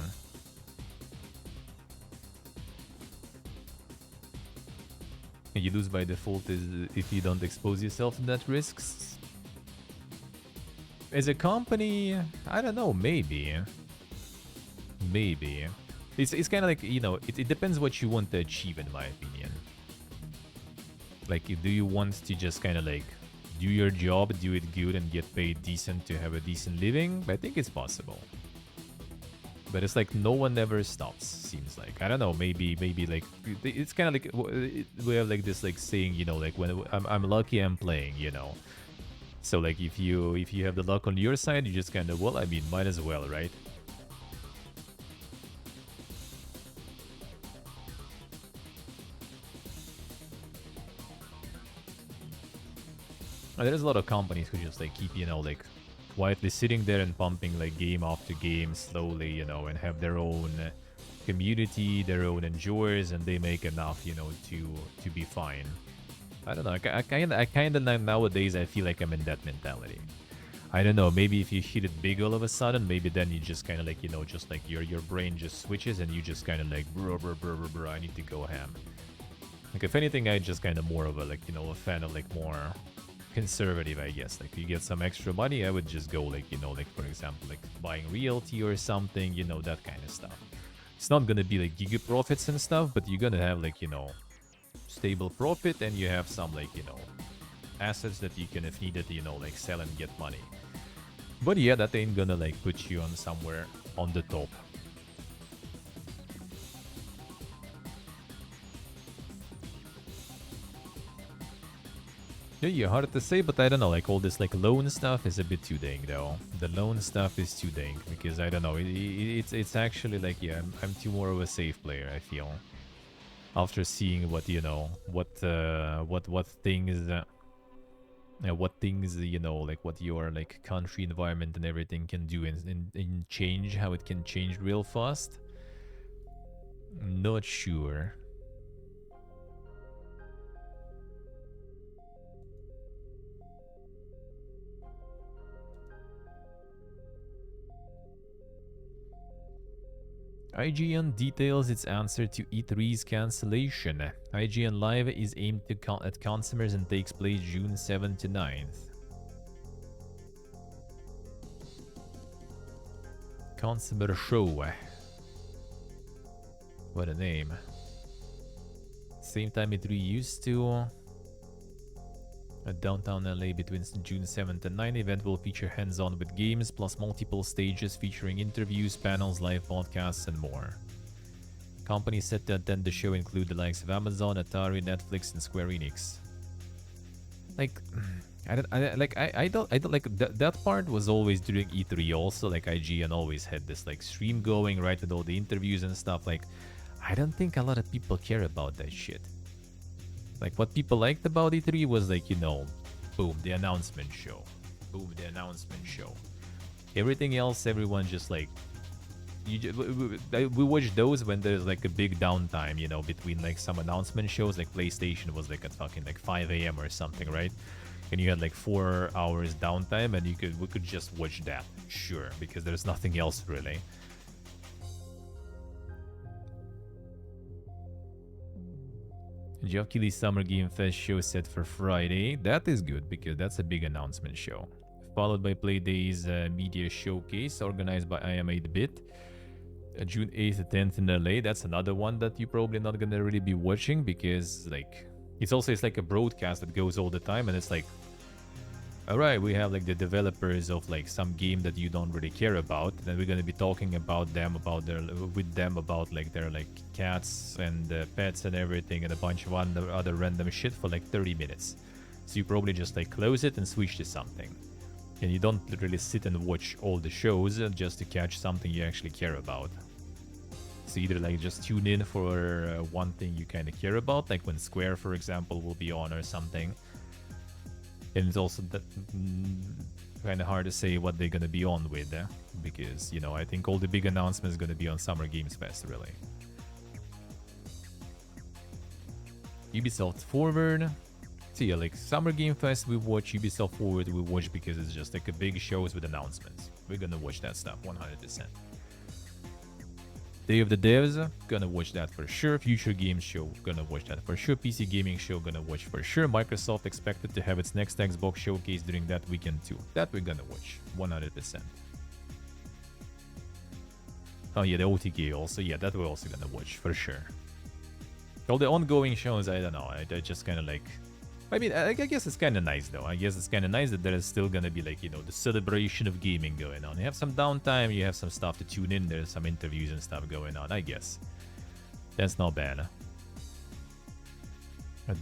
And you lose by default is if you don't expose yourself to that risks. As a company, I don't know, maybe. Maybe. It's kind of like, you know, it depends what you want to achieve, in my opinion. Like, do you want to just kind of like do your job, do it good, and get paid decent to have a decent living? I think it's possible. But it's like no one ever stops. Seems like, I don't know. Maybe like it's kind of like we have like this like saying, you know, like when I'm lucky I'm playing, you know. So like if you have the luck on your side, you just kind of, well, I mean, might as well, right? There's a lot of companies who just like keep, you know, like quietly sitting there and pumping like game after game slowly, you know, and have their own community, their own enjoyers, and they make enough, you know, to be fine. I don't know. I kind of nowadays I feel like I'm in that mentality. I don't know. Maybe if you hit it big all of a sudden, maybe then you just kind of like, you know, just like your brain just switches and you just kind of like, bro, I need to go ham. Like if anything, I just kind of more of a like, you know, a fan of like more conservative, I guess. Like you get some extra money, I would just go like, you know, like for example, like buying realty or something, you know, that kind of stuff. It's not gonna be like giga profits and stuff, but you're gonna have like, you know, stable profit, and you have some like, you know, assets that you can, if needed, you know, like sell and get money. But yeah, that ain't gonna like put you on somewhere on the top. Yeah, hard to say, but I don't know, like all this like loan stuff is a bit too dang though. The loan stuff is too dang, because I don't know, it's actually like, yeah, I'm too more of a safe player, I feel. After seeing what, you know, what things, you know, like what your like country environment and everything can do and change, how it can change real fast. Not sure. IGN details its answer to E3's cancellation. IGN Live is aimed at consumers and takes place June 7th to 9th. Consumer show. What a name. Same time E3 used to. At downtown LA between June 7th and 9th, event will feature hands-on with games, plus multiple stages featuring interviews, panels, live podcasts, and more. Companies set to attend the show include the likes of Amazon, Atari, Netflix, and Square Enix. Like, I don't like that part was always during E3 also. Like IGN always had this like stream going, right, with all the interviews and stuff. Like, I don't think a lot of people care about that shit. Like, what people liked about E3 was like, you know, boom, the announcement show. Boom, the announcement show. Everything else, everyone just like... we watch those when there's like a big downtime, you know, between like some announcement shows. Like PlayStation was like at fucking like 5 a.m. or something, right? And you had like 4 hours downtime, and we could just watch that, sure, because there's nothing else really. Geoff Keighley's Summer Game Fest show set for Friday. That is good, because that's a big announcement show. Followed by Playday's media showcase organized by IM8-Bit. June 8th to 10th in LA. That's another one that you're probably not gonna really be watching, because like it's like a broadcast that goes all the time, and it's like, alright, we have like the developers of like some game that you don't really care about, and we're gonna be talking about them, about like their like cats and pets and everything, and a bunch of other random shit for like 30 minutes. So you probably just like close it and switch to something, and you don't really sit and watch all the shows just to catch something you actually care about. So either like just tune in for one thing you kind of care about, like when Square, for example, will be on or something. And it's also that kind of hard to say what they're gonna be on with, because, you know, I think all the big announcements are gonna be on Summer Games Fest, really. Ubisoft Forward. So yeah, like Summer Game Fest we watch, Ubisoft Forward we watch because it's just like a big shows with announcements. We're gonna watch that stuff 100%. Day of the Devs, gonna watch that for sure. Future Games Show, gonna watch that for sure. PC Gaming Show, gonna watch for sure. Microsoft expected to have its next Xbox showcase during that weekend too. That we're gonna watch 100%. Oh yeah, the OTK also, yeah, that we're also gonna watch for sure. All the ongoing shows, I don't know, I just kind of like I mean, I guess it's kind of nice, though. I guess it's kind of nice that there is still going to be, like, you know, the celebration of gaming going on. You have some downtime, you have some stuff to tune in, there's some interviews and stuff going on, I guess. That's not bad.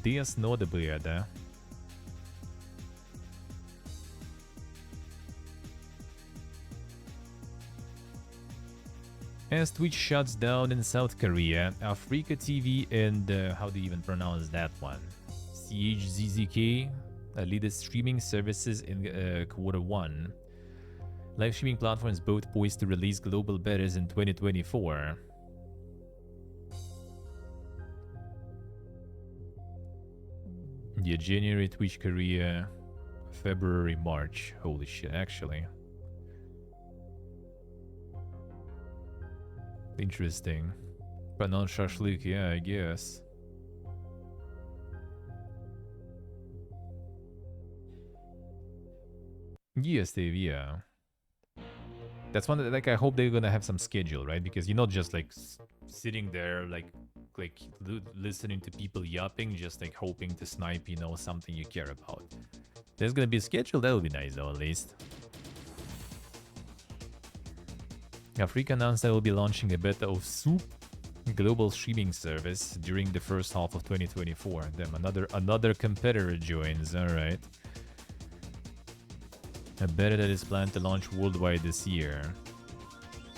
Dias no de breda. As Twitch shuts down in South Korea, Africa TV and how do you even pronounce that one? CHZZK lead the streaming services in Q1. Live streaming platforms both poised to release global betas in 2024. Yeah, January Twitch Korea, February, March. Holy shit, actually. Interesting. But not shashlik, yeah, I guess. Yes, Dave, yeah. That's one that, like, I hope they're gonna have some schedule, right? Because you're not just like sitting there like listening to people yapping, just like hoping to snipe, you know, something you care about. There's gonna be a schedule, that'll be nice though, at least. Africa announced that it will be launching a beta of Soup global streaming service during the first half of 2024. Damn, another competitor joins, alright. A beta that is planned to launch worldwide this year.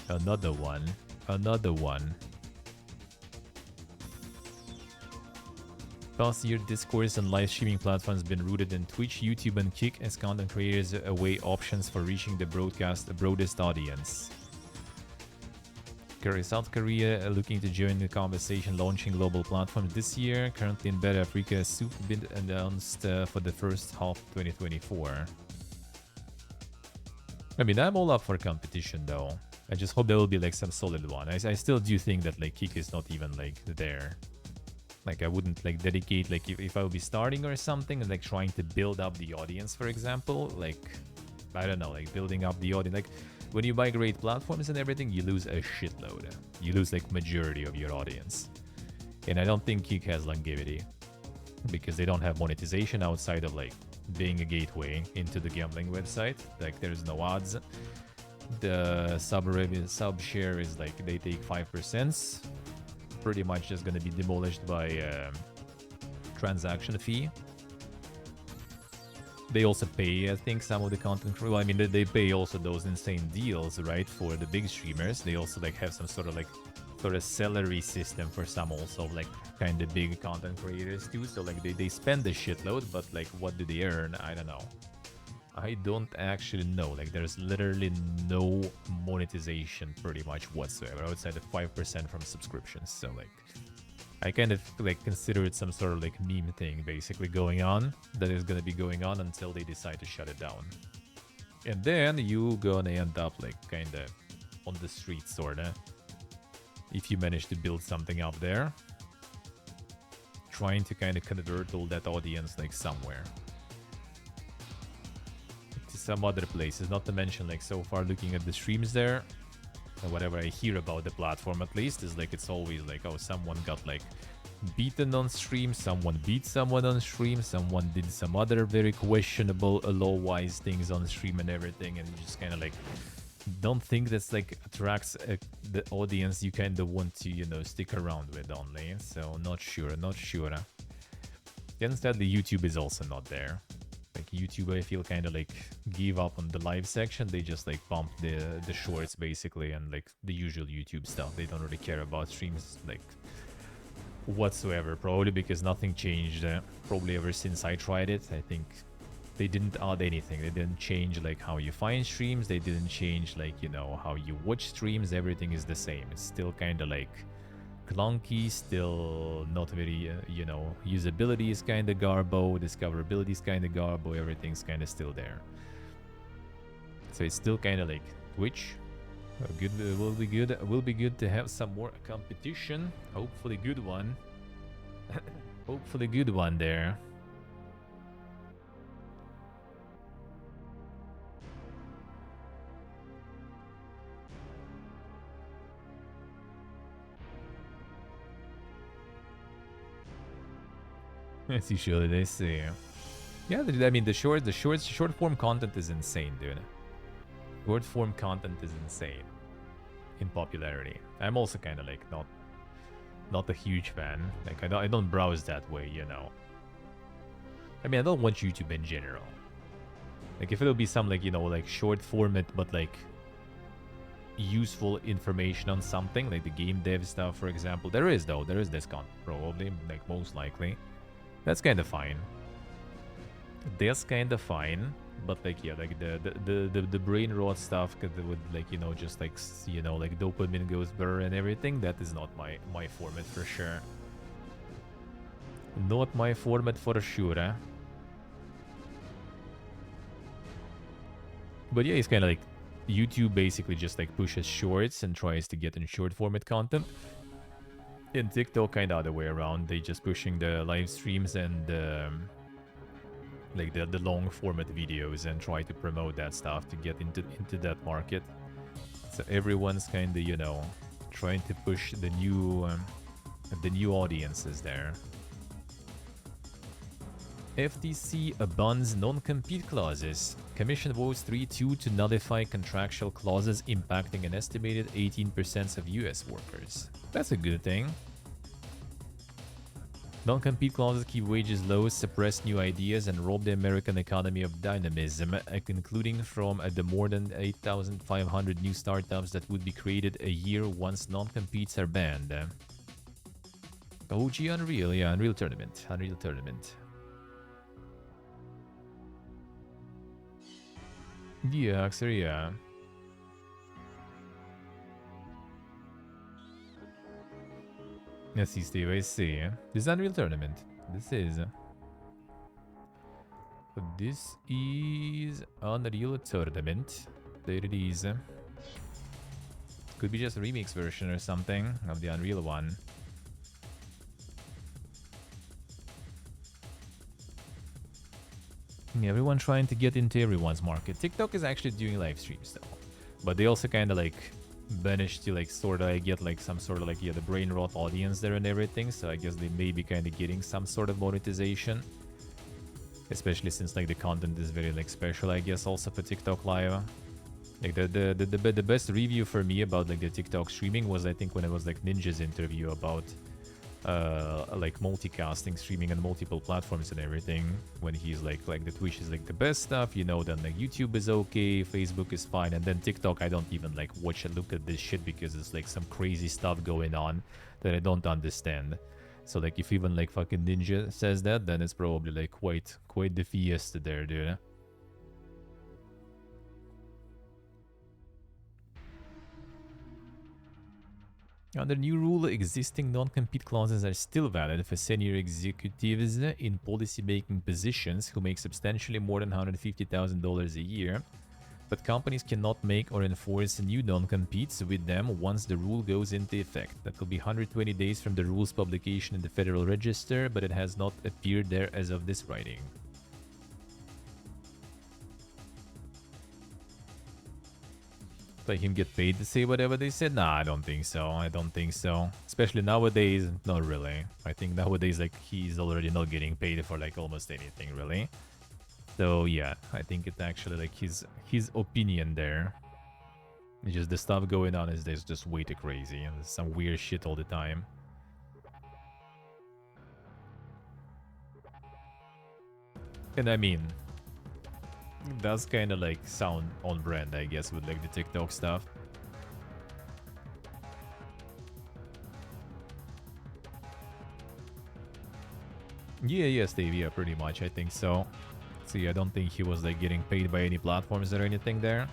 Another one. Past year, discourse on live streaming platforms has been rooted in Twitch, YouTube, and Kick as content creators await options for reaching the broadest audience. South Korea looking to join the conversation, launching global platforms this year. Currently in beta, Africa has been announced for the first half of 2024. I mean, I'm all up for competition though. I just hope there will be like some solid one. I still do think that like Kick is not even like there. Like I wouldn't like dedicate like if I would be starting or something and like trying to build up the audience, for example, like I don't know, like building up the audience. Like when you migrate platforms and everything, you lose a shitload. You lose like majority of your audience. And I don't think Kick has longevity because they don't have monetization outside of like being a gateway into the gambling website. Like there's no odds. The sub share is like they take 5%. Pretty much just gonna be demolished by transaction fee. They also pay, I think, some of the content crew. I mean, they pay also those insane deals, right? For the big streamers. They also like have some sort of salary system for some also like kind of big content creators too. So like they spend a shitload, but like what do they earn? I don't know. I don't actually know. Like there's literally no monetization pretty much whatsoever outside of 5% from subscriptions. So like I kind of like consider it some sort of like meme thing basically going on that is gonna be going on until they decide to shut it down. And then you gonna end up like kind of on the street sorta. If you manage to build something up there, trying to kind of convert all that audience like somewhere to some other places. Not to mention like so far looking at the streams there, and whatever I hear about the platform at least is like it's always like, oh, someone got like beaten on stream, someone beat someone on stream, someone did some other very questionable law-wise things on stream and everything, and you just kind of like don't think that's like attracts the audience you kind of want to, you know, stick around with only. So not sure. Instead, the YouTube is also not there. Like YouTube, I feel kind of like give up on the live section. They just like bump the shorts basically and like the usual YouTube stuff. They don't really care about streams like whatsoever. Probably because nothing changed. Probably ever since I tried it, I think they didn't add anything. They didn't change like how you find streams. They didn't change like, you know, how you watch streams. Everything is the same. It's still kind of like clunky, still not very, you know, usability is kind of garbo, discoverability is kind of garbo, everything's kind of still there. So it's still kind of like Twitch. Will be good to have some more competition. Hopefully good one. Hopefully good one there. As you should, I see. Yeah, I mean the short form content is insane, dude. Short form content is insane in popularity. I'm also kind of like not a huge fan. Like I don't browse that way, you know. I mean, I don't watch YouTube in general. Like if it'll be some like, you know, like short format but like useful information on something like the game dev stuff, for example. There is this content probably, like most likely. That's kind of fine. That's kind of fine, but like yeah, like the brain rot stuff would like, you know, just like, you know, like dopamine goes blur and everything. That is not my format for sure. Not my format for sure. Eh? But yeah, it's kind of like YouTube basically just like pushes shorts and tries to get in short format content. In TikTok, kind of other way around. They just pushing the live streams and like the long format videos and try to promote that stuff to get into that market. So everyone's kind of, you know, trying to push the new audiences there. FTC abandons non-compete clauses. Commission votes 3-2 to nullify contractual clauses impacting an estimated 18% of US workers. That's a good thing. Non-compete clauses keep wages low, suppress new ideas, and rob the American economy of dynamism, including from the more than 8,500 new startups that would be created a year once non-competes are banned. OG Unreal, yeah, Unreal Tournament. Yeah, actually, yeah. Let's see, Steve, I see. This is Unreal Tournament. This is Unreal Tournament. There it is. Could be just a remix version or something of the Unreal one. Everyone trying to get into everyone's market. TikTok is actually doing live streams though, but they also kind of like managed to like sort of get like some sort of like, yeah, the brain rot audience there and everything. So I guess they may be kind of getting some sort of monetization, especially since like the content is very like special, I guess, also for TikTok Live. Like the best review for me about like the TikTok streaming was, I think, when it was like Ninja's interview about like multicasting, streaming on multiple platforms and everything. When he's like the Twitch is like the best stuff, you know, then like YouTube is okay, Facebook is fine, and then TikTok I don't even like watch and look at this shit because it's like some crazy stuff going on that I don't understand. So like if even like fucking Ninja says that, then it's probably like quite the fiesta there, dude. Under new rule, existing non-compete clauses are still valid for senior executives in policy-making positions who make substantially more than $150,000 a year, but companies cannot make or enforce new non-competes with them once the rule goes into effect. That will be 120 days from the rule's publication in the Federal Register, but it has not appeared there as of this writing. Let him get paid to say whatever they said? Nah, I don't think so. I don't think so. Especially nowadays, not really. I think nowadays, like, he's already not getting paid for, like, almost anything, really. So, yeah, I think it's actually, like, his opinion there. It's just the stuff going on is just way too crazy. And there's some weird shit all the time. And I mean, does kind of like sound on brand, I guess, with like the TikTok stuff. Yeah, Steve, yeah, pretty much, I think so. See, I don't think he was like getting paid by any platforms or anything there.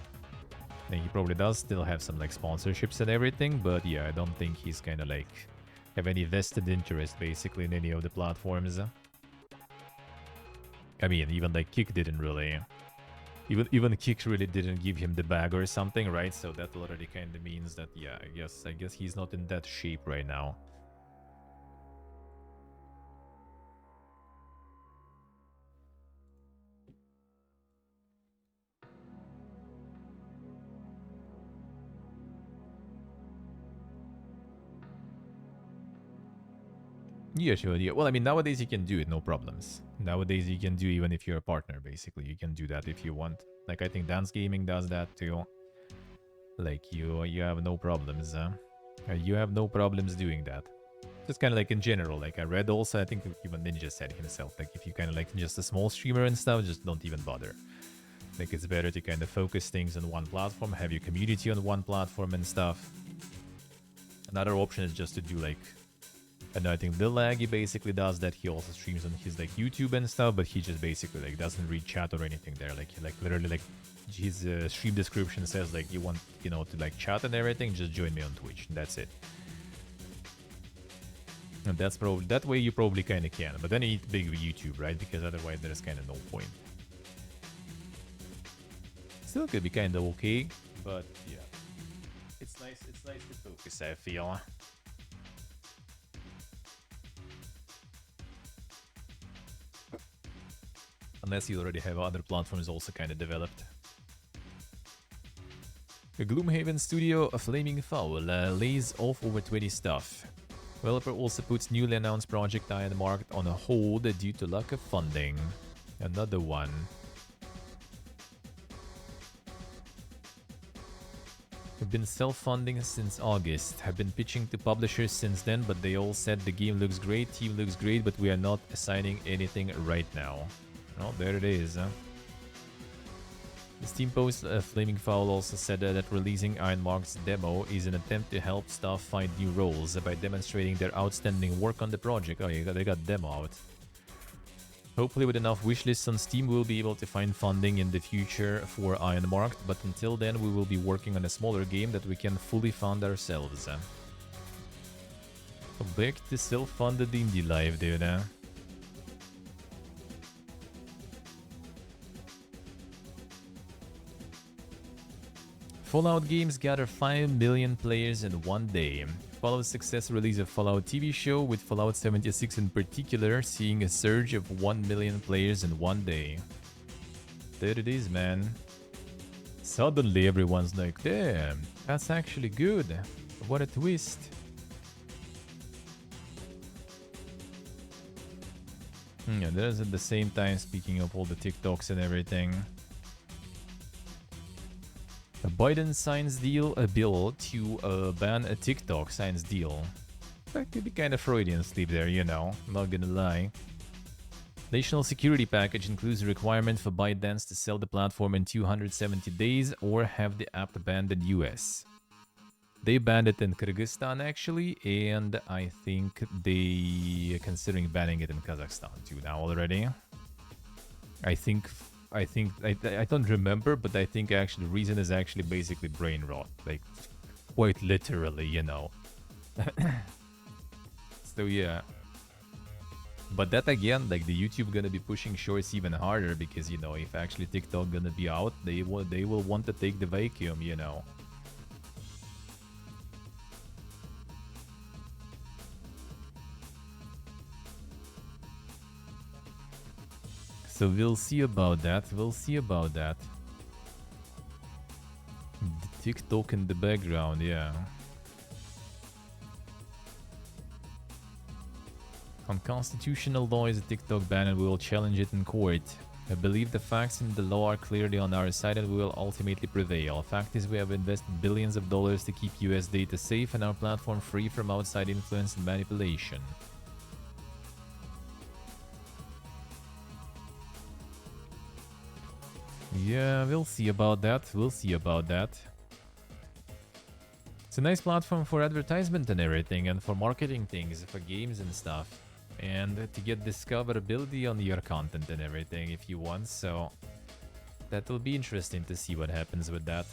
I think he probably does still have some like sponsorships and everything, but yeah, I don't think he's kind of like have any vested interest basically in any of the platforms. I mean, even like Kick didn't really... Even Kick really didn't give him the bag or something, right? So that already kind of means that, yeah, I guess he's not in that shape right now. Yeah, sure. Yeah. Well, I mean, nowadays you can do it, no problems. Nowadays you can do even if you're a partner, basically. You can do that if you want. Like, I think Dance Gaming does that too. Like, you have no problems. You have no problems doing that. Just kind of like in general. Like, I read also, I think even Ninja said himself, like, if you kind of like just a small streamer and stuff, just don't even bother. Like, it's better to kind of focus things on one platform, have your community on one platform and stuff. Another option is just to do like, and I think Lil Aggie basically does that. He also streams on his like YouTube and stuff, but he just basically like doesn't read chat or anything there. Like he like literally like his stream description says like, you want, you know, to like chat and everything, just join me on Twitch. That's it. And that's probably, that way you probably kind of can, but then you need big YouTube, right? Because otherwise there's kind of no point. Still could be kind of okay, but yeah, it's nice to focus, I feel. Unless you already have other platforms also kind of developed. The Gloomhaven studio, a Flaming Foul, lays off over 20 staff. Developer also puts newly announced project Ironmarked on a hold due to lack of funding. Another one. We've been self-funding since August. Have been pitching to publishers since then, but they all said the game looks great, team looks great, but we are not assigning anything right now. Oh, there it is. The Steam post, Flaming Foul also said that releasing Ironmark's demo is an attempt to help staff find new roles by demonstrating their outstanding work on the project. Oh, yeah, they got demo out. Hopefully with enough wishlists on Steam we'll be able to find funding in the future for Ironmarked, but until then we will be working on a smaller game that we can fully fund ourselves. So back to self-funded indie life, dude. Fallout games gather 5 million players in one day. Fallout's success release a Fallout TV show, with Fallout 76 in particular seeing a surge of 1 million players in one day. There it is, man. Suddenly everyone's like, damn, that's actually good. What a twist. Yeah, there's at the same time, speaking of all the TikToks and everything. Biden signs a bill to ban a TikTok signs deal. That could be kind of Freudian sleep there, you know, not gonna lie. National security package includes a requirement for ByteDance to sell the platform in 270 days or have the app banned in US. They banned it in Kyrgyzstan actually, and I think they are considering banning it in Kazakhstan too now already. I don't remember, but I think actually the reason is actually basically brain rot, like quite literally, you know. So yeah, but that again, like the YouTube gonna be pushing shorts even harder, because you know, if actually TikTok gonna be out, they will want to take the vacuum, you know. So we'll see about that. We'll see about that. The TikTok in the background, yeah. Unconstitutional law is a TikTok ban and we will challenge it in court. I believe the facts in the law are clearly on our side and we will ultimately prevail. Fact is, we have invested billions of dollars to keep US data safe and our platform free from outside influence and manipulation. Yeah, we'll see about that. We'll see about that. It's a nice platform for advertisement and everything, and for marketing things, for games and stuff. And to get discoverability on your content and everything if you want, so that will be interesting to see what happens with that.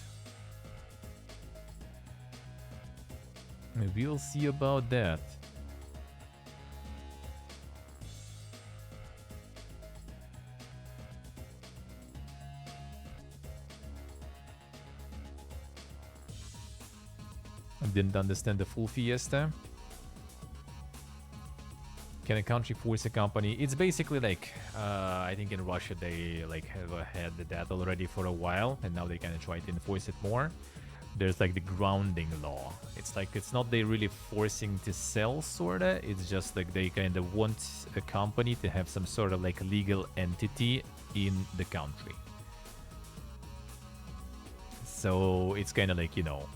We'll see about that. I didn't understand the full fiesta. Can a country force a company? It's basically like, I think in Russia they like have had that already for a while, and now they kind of try to enforce it more. there's like the grounding law. It's like it's not they really forcing to sell sorta. It's just like they kind of want a company to have some sort of like legal entity in the country. So it's kind of like, you know,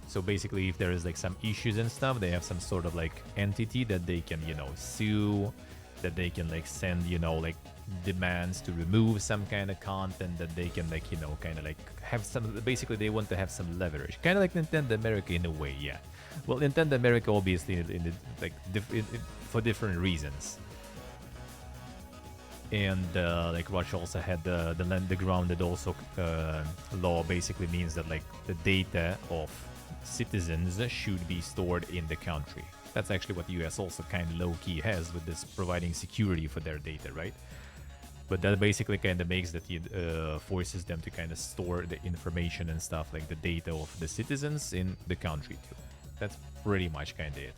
so basically if there is like some issues and stuff, they have some sort of like entity that they can, you know, sue, that they can like send, you know, like demands to remove some kind of content, that they can like, you know, kind of like have some, basically they want to have some leverage, kind of like Nintendo America in a way. Yeah, well, Nintendo America obviously in the like for different reasons, and like Russia also had the grounded also law. Basically means that like the data of citizens should be stored in the country. That's actually what the US also kind of low-key has with this providing security for their data, right? But that basically kind of makes that forces them to kind of store the information and stuff, like the data of the citizens in the country too. That's pretty much kind of it.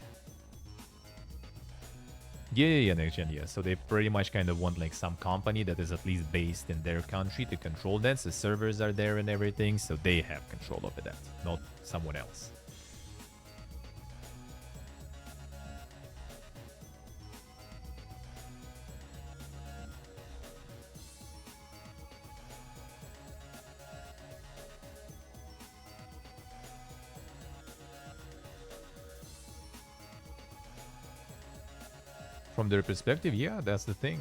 Yeah, next gen, yeah. So they pretty much kind of want like some company that is at least based in their country to control that. So servers are there and everything, so they have control over that, not someone else. From their perspective, yeah, that's the thing.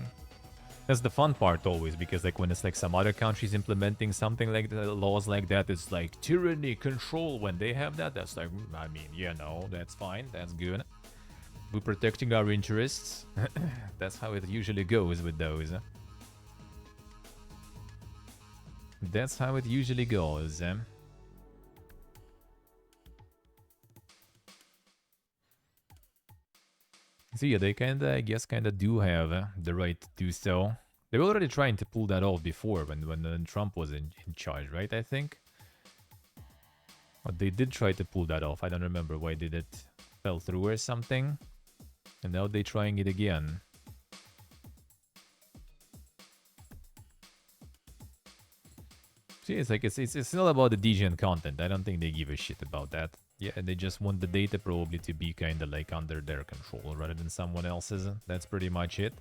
That's the fun part always, because like when it's like some other countries implementing something like the laws like that, it's like tyranny, control. When they have that, that's like, I mean, yeah, no, that's fine, that's good. We're protecting our interests. That's how it usually goes with those. That's how it usually goes. So yeah, they kinda, I guess, kinda do have the right to do so. They were already trying to pull that off before when Trump was in charge, right? I think. But they did try to pull that off. I don't remember why did it fell through or something. And now they're trying it again. See, it's like it's not about the DGN content. I don't think they give a shit about that. Yeah, they just want the data probably to be kind of like under their control rather than someone else's. That's pretty much it.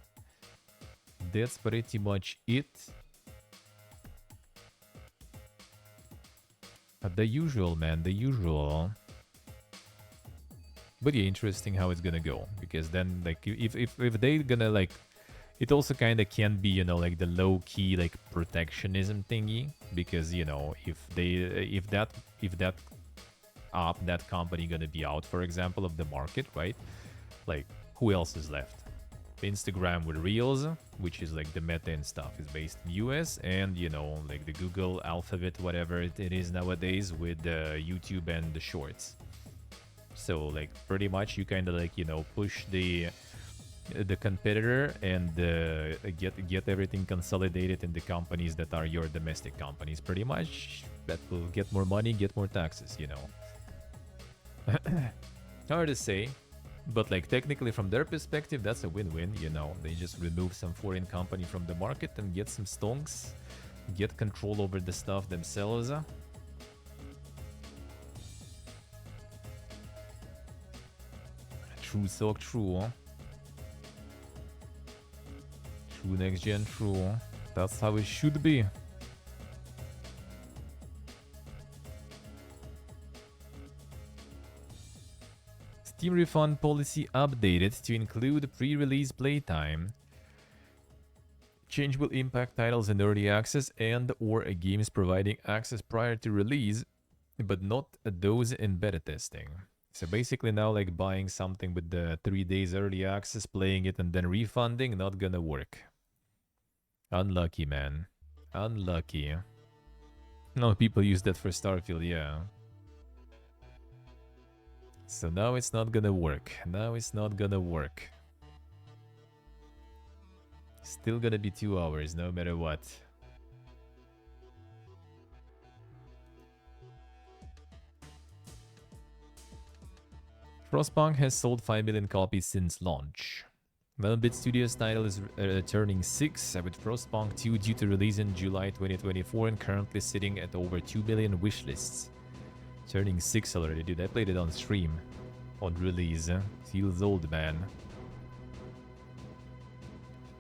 That's pretty much it. The usual, man, the usual. But yeah, interesting how it's gonna go, because then like if they're gonna like, it also kind of can be, you know, like the low-key like protectionism thingy, because, you know, if that app, that company gonna be out, for example, of the market, right? Like, who else is left? Instagram with Reels, which is like the Meta and stuff, is based in US, and, you know, like the Google Alphabet, whatever it is nowadays, with YouTube and the Shorts. So like pretty much you kind of like, you know, push the competitor and get everything consolidated in the companies that are your domestic companies, pretty much. That will get more money, get more taxes, you know. Hard to say, but like technically from their perspective, that's a win-win, you know. They just remove some foreign company from the market and get some stonks, get control over the stuff themselves. True, so true. True, next gen, true. That's how it should be. Steam refund policy updated to include pre-release playtime. Change will impact titles in early access and or games providing access prior to release, but not those in beta testing. So basically now like buying something with the 3 days early access, playing it and then refunding, not gonna work. Unlucky, man. Unlucky. No, people use that for Starfield, yeah. So now it's not gonna work. Now it's not gonna work. Still gonna be 2 hours, no matter what. Frostpunk has sold 5 million copies since launch. Velvet Studios title is turning 6, with Frostpunk 2 due to release in July 2024 and currently sitting at over 2 billion wishlists. Turning 6 already, dude. I played it on stream. On release. Feels old, man.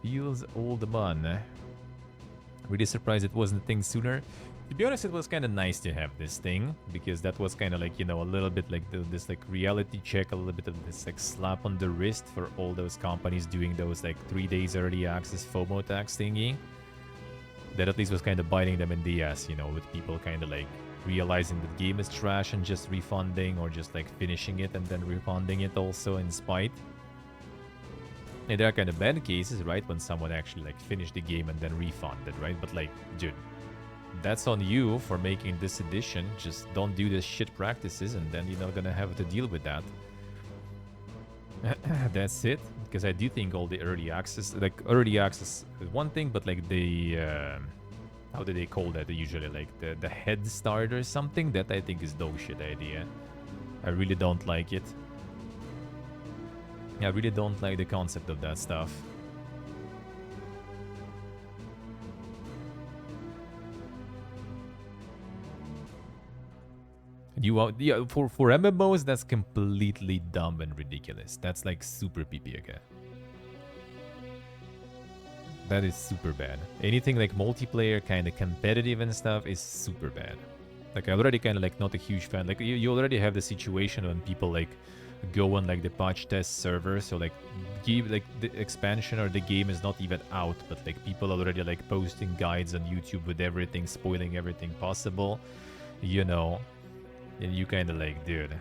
Feels old, man. Really surprised it wasn't a thing sooner. To be honest, it was kind of nice to have this thing, because that was kind of like, you know, a little bit like this like reality check, a little bit of this like slap on the wrist for all those companies doing those like 3 days early access FOMO tax thingy. That at least was kind of biting them in the ass, you know, with people kind of like realizing the game is trash and just refunding, or just like finishing it and then refunding it also in spite. And there are kind of bad cases, right, when someone actually like finished the game and then refunded, right? But like, dude, that's on you for making this edition. Just don't do this shit practices, and then you're not gonna have to deal with that. That's it. Because I do think all the early access, like early access is one thing, but like the how do they call that usually, like the head start or something, that I think is dog shit idea. I really don't like it. I really don't like the concept of that stuff. Yeah, for MMOs, that's completely dumb and ridiculous. That's like super PP, okay? That is super bad. Anything like multiplayer, kind of competitive and stuff is super bad. Like, I already kind of like not a huge fan. Like, you already have the situation when people like go on like the patch test server, so like the expansion or the game is not even out, but like people already like posting guides on YouTube with everything, spoiling everything possible, you know. And you kind of like, dude,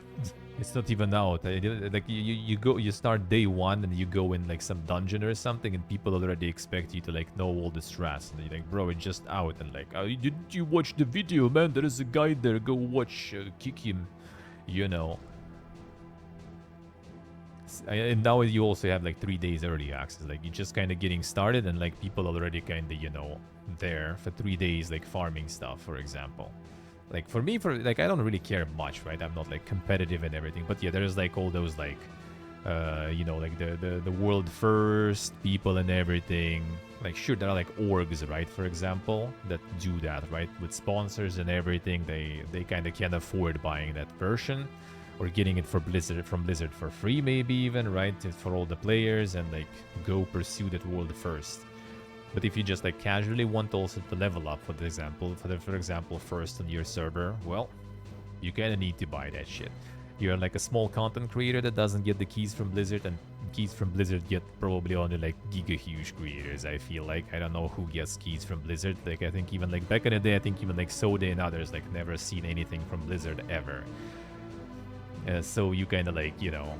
it's not even out. Like you start day one and you go in like some dungeon or something, and people already expect you to like know all the strats. And you're like, bro, it's just out. And like, didn't you watch the video, man? There is a guy there. Go watch. Kick him. You know. And now you also have like 3 days early access. Like, you're just kind of getting started, and like people already kind of, you know, there for 3 days, like farming stuff, for example. Like, for me, like, I don't really care much, right? I'm not like competitive and everything, but yeah, there's like all those like you know, like the world first people and everything. Like, sure, there are like orgs, right, for example, that do that, right, with sponsors and everything. They kind of can't afford buying that version, or getting it from Blizzard for free, maybe even, right, for all the players, and like go pursue that world first. But if you just like casually want also to level up, for example, first on your server, well, you kind of need to buy that shit. You're like a small content creator that doesn't get the keys from Blizzard, and keys from Blizzard get probably only like giga huge creators, I feel like. I don't know who gets keys from Blizzard. Like, I think even like back in the day, I think even like Soda and others like never seen anything from Blizzard ever. So you kind of like, you know,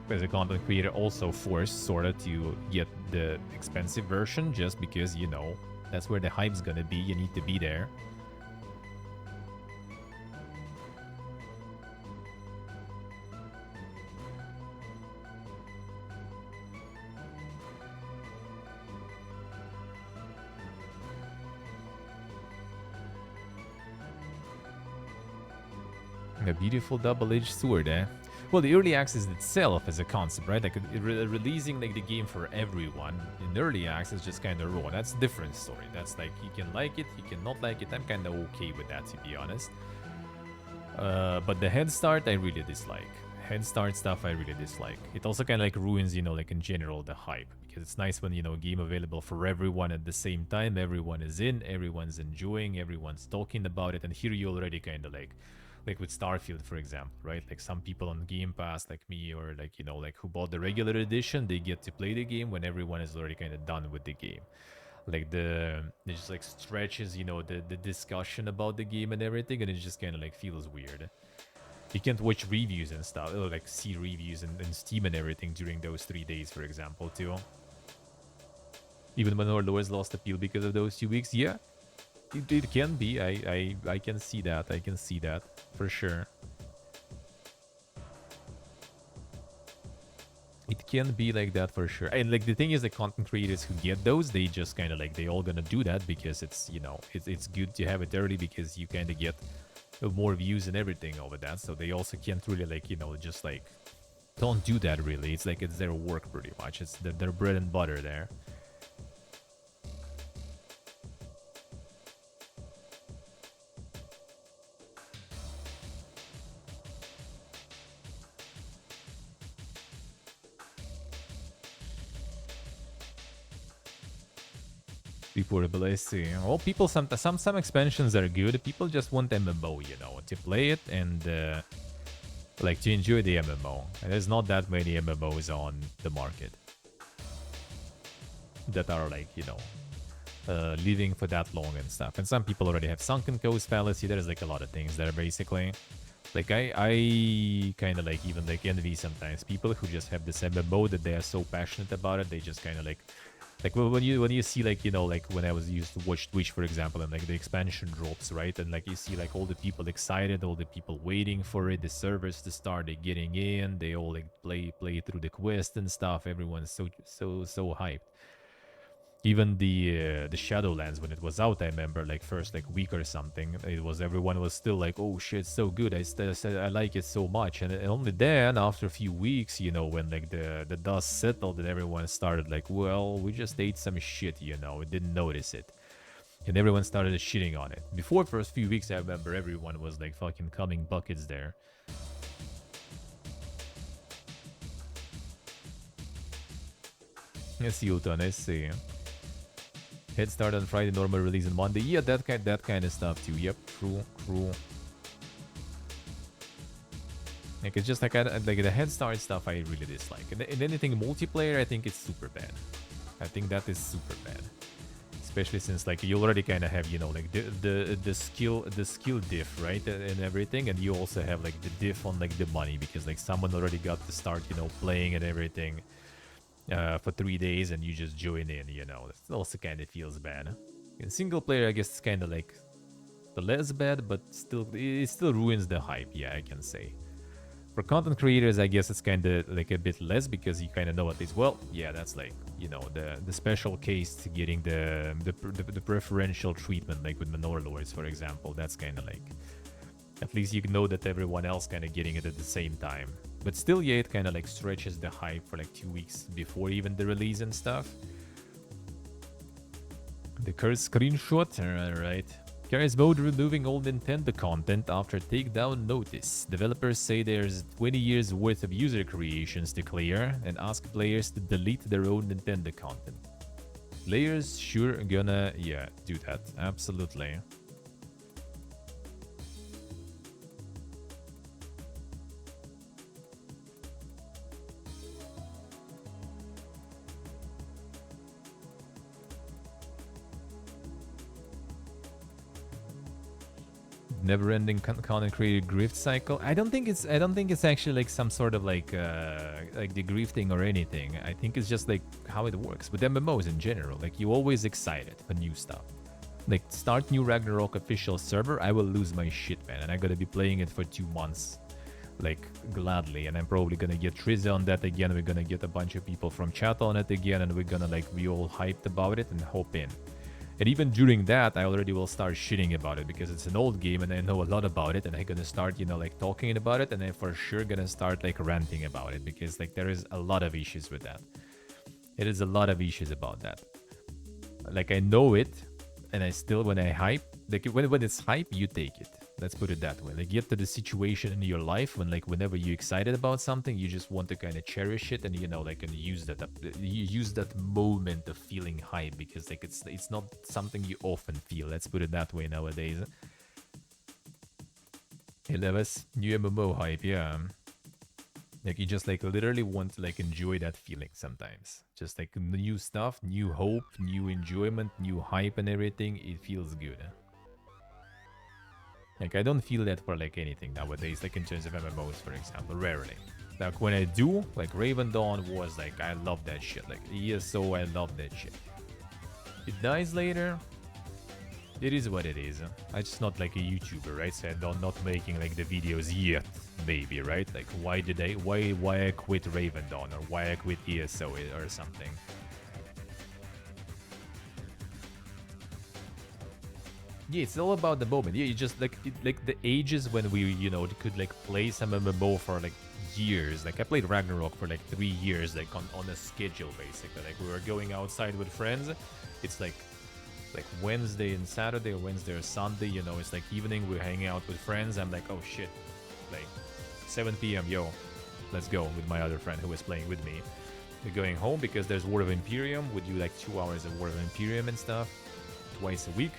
as a content creator, also forced sorta to get the expensive version, just because, you know, that's where the hype's gonna be. You need to be there. A beautiful double-edged sword, eh? Well, the early access itself as a concept, right? Like, releasing like the game for everyone in early access just kind of raw. That's a different story. That's like, you can like it, you can not like it. I'm kind of okay with that, to be honest. But the head start, I really dislike. Head start stuff, I really dislike. It also kind of like ruins, you know, like in general, the hype. Because it's nice when, you know, a game available for everyone at the same time. Everyone is in, everyone's enjoying, everyone's talking about it. And here you already kind of like with Starfield, for example, right? Like, some people on Game Pass, like me, or like, you know, like who bought the regular edition, they get to play the game when everyone is already kind of done with the game. Like, it just like stretches, you know, the discussion about the game and everything, and it just kind of like feels weird. You can't watch reviews and stuff, or like see reviews and Steam and everything during those 3 days, for example, too. Even when our lowers lost appeal because of those 2 weeks, yeah. It can be. I can see that. I can see that for sure. It can be like that for sure. And like, the thing is, the content creators who get those, they just kind of like, they all gonna do that because it's, you know, it's good to have it early, because you kind of get more views and everything over that. So they also can't really like, you know, just like don't do that really. It's like, it's their work pretty much. It's their bread and butter there. Before, but let's see. Well, people some expansions are good. People just want MMO, you know, to play it and like to enjoy the MMO. And there's not that many MMOs on the market that are like, you know, living for that long and stuff. And some people already have Sunken Coast Fallacy. There's like a lot of things there basically. Like I kind of like even like envy sometimes people who just have this MMO that they are so passionate about it. They just kind of like when you see like, you know, like when I was used to watch Twitch, for example, and like the expansion drops, right? And like you see like all the people excited, all the people waiting for it, the servers to start, they getting in, they all like play through the quest and stuff. Everyone's so hyped. Even the Shadowlands, when it was out, I remember like first like week or something, it was everyone was still like, oh shit, so good, I like it so much. And only then after a few weeks, you know, when like the dust settled and everyone started like, well, we just ate some shit, you know, we didn't notice it, and everyone started shitting on it. Before first few weeks, I remember everyone was like fucking coming buckets there. Let's see, Ulton, let's see. Head start on Friday, normal release on Monday. Yeah, that kind of stuff too. Yep, true. Like it's just like like the head start stuff I really dislike. And anything multiplayer, I think it's super bad. I think that is super bad, especially since like you already kind of have, you know, like the skill diff, right, and everything, and you also have like the diff on like the money because like someone already got to start, you know, playing and everything. For 3 days and you just join in, you know, that also kind of feels bad. In single player, I guess it's kind of like the less bad, but still, it still ruins the hype, yeah, I can say. For content creators, I guess it's kind of like a bit less because you kind of know at least, well, yeah, that's like, you know, the special case to getting the preferential treatment, like with Manor Lords, for example. That's kind of like, at least you know that everyone else kind of getting it at the same time. But still, yeah, it kind of like stretches the hype for like 2 weeks before even the release and stuff. The cursed screenshot, alright. Carries mode removing all Nintendo content after takedown notice. Developers say there's 20 years worth of user creations to clear and ask players to delete their own Nintendo content. Players sure gonna, yeah, do that. Absolutely. Never-ending content creator grift cycle. I don't think it's actually like some sort of like the grifting or anything. I think it's just like how it works with MMOs in general. Like you always excited for new stuff. Like start new Ragnarok official server, I will lose my shit, man, and I'm gonna be playing it for 2 months, like gladly. And I'm probably gonna get Trizzy on that again. We're gonna get a bunch of people from chat on it again, and we're gonna like be all hyped about it and hop in. And even during that, I already will start shitting about it because it's an old game and I know a lot about it, and I'm gonna start, you know, like talking about it, and I'm for sure gonna start like ranting about it because like there is a lot of issues with that. It is a lot of issues about that. Like I know it, and I still, when I hype, like when it's hype, you take it. Let's put it that way. Like get to the situation in your life when like whenever you're excited about something, you just want to kind of cherish it and, you know, like, and use that moment of feeling hype because like it's not something you often feel. Let's put it that way nowadays. Hey Levis, new MMO hype, yeah. Like you just like literally want to like enjoy that feeling sometimes. Just like new stuff, new hope, new enjoyment, new hype and everything. It feels good. Like I don't feel that for like anything nowadays, like in terms of MMOs, for example, rarely. Like when I do, like Raven Dawn was like, I love that shit. Like ESO, I love that shit. It dies later. It is what it is. I'm just not like a YouTuber, right? So I'm not making like the videos yet, maybe, right? Like why I quit Raven Dawn or why I quit ESO or something. Yeah, it's all about the moment. Yeah, you just like like the ages when we, you know, could like play some MMO for like years. Like I played Ragnarok for like 3 years, like on a schedule basically. Like we were going outside with friends. It's like Wednesday and Saturday or Wednesday or Sunday, you know, it's like evening, we're hanging out with friends. I'm like, oh shit, like 7 p.m. yo, let's go with my other friend who was playing with me. You're going home because there's War of Imperium. We do like 2 hours of War of Imperium and stuff twice a week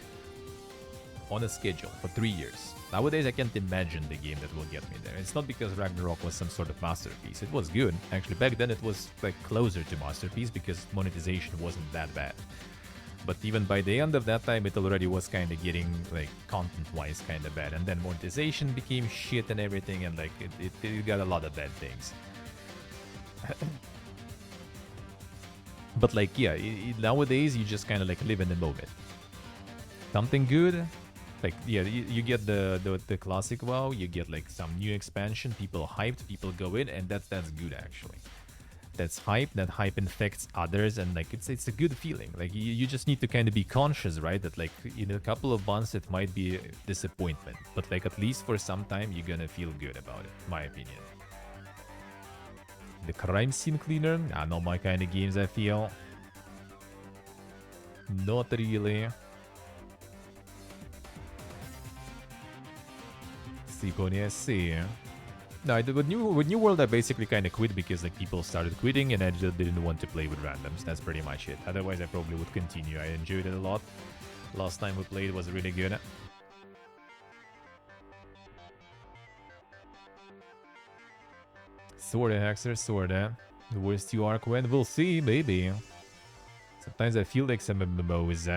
on a schedule for 3 years. Nowadays, I can't imagine the game that will get me there. It's not because Ragnarok was some sort of masterpiece. It was good. Actually, back then it was like closer to masterpiece because monetization wasn't that bad. But even by the end of that time, it already was kind of getting, like, content-wise kind of bad. And then monetization became shit and everything, and, like, it got a lot of bad things. But, like, yeah, nowadays, you just kind of, like, live in the moment. Something good, like, yeah, you get the classic WoW, you get, like, some new expansion, people hyped, people go in, and that's good, actually. That's hype, that hype infects others, and like it's a good feeling. Like you just need to kind of be conscious, right, that like in a couple of months it might be a disappointment, but like at least for some time you're gonna feel good about it, my opinion. The crime scene cleaner, not my kind of games, I feel. Not really. See. No, with New World I basically kind of quit because like people started quitting and I just didn't want to play with randoms. That's pretty much it. Otherwise I probably would continue. I enjoyed it a lot. Last time we played was really good. Sorta, Hexer, sorta. The worst you are, Quen? We'll see, maybe. Sometimes I feel like some MMOs,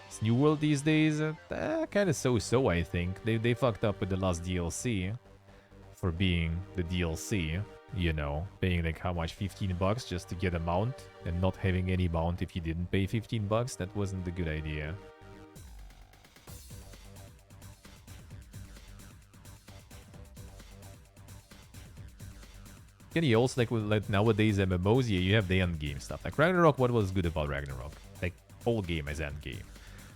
It's New World these days, kind of so-so, I think. They fucked up with the last DLC. For being the DLC, you know, paying like how much, 15 bucks just to get a mount and not having any mount if you didn't pay 15 bucks, that wasn't a good idea. And you also like nowadays MMOs, yeah, you have the end game stuff. Like Ragnarok, what was good about Ragnarok? Like whole game is end game.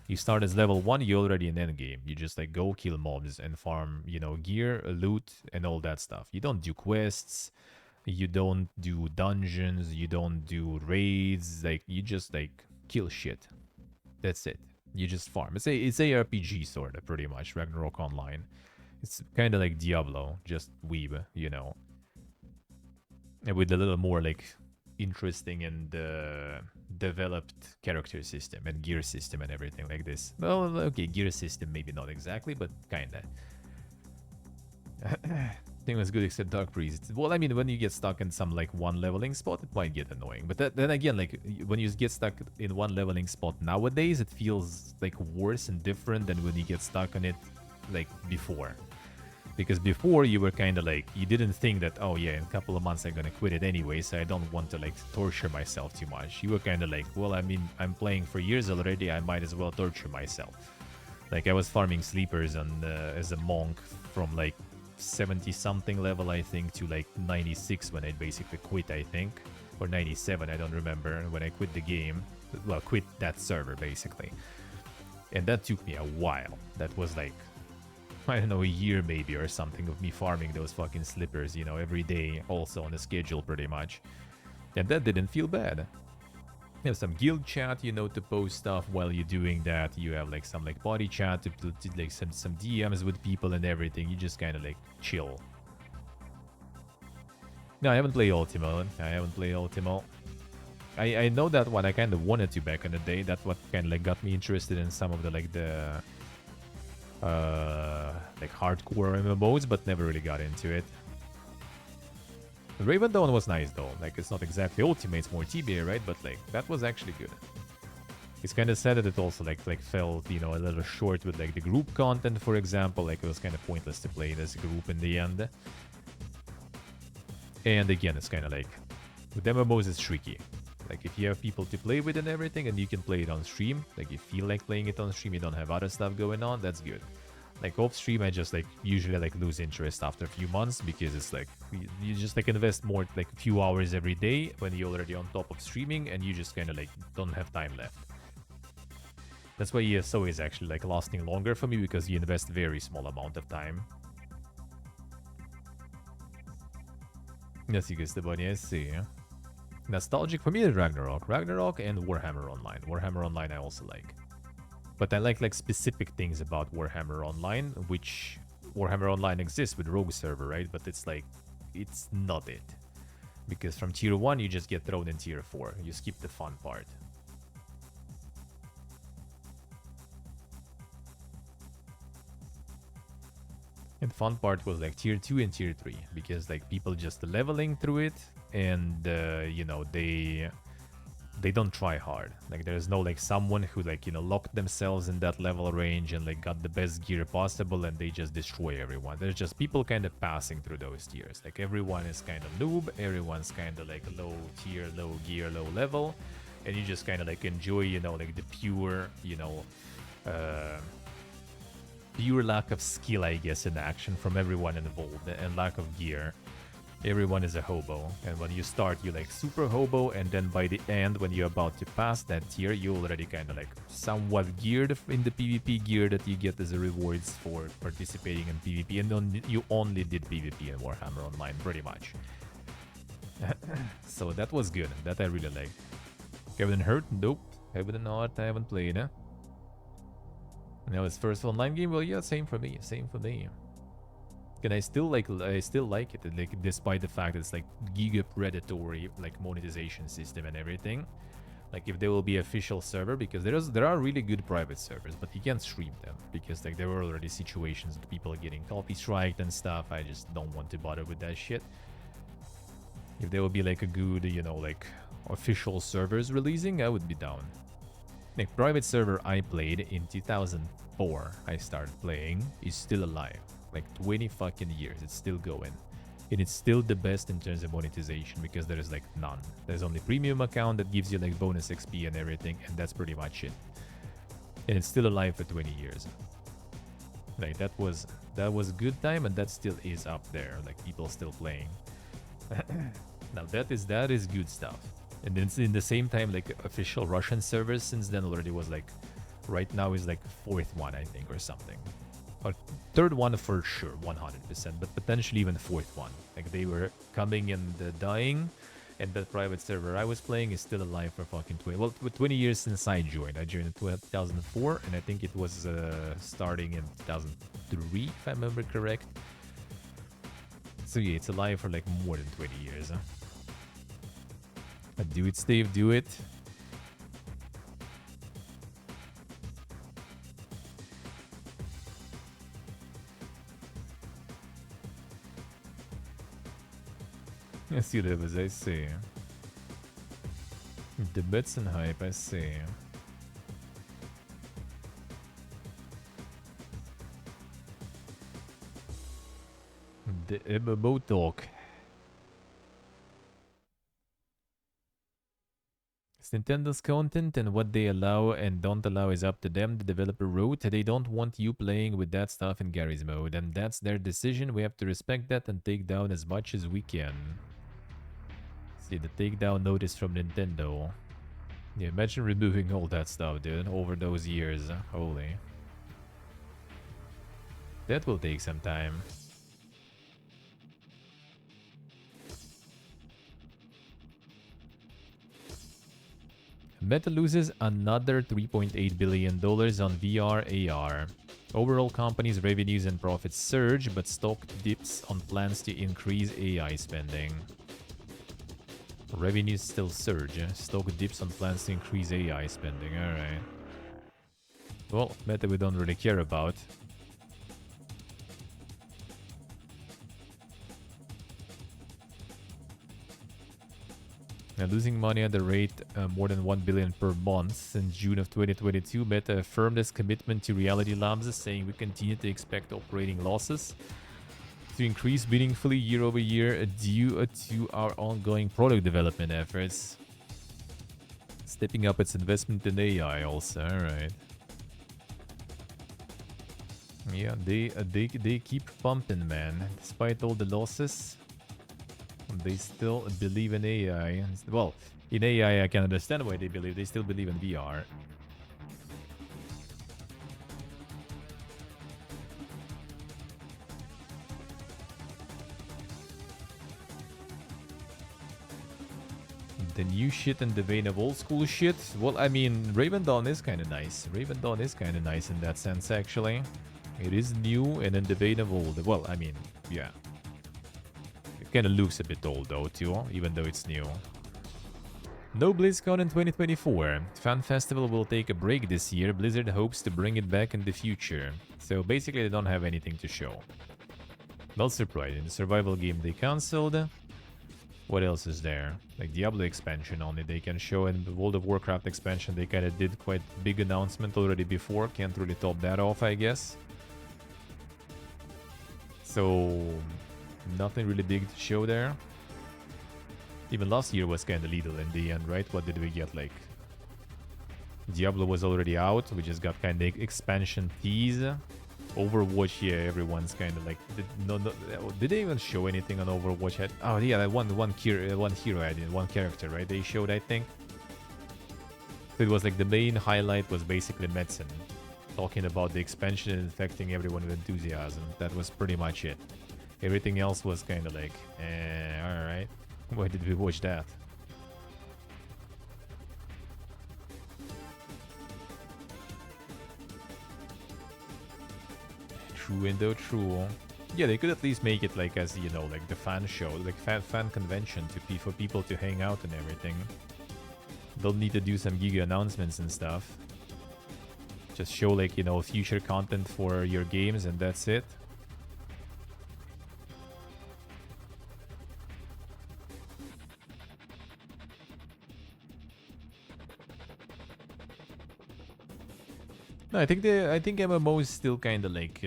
You start as level 1, you're already in endgame. You just like go kill mobs and farm, you know, gear, loot, and all that stuff. You don't do quests, you don't do dungeons, you don't do raids, like you just like kill shit. That's it. You just farm. It's a RPG sort of pretty much, Ragnarok Online. It's kind of like Diablo, just weeb, you know. And with a little more like interesting and developed character system and gear system and everything like this. Well, okay, gear system maybe not exactly, but kinda. Thing was good except Dark Priest. Well, I mean, when you get stuck in some like one leveling spot, it might get annoying. But then again, like when you get stuck in one leveling spot nowadays, it feels like worse and different than when you get stuck on it like before. Because before you were kind of like, you didn't think that, oh yeah, in a couple of months I'm gonna quit it anyway, so I don't want to like torture myself too much. You were kind of like, well, I mean, I'm playing for years already, I might as well torture myself. Like I was farming sleepers on as a monk from like 70 something level, I think, to like 96 when I basically quit, I think. Or 97, I don't remember, when I quit the game. Well, quit that server basically. And that took me a while. That was like, I don't know, a year maybe or something of me farming those fucking slippers, you know, every day, also on a schedule pretty much. And that didn't feel bad. You have some guild chat, you know, to post stuff while you're doing that. You have like some like body chat to like some DMs with people and everything. You just kind of like chill. No, I haven't played Ultimo. I know that one. I kind of wanted to back in the day. That's what kind of like got me interested in some of the like like hardcore MMOs, but never really got into it. Raven Dawn was nice though. Like it's not exactly Ultimate, it's more TBA, right? But like that was actually good. It's kind of sad that it also like felt, you know, a little short with like the group content, for example. Like it was kind of pointless to play it as a group in the end. And again, it's kind of like with MMOs it's tricky. Like if you have people to play with and everything, and you can play it on stream, like you feel like playing it on stream, you don't have other stuff going on, that's good. Like off stream, I just like usually like lose interest after a few months because it's like you just like invest more like a few hours every day when you're already on top of streaming, and you just kind of like don't have time left. That's why ESO is actually like lasting longer for me, because you invest very small amount of time. Yes, you guys, the bunny, I see. Nostalgic for me is Ragnarok and Warhammer Online. Warhammer Online I also like. But I like specific things about Warhammer Online, which Warhammer Online exists with Rogue server, right? But it's like, it's not it. Because from tier 1, you just get thrown in tier 4. You skip the fun part. And fun part was like tier 2 and tier 3. Because like people just leveling through it. And, you know, they don't try hard. Like there's no like someone who like, you know, locked themselves in that level range and like got the best gear possible and they just destroy everyone. There's just people kind of passing through those tiers. Like everyone is kind of noob, everyone's kind of like low tier, low gear, low level, and you just kind of like enjoy, you know, like the pure, you know, pure lack of skill, I guess, in action from everyone involved and lack of gear. Everyone is a hobo, and when you start, you like super hobo, and then by the end, when you're about to pass that tier, you already kind of like somewhat geared in the PvP gear that you get as a rewards for participating in PvP, and then you only did PvP in Warhammer Online, pretty much. So that was good, that I really liked. Kevin hurt? Nope. Heaven not, I haven't played, huh? Now his first online game? Well, yeah, same for me, same for me. And I still like it, like despite the fact that it's like giga predatory like monetization system and everything. Like if there will be official server, because there are really good private servers, but you can't stream them because like there were already situations with people getting copy striked and stuff. I just don't want to bother with that shit. If there will be like a good, you know, like official servers releasing, I would be down. Like private server I played in 2004, I started playing, is still alive. Like 20 fucking years, it's still going. And it's still the best in terms of monetization because there is like none. There's only premium account that gives you like bonus XP and everything, and that's pretty much it. And it's still alive for 20 years. Like that was a good time, and that still is up there. Like people still playing. Now that is good stuff. And then in the same time, like official Russian servers since then already was like, right now is like 4th one, I think, or something. Or 3rd one for sure, 100%, but potentially even 4th one. Like they were coming and dying, and that private server I was playing is still alive for fucking 20 years since I joined. I joined in 2004, and I think it was starting in 2003, if I remember correct. So yeah, it's alive for like more than 20 years, huh? Do it, Steve, do it. I see levels, I see. The bets and hype, I see. The MMO talk. It's Nintendo's content, and what they allow and don't allow is up to them. The developer wrote they don't want you playing with that stuff in Gary's mode, and that's their decision. We have to respect that and take down as much as we can. See the takedown notice from Nintendo. Yeah, imagine removing all that stuff, dude, over those years. Holy. That will take some time. Meta loses another $3.8 billion on VR AR. Overall, company's revenues and profits surge, but stock dips on plans to increase AI spending. Revenues still surge. Stock dips on plans to increase AI spending. Alright. Well, Meta we don't really care about. Now, losing money at the rate more than $1 billion per month since June of 2022, Meta affirmed its commitment to Reality Labs, saying we continue to expect operating losses to increase meaningfully year over year due to our ongoing product development efforts. Stepping up its investment in AI also, alright. Yeah, they keep pumping, man. Despite all the losses, they still believe in AI. Well, in AI I can understand why they believe. They still believe in VR. The new shit in the vein of old school shit? Well, I mean, Raven Dawn is kind of nice. Raven Dawn is kind of nice in that sense, actually. It is new and in the vein of old. Well, I mean, yeah. kind of looks a bit old though too, even though it's new. No BlizzCon in 2024. Fan Festival will take a break this year. Blizzard hopes to bring it back in the future. So basically they don't have anything to show. Not surprising. The survival game they cancelled. What else is there? Like Diablo expansion only they can show, and the World of Warcraft expansion they kind of did quite big announcement already before. Can't really top that off, I guess. So nothing really big to show there. Even last year was kind of little in the end, right? What did we get? Like Diablo was already out. We just got kind of expansion tease. Overwatch, yeah, everyone's kind of like did they even show anything on Overwatch? Oh yeah, that one hero I did, one character, right? They showed, I think. So it was like the main highlight was basically medicine, talking about the expansion and infecting everyone with enthusiasm. That was pretty much it. Everything else was kind of like, all right. Why did we watch that? True, window, true. Yeah, they could at least make it like as, you know, like the fan show, like fan convention for people to hang out and everything. They'll need to do some giga announcements and stuff. Just show like, you know, future content for your games and that's it. No, I think MMO is still kind of like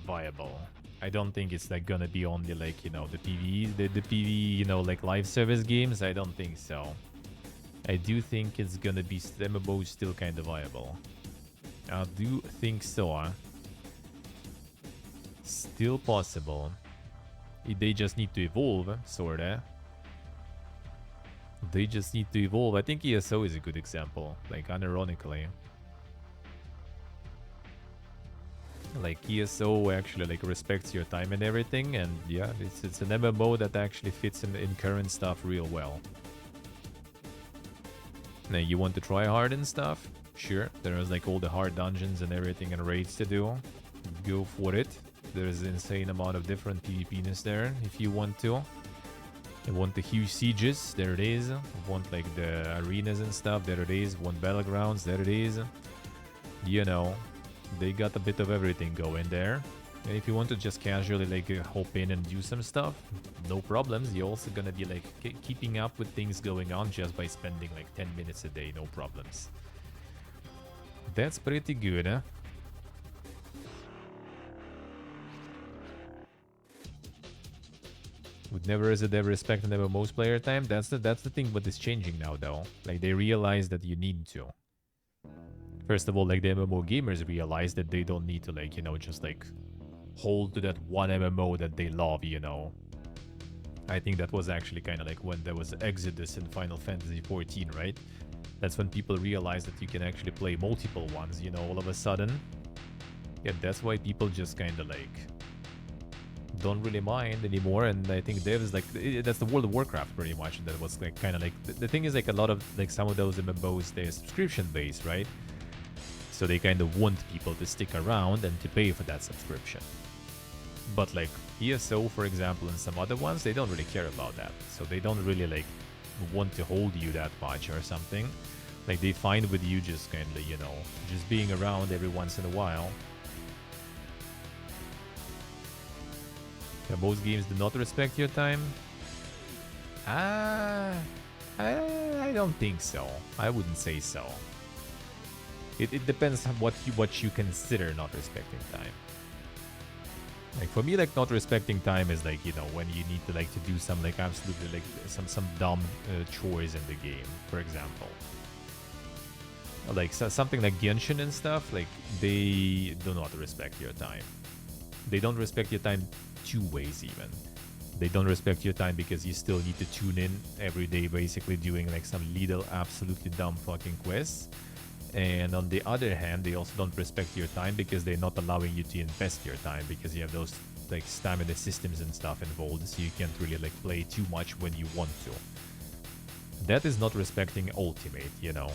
viable. I don't think it's like gonna be only like, you know, the PvE, the PvE, you know, like live service games. I don't think so. I do think it's gonna be MMO is still kind of viable. I do think so. Still possible. They just need to evolve, sorta. They just need to evolve. I think ESO is a good example, like unironically. Like ESO actually like respects your time and everything, and yeah, it's an MMO that actually fits in current stuff real well. Now you want to try hard and stuff? Sure, there's like all the hard dungeons and everything and raids to do. Go for it. There's an insane amount of different PvPness there if you want to. You want the huge sieges? There it is. You want like the arenas and stuff? There it is. Want battlegrounds? There it is. You know, they got a bit of everything going there. And if you want to just casually like hop in and do some stuff, no problems. You're also gonna be like keeping up with things going on just by spending like 10 minutes a day, no problems. That's pretty good, huh? Would never as a dev respect an MMO's player time. That's the thing, but it's changing now though. Like they realize that you need to. First of all, like the MMO gamers realize that they don't need to like, you know, just like hold to that one MMO that they love, you know. I think that was actually kind of like when there was Exodus in Final Fantasy XIV, right? That's when people realized that you can actually play multiple ones, you know, all of a sudden. Yeah, that's why people just kind of like don't really mind anymore. And I think devs like that's the World of Warcraft pretty much. That was like kind of like the thing is like a lot of like some of those MMOs, they're subscription based, right? So they kind of want people to stick around and to pay for that subscription. But like ESO, for example, and some other ones, they don't really care about that. So they don't really like want to hold you that much or something. Like they find with you just kind of, you know, just being around every once in a while. Yeah, most games do not respect your time. I don't think so. I wouldn't say so. It depends on what you consider not respecting time. Like for me, like not respecting time is like, you know, when you need to like to do some like absolutely like some dumb chores in the game, for example. Like something like Genshin and stuff, like they do not respect your time. They don't respect your time two ways even. They don't respect your time because you still need to tune in every day, basically doing like some little absolutely dumb fucking quests. And on the other hand, they also don't respect your time because they're not allowing you to invest your time because you have those like stamina systems and stuff involved, so you can't really like play too much when you want to. That is not respecting Ultimate, you know.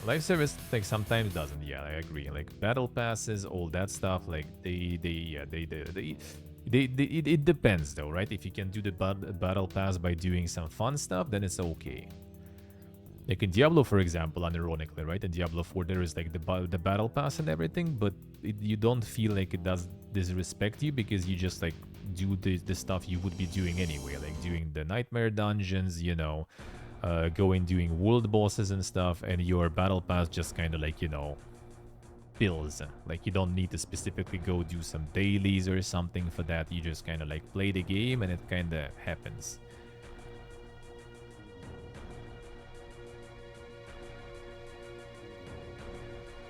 Live service like sometimes doesn't. Yeah, I agree. Like battle passes, all that stuff. Like they It depends though, right? If you can do the battle pass by doing some fun stuff, then it's okay. Like in Diablo, for example, unironically, right? In Diablo 4, there is like the battle pass and everything, but you don't feel like it does disrespect you because you just like do the stuff you would be doing anyway, like doing the nightmare dungeons, you know, going doing world bosses and stuff, and your battle pass just kind of like, you know, bills. Like you don't need to specifically go do some dailies or something for that. You just kind of like play the game and it kind of happens.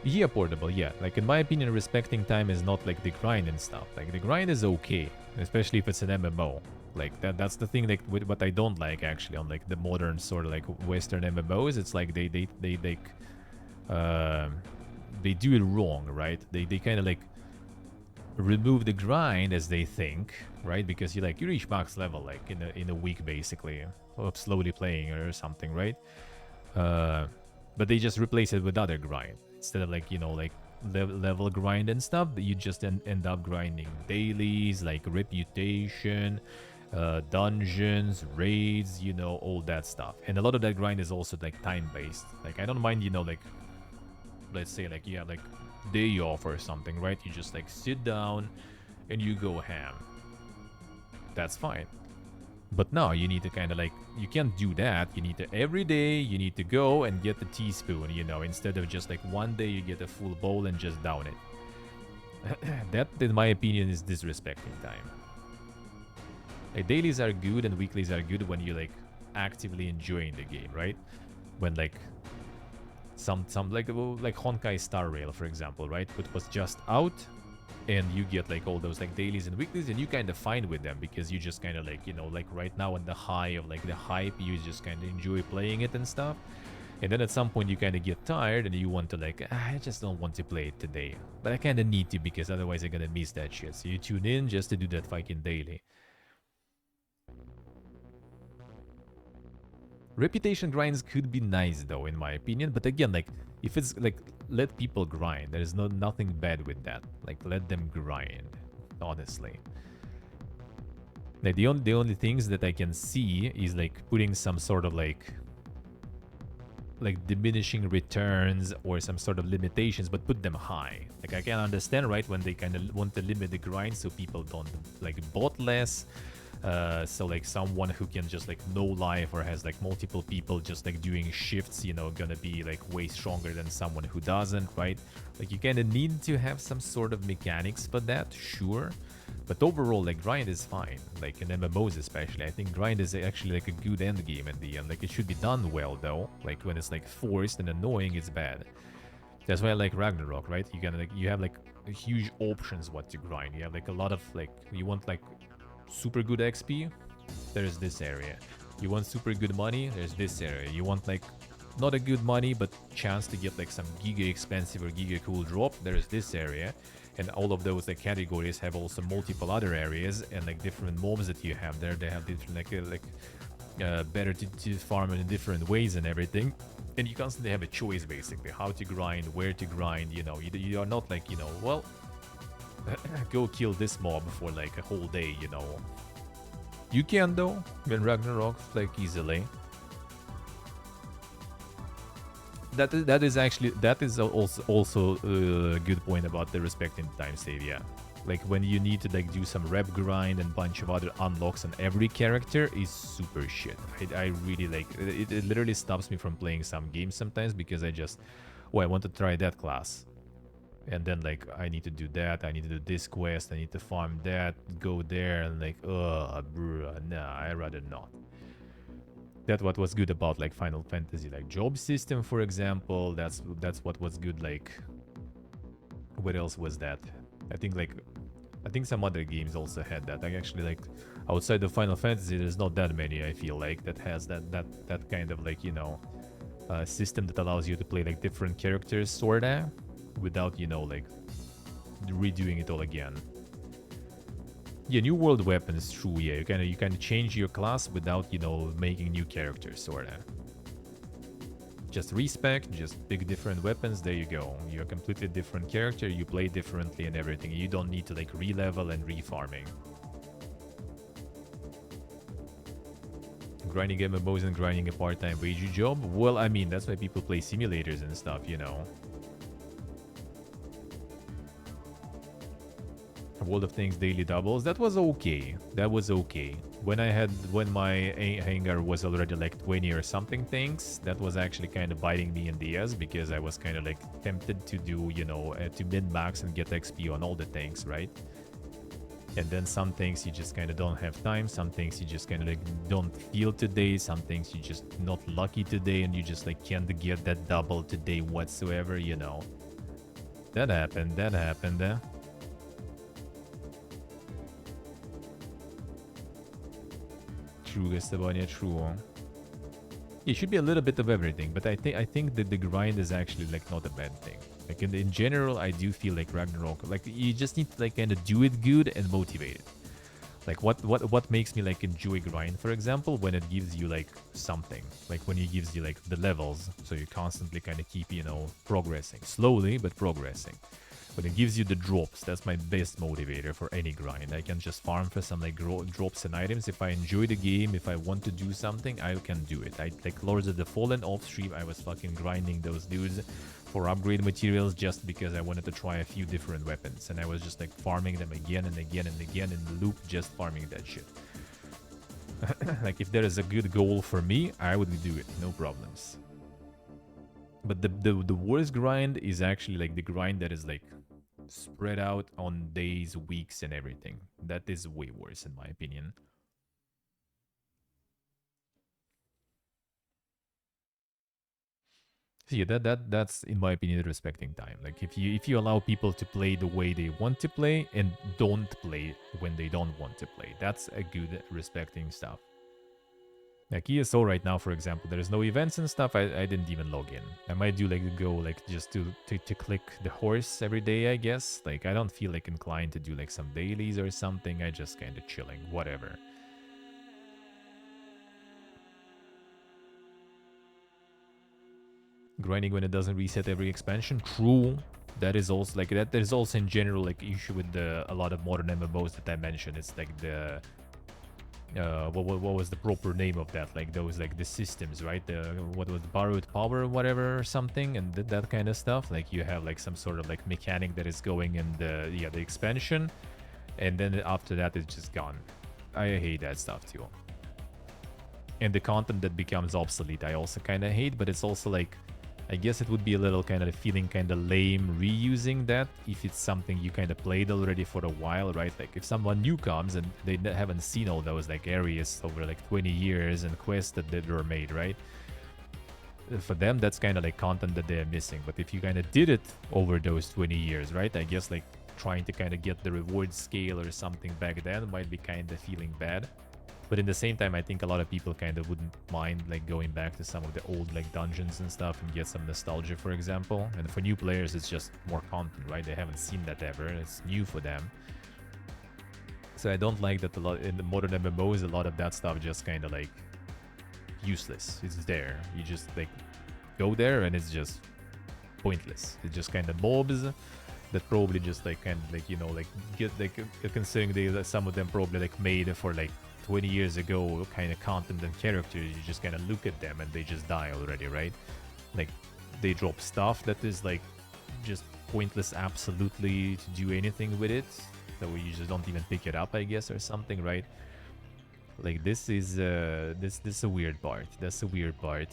Yeah, portable, yeah. Like in my opinion, respecting time is not like the grind and stuff. Like the grind is okay, especially if it's an MMO. Like that's the thing like with what I don't like actually on like the modern sort of like Western MMOs. It's like they do it wrong, right? They kind of like remove the grind as they think, right? Because you reach max level like in a week basically of slowly playing or something, right? But they just replace it with other grind instead of like, you know, like level grind and stuff. You just end up grinding dailies like reputation, dungeons, raids, you know, all that stuff. And a lot of that grind is also like time based. Like I don't mind, you know, like let's say like you have like day off or something, right? You just like sit down and you go ham. That's fine. But no, you need to kind of like, you can't do that. You need to, every day, you need to go and get the teaspoon, you know, instead of just like one day you get a full bowl and just down it. That, in my opinion, is disrespecting time. Like, dailies are good and weeklies are good when you're like actively enjoying the game, right? When like some like Honkai Star Rail, for example, right? It was just out, and you get like all those like dailies and weeklies, and you kind of fine with them because you just kind of like, you know, like right now on the high of like the hype, you just kind of enjoy playing it and stuff. And then at some point you kind of get tired and you want to like, I just don't want to play it today, but I kind of need to because otherwise I'm gonna miss that shit. So you tune in just to do that fucking daily. Reputation grinds could be nice though, in my opinion, but again, like if it's like, let people grind. There is nothing bad with that. Like let them grind, honestly. Like the only things that I can see is like putting some sort of like diminishing returns or some sort of limitations, but put them high. Like I can understand, right, when they kind of want to limit the grind so people don't like bot less. So like someone who can just like no life or has like multiple people just like doing shifts, you know, gonna be like way stronger than someone who doesn't, right? Like you kind of need to have some sort of mechanics for that, sure. But overall, like grind is fine. Like in MMOs especially, I think grind is actually like a good end game at the end. Like it should be done well though. Like when it's like forced and annoying, it's bad. That's why I like Ragnarok, right? You have like huge options what to grind. You have like a lot of like, you want like super good XP, there's this area. You want super good money, there's this area. You want like not a good money but chance to get like some giga expensive or giga cool drop, there's this area. And all of those like categories have also multiple other areas and like different mobs that you have there. They have different better to farm in different ways and everything. And you constantly have a choice basically how to grind, where to grind. You know, you are not like, you know, well, go kill this mob for like a whole day, you know. You can though in Ragnarok like easily. That is also a good point about the respecting time save, yeah. Like when you need to like do some rep grind and bunch of other unlocks on every character is super shit. I really like it. It literally stops me from playing some games sometimes because I just, oh, I want to try that class. And then like I need to do that, I need to do this quest, I need to farm that, go there, and like, bruh, nah, I'd rather not. That's what was good about like Final Fantasy, like job system, for example. That's what was good. Like, what else was that? I think some other games also had that. Like actually, like outside of Final Fantasy, there's not that many. I feel like that has that kind of like, you know, system that allows you to play like different characters sorta without, you know, like redoing it all again. Yeah, new world weapons, true. Yeah, you kind of change your class without, you know, making new characters, sorta. Just respec, just pick different weapons. There you go. You're a completely different character. You play differently and everything. You don't need to like re-level and re-farming. Grinding MMOs and grinding a part-time wage job? Well, I mean, that's why people play simulators and stuff, you know. World of Tanks daily doubles, that was okay. That was okay. When my hangar was already like 20 or something things, that was actually kind of biting me in the ass because I was kind of like tempted to do, you know, to min-max and get XP on all the tanks, right? And then some things you just kind of don't have time, some things you just kind of like don't feel today, some things you just not lucky today and you just like can't get that double today whatsoever, you know. That happened. True, Esteban, true. It should be a little bit of everything, but I think that the grind is actually like not a bad thing. Like in general, I do feel like Ragnarok, like you just need to like kind of do it good and motivate it. Like what makes me like enjoy grind, for example, when it gives you like something, like when it gives you like the levels, so you constantly kind of keep, you know, progressing slowly but progressing. But it gives you the drops. That's my best motivator for any grind. I can just farm for some like drops and items. If I enjoy the game, if I want to do something, I can do it. I like Lords of the Fallen off stream. I was fucking grinding those dudes for upgrade materials just because I wanted to try a few different weapons. And I was just like farming them again and again and again in the loop, just farming that shit. Like if there is a good goal for me, I would do it. No problems. But the worst grind is actually like the grind that is like spread out on days, weeks, and everything. That is way worse in my opinion. So yeah, that's in my opinion respecting time. Like if you allow people to play the way they want to play and don't play when they don't want to play, that's a good respecting stuff. Like ESO right now, for example, there is no events and stuff. I didn't even log in. I might do like go like just to click the horse every day, I guess. Like I don't feel like inclined to do like some dailies or something. I just kind of chilling, whatever. Grinding when it doesn't reset every expansion. True. That is also like that. There's also in general like issue with a lot of modern MMOs that I mentioned. It's like the what was the proper name of that, like those like the systems, right? What was borrowed power or whatever or something, and that kind of stuff. Like you have like some sort of like mechanic that is going in the expansion, and then after that it's just gone. I hate that stuff too. And the content that becomes obsolete I also kind of hate, but it's also like I guess it would be a little kind of feeling kind of lame reusing that if it's something you kind of played already for a while, right? Like if someone new comes and they haven't seen all those like areas over like 20 years and quests that were made, right? For them, that's kind of like content that they're missing. But if you kind of did it over those 20 years, right? I guess like trying to kind of get the reward scale or something back then might be kind of feeling bad. But in the same time, I think a lot of people kind of wouldn't mind like going back to some of the old like dungeons and stuff and get some nostalgia, for example. And for new players, it's just more content, right? They haven't seen that ever. It's new for them. So I don't like that a lot in the modern MMOs. A lot of that stuff just kind of like useless. It's there. You just like go there and it's just pointless. It's just kind of mobs that probably just like kind of like, you know, like get like considering they some of them probably like made for like 20 years ago kind of content and characters. You just kind of look at them and they just die already, right? Like they drop stuff that is like just pointless absolutely to do anything with it, so you just don't even pick it up, I guess, or something, right? Like this is this is a weird part. That's a weird part.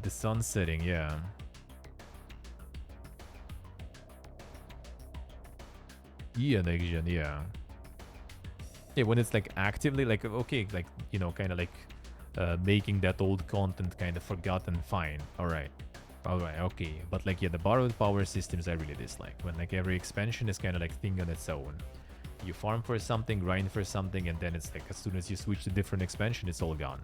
The sun setting, yeah. Yeah, next gen, yeah. Yeah, when it's like actively like, okay, like, you know, kind of like making that old content kind of forgotten, fine. Alright, okay. But like, yeah, the borrowed power systems I really dislike. When like every expansion is kind of like thing on its own. You farm for something, grind for something, and then it's like as soon as you switch to different expansion, it's all gone.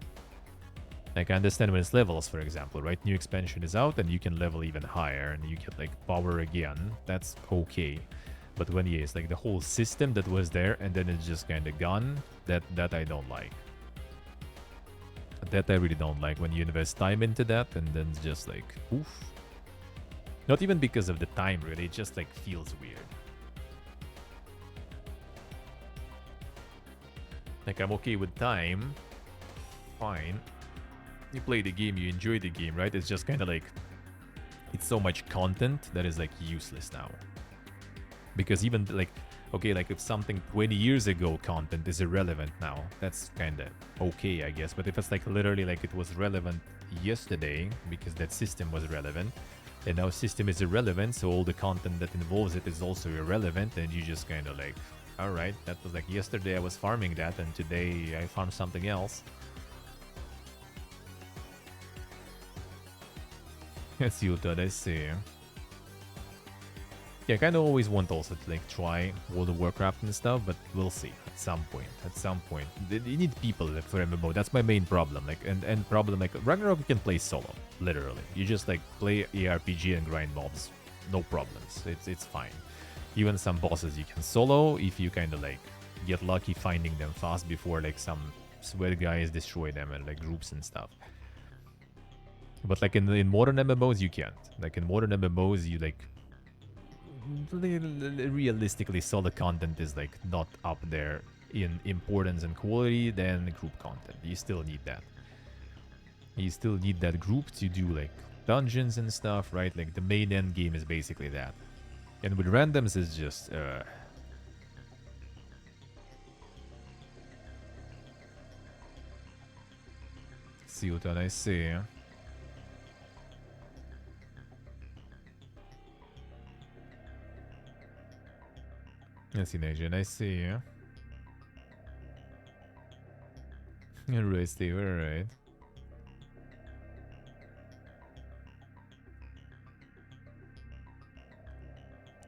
Like I understand when it's levels, for example, right? New expansion is out and you can level even higher and you get like power again. That's okay. But when it's like the whole system that was there and then it's just kind of gone, that I don't like. That I really don't like when you invest time into that and then it's just like, oof. Not even because of the time, really. It just like feels weird. Like, I'm okay with time. Fine. You play the game, you enjoy the game, right? It's just kind of like... It's so much content that is, like, useless now. Because even, like... Okay, like, if something 20 years ago content is irrelevant now, that's kind of okay, I guess. But if it's, like, literally, like, it was relevant yesterday, because that system was relevant, and now system is irrelevant, so all the content that involves it is also irrelevant, and you just kind of, like... Alright, that was, like, yesterday I was farming that, and today I farmed something else. Let's see what I see. Yeah, I kind of always want also to like try World of Warcraft and stuff, but we'll see at some point. At some point, you need people for MMO. That's my main problem. Like and problem like Ragnarok, you can play solo, literally. You just like play ARPG and grind mobs, no problems. It's fine. Even some bosses you can solo if you kind of like get lucky finding them fast before like some sweat guys destroy them and like groups and stuff. But like in modern MMOs you can't. Like in modern MMOs you like realistically solo content is like not up there in importance and quality than group content. You still need that. You still need that group to do like dungeons and stuff, right? Like the main end game is basically that. And with randoms it's just see what I say. Let's see, Nation, I see you. Alright, Steve, alright.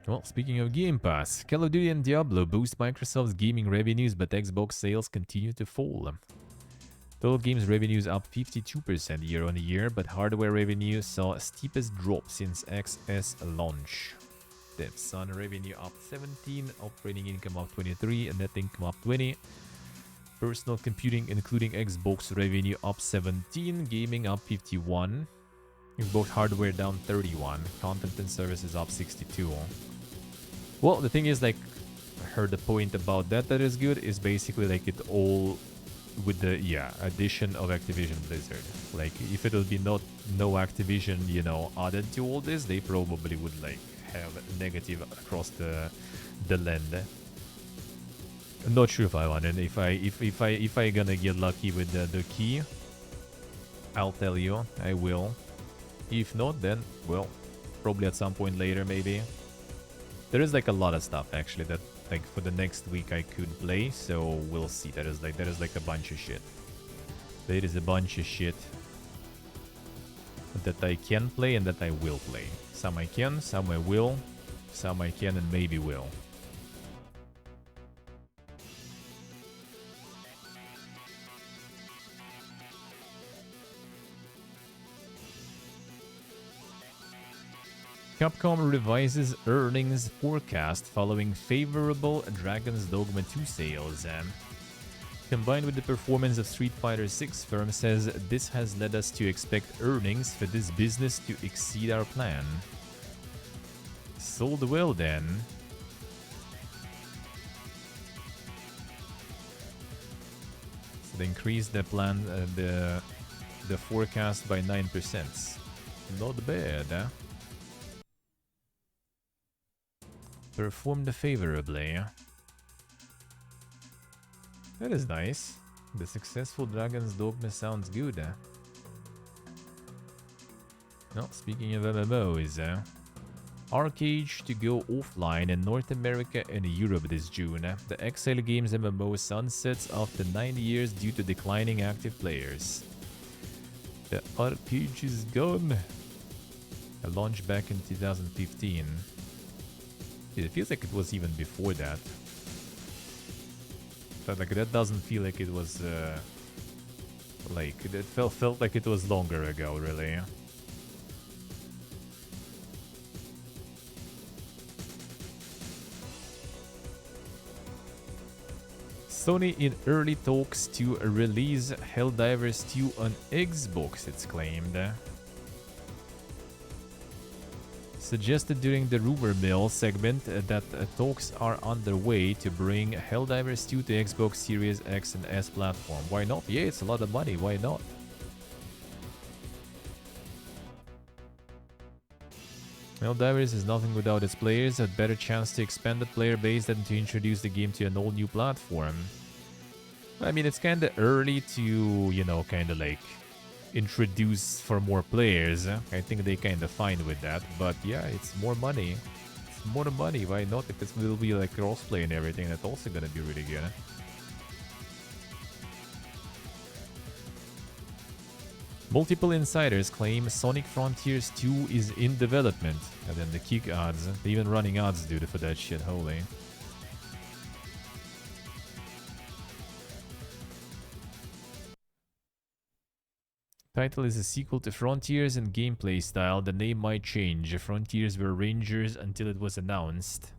Well, speaking of Game Pass, Call of Duty and Diablo boost Microsoft's gaming revenues, but Xbox sales continue to fall. Total games revenues up 52% year on year, but hardware revenue saw steepest drop since XS launch. Dev Sun revenue up 17, operating income up 23, and net income up 20. Personal computing, including Xbox, revenue up 17, gaming up 51. Both hardware down 31, content and services up 62. Well, the thing is, like, I heard the point about that is good is basically like it all with the addition of Activision Blizzard. Like, if it would be no Activision, you know, added to all this, they probably would like have negative across the land. I'm not sure if I want it. If I gonna get lucky with the key, I'll tell you. I will. If not, then well, probably at some point later, maybe. There is like a lot of stuff actually that like for the next week I could play, so we'll see. There is like a bunch of shit. There is a bunch of shit that I can play and that I will play. Some I can, some I will, some I can and maybe will. Capcom revises earnings forecast following favorable Dragon's Dogma 2 sales. Combined with the performance of Street Fighter 6, firm says this has led us to expect earnings for this business to exceed our plan. Sold well then. So they increased the plan, the forecast by 9%. Not bad, huh? Performed favorably. That is nice. The successful Dragon's Dogma sounds good. Well, speaking of MMOs, Arcade to go offline in North America and Europe this June. The Exile Games MMO sunsets after 9 years due to declining active players. The Arcade is gone. A launch back in 2015. It feels like it was even before that. But like that doesn't feel like it was like it felt like it was longer ago, really. Sony in early talks to release Helldivers 2 on Xbox, it's claimed. suggested during the rumor mill segment that talks are underway to bring Helldivers 2 to Xbox Series X and S platform. Why not? Yeah, it's a lot of money. Why not? Helldivers is nothing without its players. A better chance to expand the player base than to introduce the game to an all new platform. I mean, it's kind of early to, you know, kind of like introduce for more players. I think they kind of fine with that. But yeah, it's more money. It's more money. Why not? If it will be like crossplay and everything, that's also gonna be really good. Multiple insiders claim Sonic Frontiers 2 is in development. And then the kick odds. They even running odds, dude, for that shit. Holy. Title is a sequel to Frontiers and gameplay style. The name might change. Frontiers were Rangers until it was announced.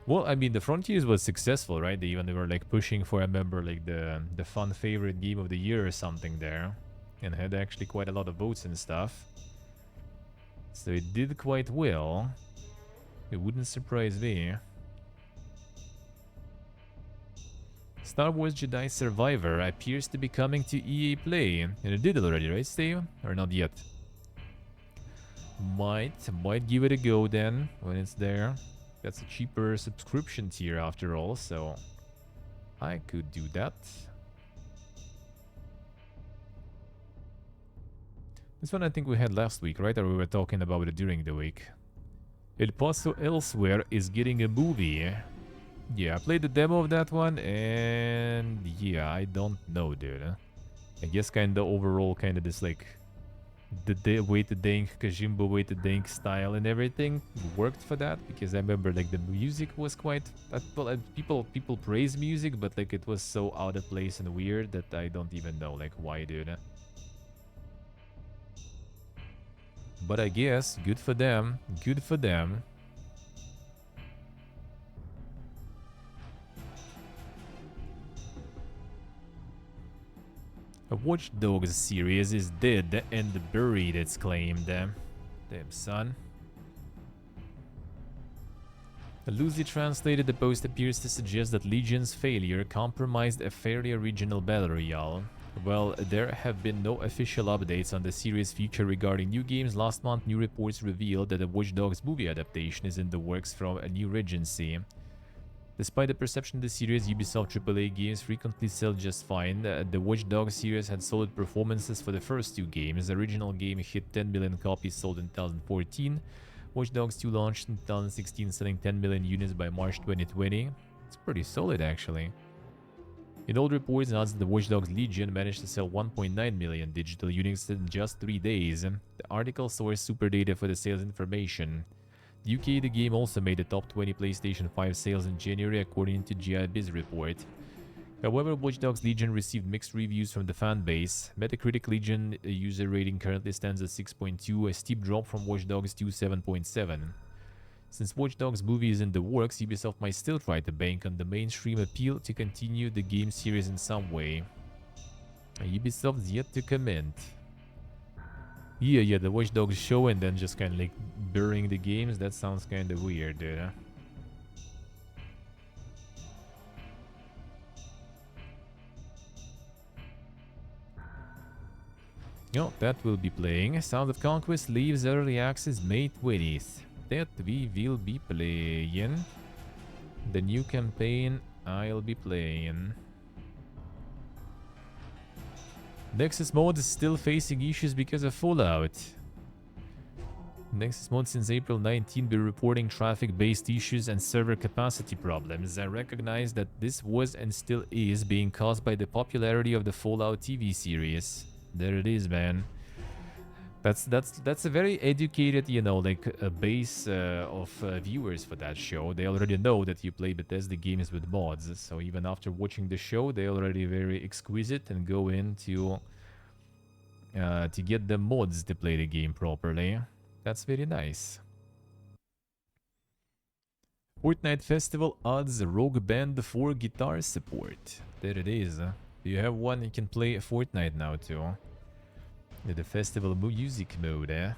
Well, I mean, the Frontiers was successful, right? They even were like pushing for, I remember, like the fun favorite game of the year or something there. And had actually quite a lot of votes and stuff. So it did quite well. It wouldn't surprise me. Star Wars Jedi Survivor appears to be coming to EA Play. And it did already, right, Steve? Or not yet? Might give it a go then, when it's there. That's a cheaper subscription tier after all, so I could do that. This one I think we had last week, right? Or we were talking about it during the week. El Paso Elsewhere is getting a movie. Yeah, I played the demo of that one, and yeah, I don't know, dude. I guess kind of overall kind of this like the way to think Kajimbo way to think style and everything worked for that, because I remember like the music was quite well, people praise music, but like it was so out of place and weird that I don't even know like why, dude. But I guess good for them. Good for them. A Watch Dogs series is dead and buried, it's claimed. Damn, son. Loosely translated, the post appears to suggest that Legion's failure compromised a fairly original battle royale. Well, there have been no official updates on the series' future regarding new games. Last month, new reports revealed that a Watch Dogs movie adaptation is in the works from a new regency. Despite the perception the series, Ubisoft AAA games frequently sell just fine. The Watch Dogs series had solid performances for the first two games. The original game hit 10 million copies sold in 2014. Watch Dogs 2 launched in 2016, selling 10 million units by March 2020. It's pretty solid, actually. In old reports, announced that the Watch Dogs Legion managed to sell 1.9 million digital units in just 3 days. The article sourced super data for the sales information. UK, the game also made the top 20 PlayStation 5 sales in January, according to GIBiz report. However, Watch Dogs Legion received mixed reviews from the fan base. Metacritic Legion user rating currently stands at 6.2, a steep drop from Watch Dogs 2 7.7. Since Watch Dogs movie is in the works, Ubisoft might still try to bank on the mainstream appeal to continue the game series in some way. Ubisoft's yet to comment. Yeah, the Watch Dogs show and then just kind of like burying the games, that sounds kind of weird, dude. Oh, that will be playing. Sound of Conquest leaves early access May 20th. That we will be playing. The new campaign I'll be playing. Nexus Mode is still facing issues because of Fallout. Nexus Mode since April 19 been reporting traffic-based issues and server capacity problems. I recognize that this was and still is being caused by the popularity of the Fallout TV series. There it is, man. That's a very educated, you know, like a base of viewers for that show. They already know that you play Bethesda games with mods, so even after watching the show, they're already very exquisite and go into to get the mods to play the game properly. That's very nice. Fortnite Festival adds Rogue Band for guitar support. There it is. You have one, you can play Fortnite now too. The festival music mode, eh?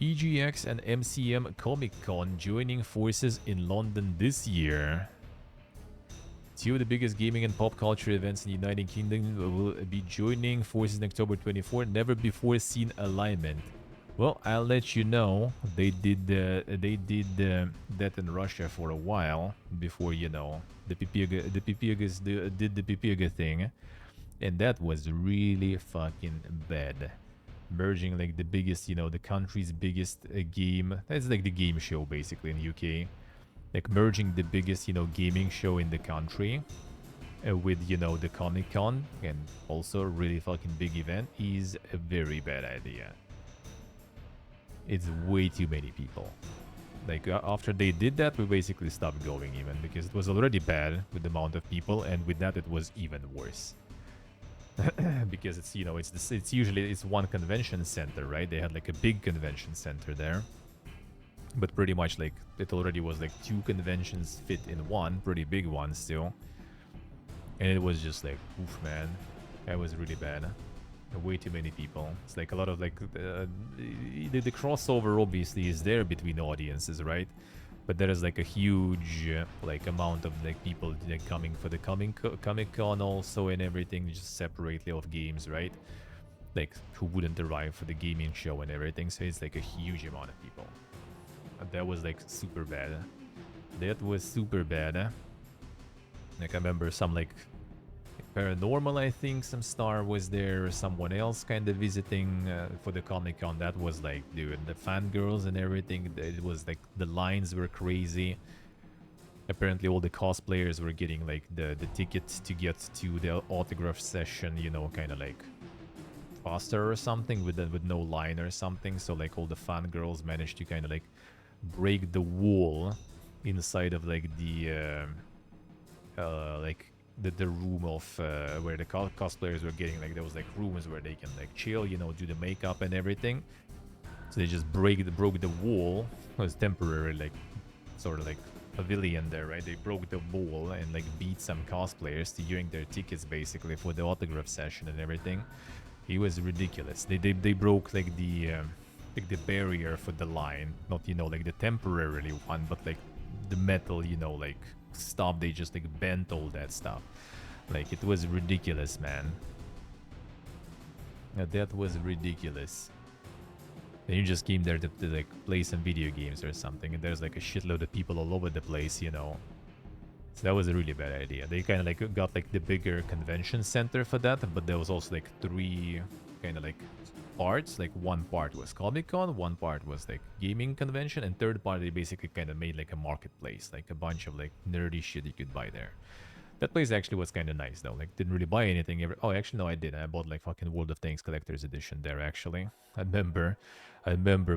EGX and MCM Comic Con joining forces in London this year. Two of the biggest gaming and pop culture events in the United Kingdom will be joining forces in October 24. Never before seen alignment. Well, I'll let you know. They did that in Russia for a while before, you know, the Pipirgas did the Pipirga thing, and that was really fucking bad. Merging like the biggest, you know, the country's biggest game. That's like the game show basically in the UK. Like merging the biggest, you know, gaming show in the country with, you know, the Comic Con, and also a really fucking big event, is a very bad idea. It's way too many people. Like after they did that, we basically stopped going even, because it was already bad with the amount of people, and with that it was even worse. Because it's, you know, it's usually one convention center, right? They had like a big convention center there. But pretty much like it already was like 2 conventions fit in one, pretty big one still. And it was just like, oof, man, that was really bad. Way too many people. It's like a lot of like the crossover obviously is there between audiences, right? But there is like a huge like amount of like people like coming for the Comic Con also and everything, just separately of games, right? Like who wouldn't arrive for the gaming show and everything. So it's like a huge amount of people. That was like super bad. That was super bad. Like I remember some like Paranormal, I think some star was there, or someone else kind of visiting for the Comic Con. That was like, dude, the fangirls and everything. It was like the lines were crazy. Apparently all the cosplayers were getting like the tickets to get to the autograph session, you know, kind of like faster or something with no line or something. So like all the fangirls managed to kind of like break the wall inside of like the the room of where the cosplayers were getting, like there was like rooms where they can like chill, you know, do the makeup and everything. So they just broke the wall. It was temporary, like sort of like pavilion there, right? They broke the wall and like beat some cosplayers to getting their tickets basically for the autograph session and everything. It was ridiculous. They broke like the barrier for the line, not, you know, like the temporarily one, but like the metal, you know, like stop. They just like bent all that stuff. Like it was ridiculous, man. That was ridiculous. Then you just came there to like play some video games or something, and there's like a shitload of people all over the place, you know. So that was a really bad idea. They kind of like got like the bigger convention center for that, but there was also like 3 kind of like parts. Like one part was Comic-Con, one part was like gaming convention, and third part they basically kind of made like a marketplace, like a bunch of like nerdy shit you could buy there. That place actually was kind of nice though. Like didn't really buy anything ever. Oh, actually no, I did. I bought like fucking World of Tanks Collector's Edition there actually. I remember,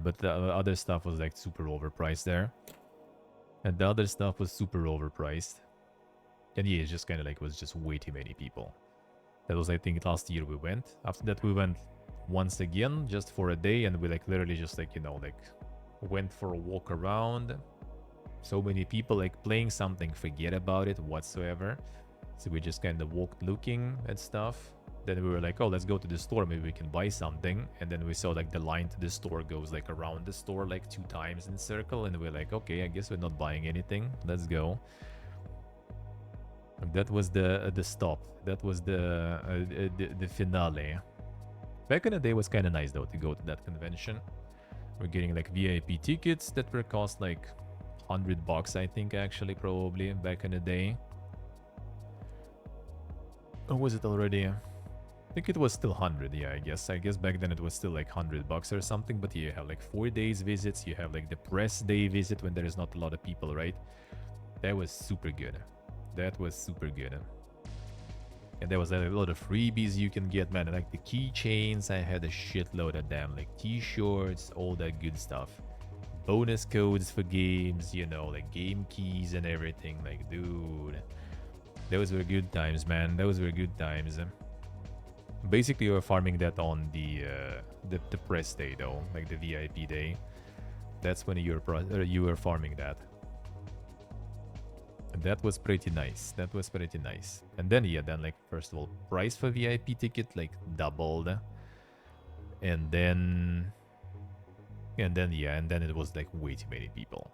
but the other stuff was like super overpriced there. And the other stuff was super overpriced. And yeah, it's just kind of like, it was just way too many people. That was, I think, last year we went. After that we went once again, just for a day, and we like literally just like, you know, like went for a walk around. So many people like playing something, forget about it whatsoever. So we just kind of walked looking at stuff. Then we were like, oh, let's go to the store, maybe we can buy something. And then we saw like the line to the store goes like around the store like 2 times in circle, and we're like, okay, I guess we're not buying anything, let's go. And that was the stop. That was the finale. Back in the day, it was kind of nice though to go to that convention. We're getting like VIP tickets that were cost like $100, I think, actually, probably back in the day. Or was it already? I think it was still 100. Yeah, I guess back then it was still like $100 or something. But yeah, you have like 4 days visits. You have like the press day visit when there is not a lot of people, right? That was super good. That was super good. And there was a lot of freebies you can get, man. Like the keychains, I had a shitload of them. Like t-shirts, all that good stuff. Bonus codes for games, you know, like game keys and everything. Like, dude, those were good times, man. Those were good times. Basically, you were farming that on the press day, though, like the VIP day. That's when you were farming that. And that was pretty nice. That was pretty nice. And then, yeah, then like first of all, price for VIP ticket like doubled. And then And then, yeah, and then it was like way too many people.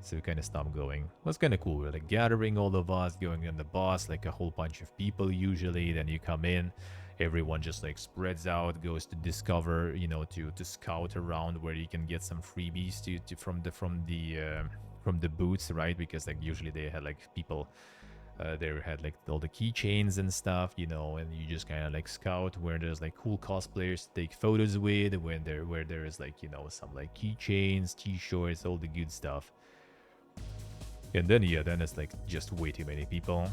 So we kind of stopped going. It was kind of cool. We're like gathering all of us, going on the boss, like a whole bunch of people usually. Then you come in, everyone just like spreads out, goes to discover, you know, to scout around where you can get some freebies from the booths, right? Because like usually they had like people, they had like all the keychains and stuff, you know, and you just kind of like scout where there's like cool cosplayers to take photos with, where there is like, you know, some like keychains, t-shirts, all the good stuff. And then, yeah, then it's like just way too many people.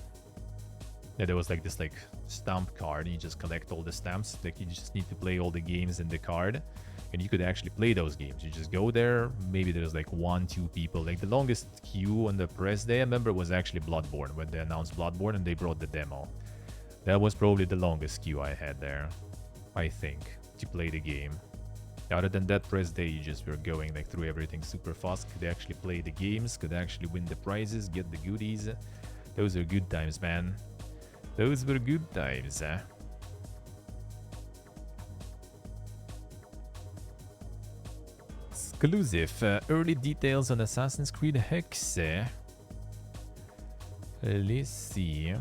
Yeah, there was like this like stamp card. You just collect all the stamps. Like you just need to play all the games in the card. And you could actually play those games. You just go there. Maybe there's like 1-2 people. Like the longest queue on the press day, I remember, was actually Bloodborne. When they announced Bloodborne and they brought the demo. That was probably the longest queue I had there, I think, to play the game. Other than that press day, you just were going like through everything super fast. Could actually play the games, could actually win the prizes, get the goodies. Those are good times, man. Those were good times. Exclusive. Early details on Assassin's Creed Hex. Let's see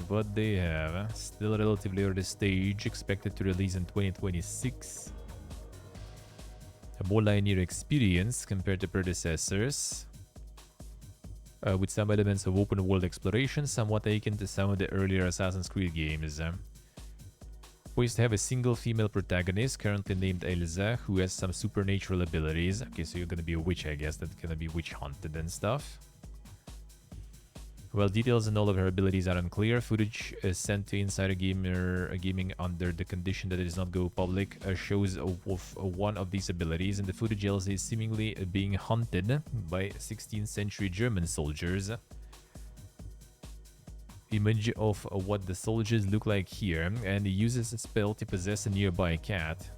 what they have. Still relatively early stage, expected to release in 2026. A more linear experience compared to predecessors, with some elements of open world exploration, somewhat akin to some of the earlier Assassin's Creed games. Poised to have a single female protagonist, currently named Elsa, who has some supernatural abilities. Okay, so you're gonna be a witch, I guess. That's gonna be witch hunted and stuff. Well, details on all of her abilities are unclear. Footage sent to Insider Gaming under the condition that it does not go public shows one of these abilities. In the footage, Elsa is seemingly being hunted by 16th century German soldiers. Image of what the soldiers look like here, and he uses a spell to possess a nearby cat.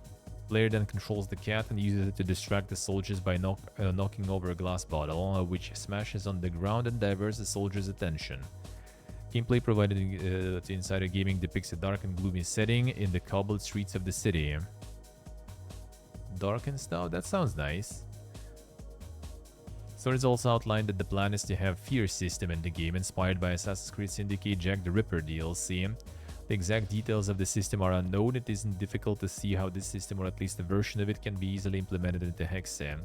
Player then controls the cat and uses it to distract the soldiers by knocking over a glass bottle, which smashes on the ground and diverts the soldiers' attention. Gameplay provided to Insider Gaming depicts a dark and gloomy setting in the cobbled streets of the city. Dark and stuff? That sounds nice. Stories also outlined that the plan is to have fear system in the game, inspired by Assassin's Creed Syndicate Jack the Ripper DLC. The exact details of the system are unknown. It isn't difficult to see how this system, or at least a version of it, can be easily implemented into Hexen.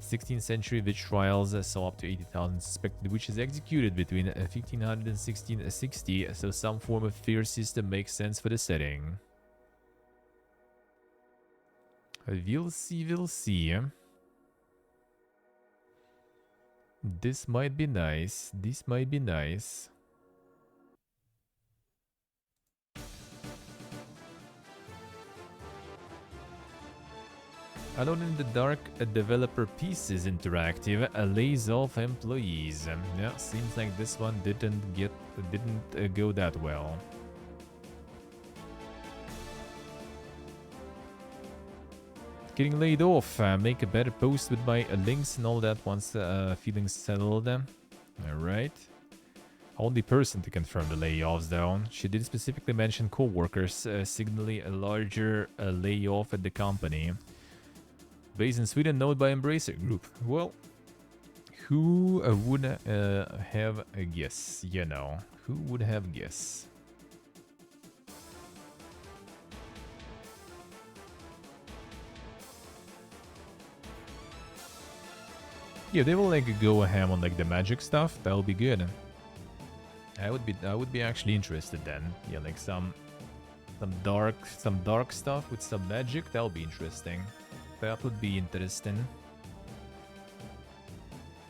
16th century witch trials saw up to 80,000 suspected witches executed between 1500 and 1660, so some form of fear system makes sense for the setting. We'll see, we'll see. This might be nice. This might be nice. Alone in the Dark, a developer pieces interactive lays off employees. Yeah, seems like this one didn't go that well. Getting laid off. Make a better post with my links and all that once feeling settled. Alright. Only person to confirm the layoffs though. She did specifically mention co-workers signaling a larger layoff at the company. Based in Sweden, known by Embracer Group. Well, who would have a guess? You know, who would have guess? Yeah, they will like go ham on like the magic stuff. That will be good. I would be actually interested then. Yeah, like some dark stuff with some magic. That would be interesting. That would be interesting.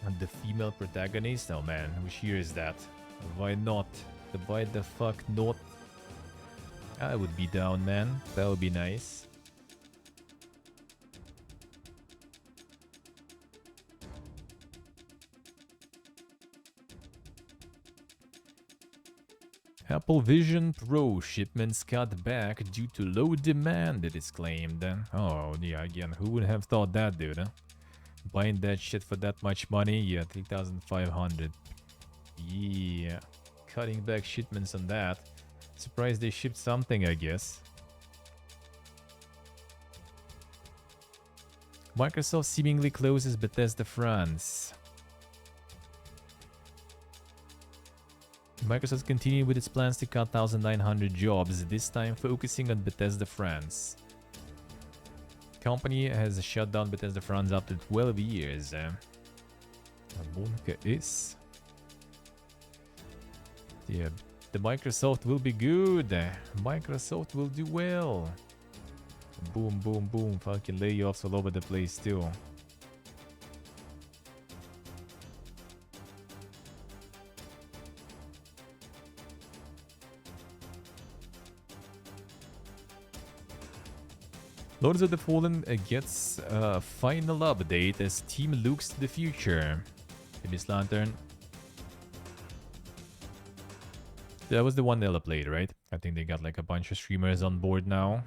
And the female protagonist? Oh man, which year is that? Why not? Why the fuck not? I would be down, man. That would be nice. Apple Vision Pro shipments cut back due to low demand, it is claimed. Oh, yeah, again, who would have thought that, dude? Huh? Buying that shit for that much money? Yeah, 3,500. Yeah, cutting back shipments on that. Surprised they shipped something, I guess. Microsoft seemingly closes Bethesda France. Microsoft continued with its plans to cut 1,900 jobs, this time focusing on Bethesda France. Company has shut down Bethesda France after 12 years. Monica is. Yeah, the Microsoft will be good. Microsoft will do well. Boom, boom, boom. Fucking layoffs all over the place too. Lords of the Fallen gets a final update as team looks to the future. Miss Lantern. That was the one Ella played, right? I think they got like a bunch of streamers on board now.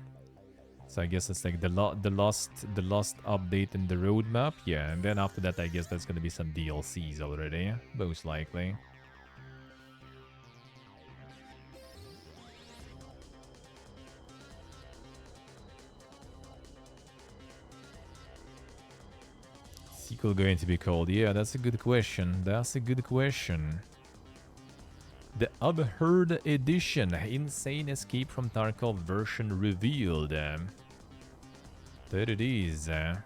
So I guess it's like the lost update in the roadmap. Yeah, and then after that I guess there's gonna be some DLCs already, most likely. Sequel going to be called? Yeah, that's a good question. That's a good question. The Unheard Edition. Insane Escape from Tarkov version revealed. There it is. There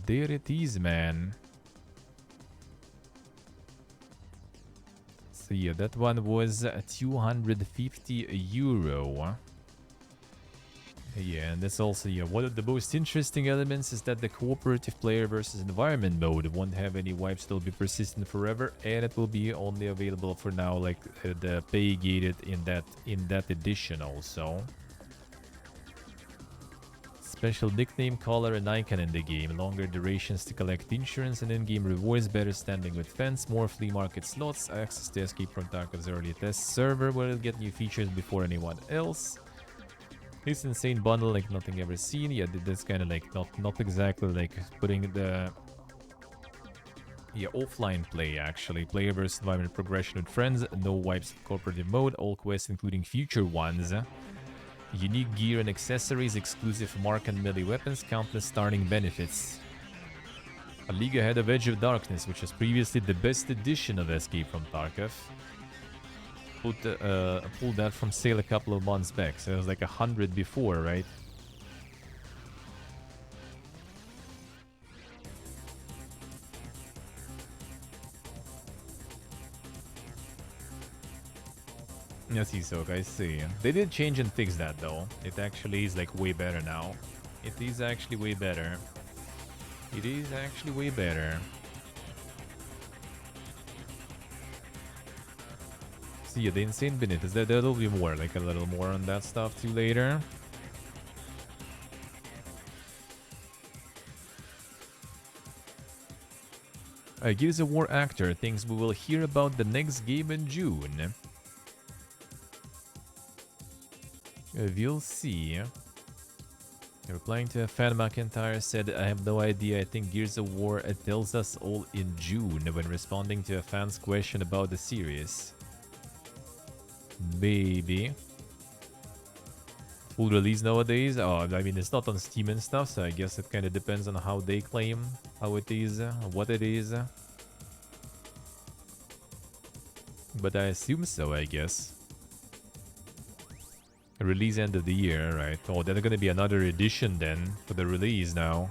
it is, man. So yeah, that one was 250 euro. Yeah, and that's also, yeah, one of the most interesting elements is that the cooperative player versus environment mode won't have any wipes, it'll be persistent forever, and it will be only available for now, like the pay gated in that edition also. Special nickname, color, and icon in the game, longer durations to collect insurance and in-game rewards, better standing with fans, more flea market slots, access to Escape from Tarkov's early test server where it'll get new features before anyone else. This insane bundle like nothing ever seen. Yeah, that's kind of like not exactly like putting the offline play actually. Player versus environment progression with friends, no wipes of cooperative mode, all quests including future ones. Unique gear and accessories, exclusive mark and melee weapons, countless starting benefits. A league ahead of Edge of Darkness, which was previously the best edition of Escape from Tarkov. Pulled that from sale a couple of months back, so it was like 100 before, right? Yes, Isok, I see. They did change and fix that though. It actually is like way better now. It is actually way better. It is actually way better. Yeah, the insane benefits. There'll be more, like a little more on that stuff too later. Gears of War actor thinks we will hear about the next game in June. We'll see. Replying to a fan, McIntyre said, I have no idea. I think Gears of War tells us all in June when responding to a fan's question about the series. Maybe. Full release nowadays? Oh, I mean, it's not on Steam and stuff, so I guess it kind of depends on how they claim, how it is, what it is. But I assume so, I guess. Release end of the year, right? Oh, there's gonna be another edition then for the release now.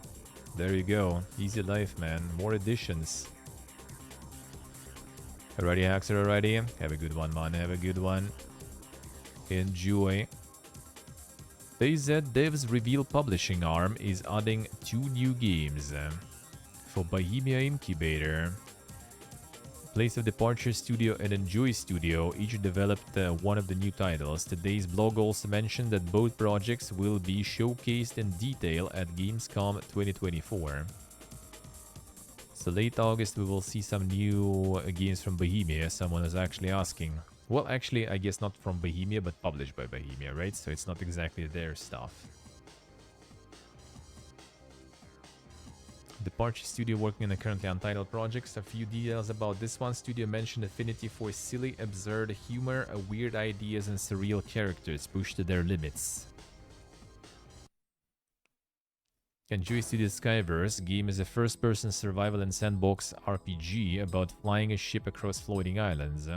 There you go. Easy life, man. More editions. Alrighty, Haxer, alrighty. Have a good one, man. Have a good one. Enjoy. BZ Devs reveal publishing arm is adding 2 new games. For Bohemia Incubator, Place of Departure Studio and Enjoy Studio each developed one of the new titles. Today's blog also mentioned that both projects will be showcased in detail at Gamescom 2024. So late August we will see some new games from Bohemia. Someone is actually asking. Well, actually, I guess not from Bohemia, but published by Bohemia, right? So it's not exactly their stuff. Departure Studio working on a currently untitled projects. A few details about this one. Studio mentioned affinity for silly, absurd humor, weird ideas, and surreal characters pushed to their limits. Enjoy City Skyverse. Game is a first-person survival and sandbox RPG about flying a ship across floating islands.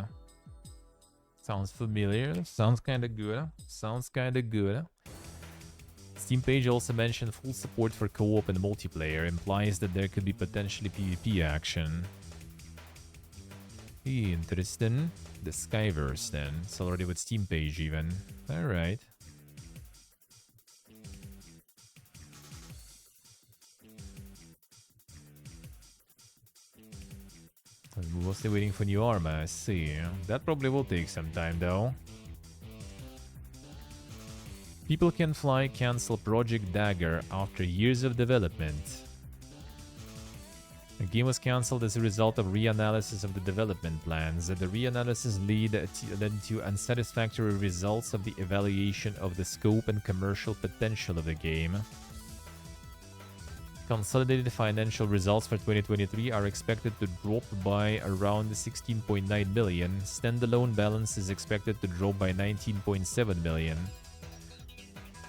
Sounds familiar. Sounds kinda good. Sounds kinda good. Steam page also mentioned full support for co-op and multiplayer. Implies that there could be potentially PvP action. Interesting. The Skyverse then. It's already with Steam page even. Alright. Mostly waiting for new armor, I see. That probably will take some time though. People Can Fly cancel Project Dagger after years of development. The game was cancelled as a result of reanalysis of the development plans. The reanalysis led to unsatisfactory results of the evaluation of the scope and commercial potential of the game. Consolidated financial results for 2023 are expected to drop by around 16.9 million. Standalone balance is expected to drop by 19.7 million.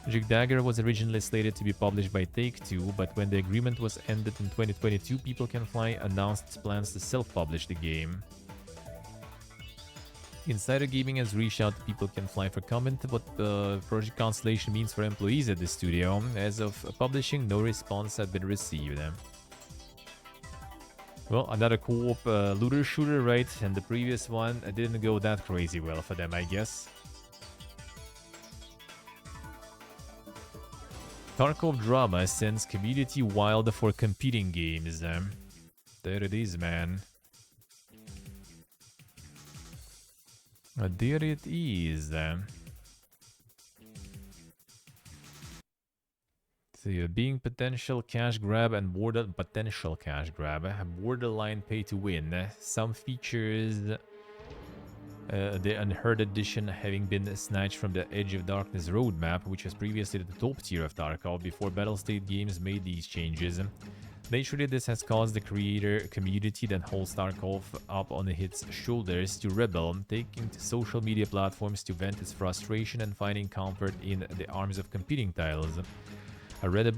Project Dagger was originally slated to be published by Take-Two, but when the agreement was ended in 2022, People Can Fly announced its plans to self-publish the game. Insider Gaming has reached out to People Can Fly for comment what the project cancellation means for employees at the studio. As of publishing, no response had been received. Well, another co-op looter shooter, right? And the previous one didn't go that crazy well for them, I guess. Tarkov drama sends community wild for competing games. There it is, man. There it is. So being potential cash grab and potential cash grab, borderline pay to win. Some features. The Unheard Edition having been snatched from the Edge of Darkness roadmap, which was previously the top tier of Tarkov before Battlestate Games made these changes. Naturally, this has caused the creator community that holds Tarkov up on its shoulders to rebel, taking to social media platforms to vent its frustration and finding comfort in the arms of competing titles. Arena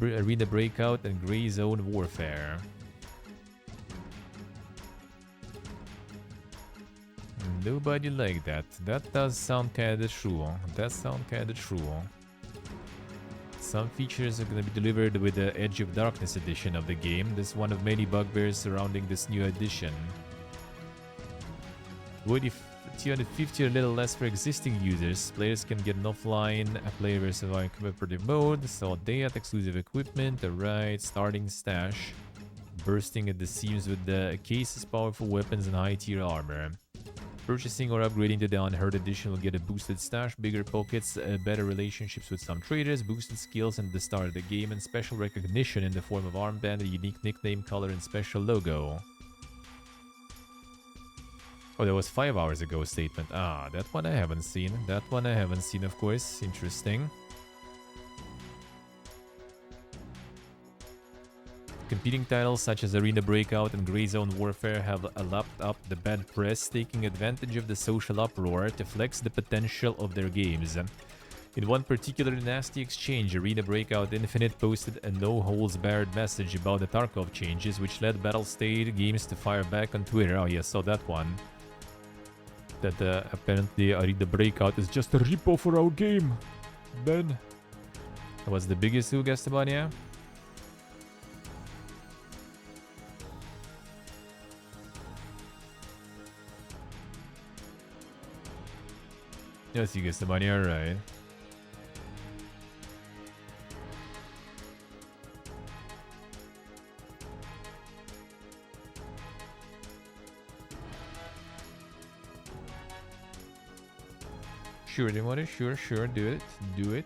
Breakout and Grey Zone Warfare. Nobody like that. That does sound kinda true. That sounds kinda true. Some features are gonna be delivered with the Edge of Darkness edition of the game. This is one of many bugbears surrounding this new edition. Would if 250 or a little less for existing users. Players can get an offline player versus cooperative mode. So they have exclusive equipment. Alright, starting stash. Bursting at the seams with the cases, powerful weapons, and high tier armor. Purchasing or upgrading to the Unheard Edition will get a boosted stash, bigger pockets, better relationships with some traders, boosted skills at the start of the game, and special recognition in the form of armband, a unique nickname, color, and special logo. Oh, that was 5 hours ago statement. Ah, that one I haven't seen. That one I haven't seen, of course. Interesting. Competing titles such as Arena Breakout and Grey Zone Warfare have lapped up the bad press, taking advantage of the social uproar to flex the potential of their games. In one particularly nasty exchange, Arena Breakout Infinite posted a no-holds-barred message about the Tarkov changes, which led Battlestate Games to fire back on Twitter. Oh yes, saw that one. That apparently Arena Breakout is just a repo for our game. Ben. That was the biggest who guessed about, yeah? Yes, you guessed the money, alright. Sure, Demotic, sure, do it.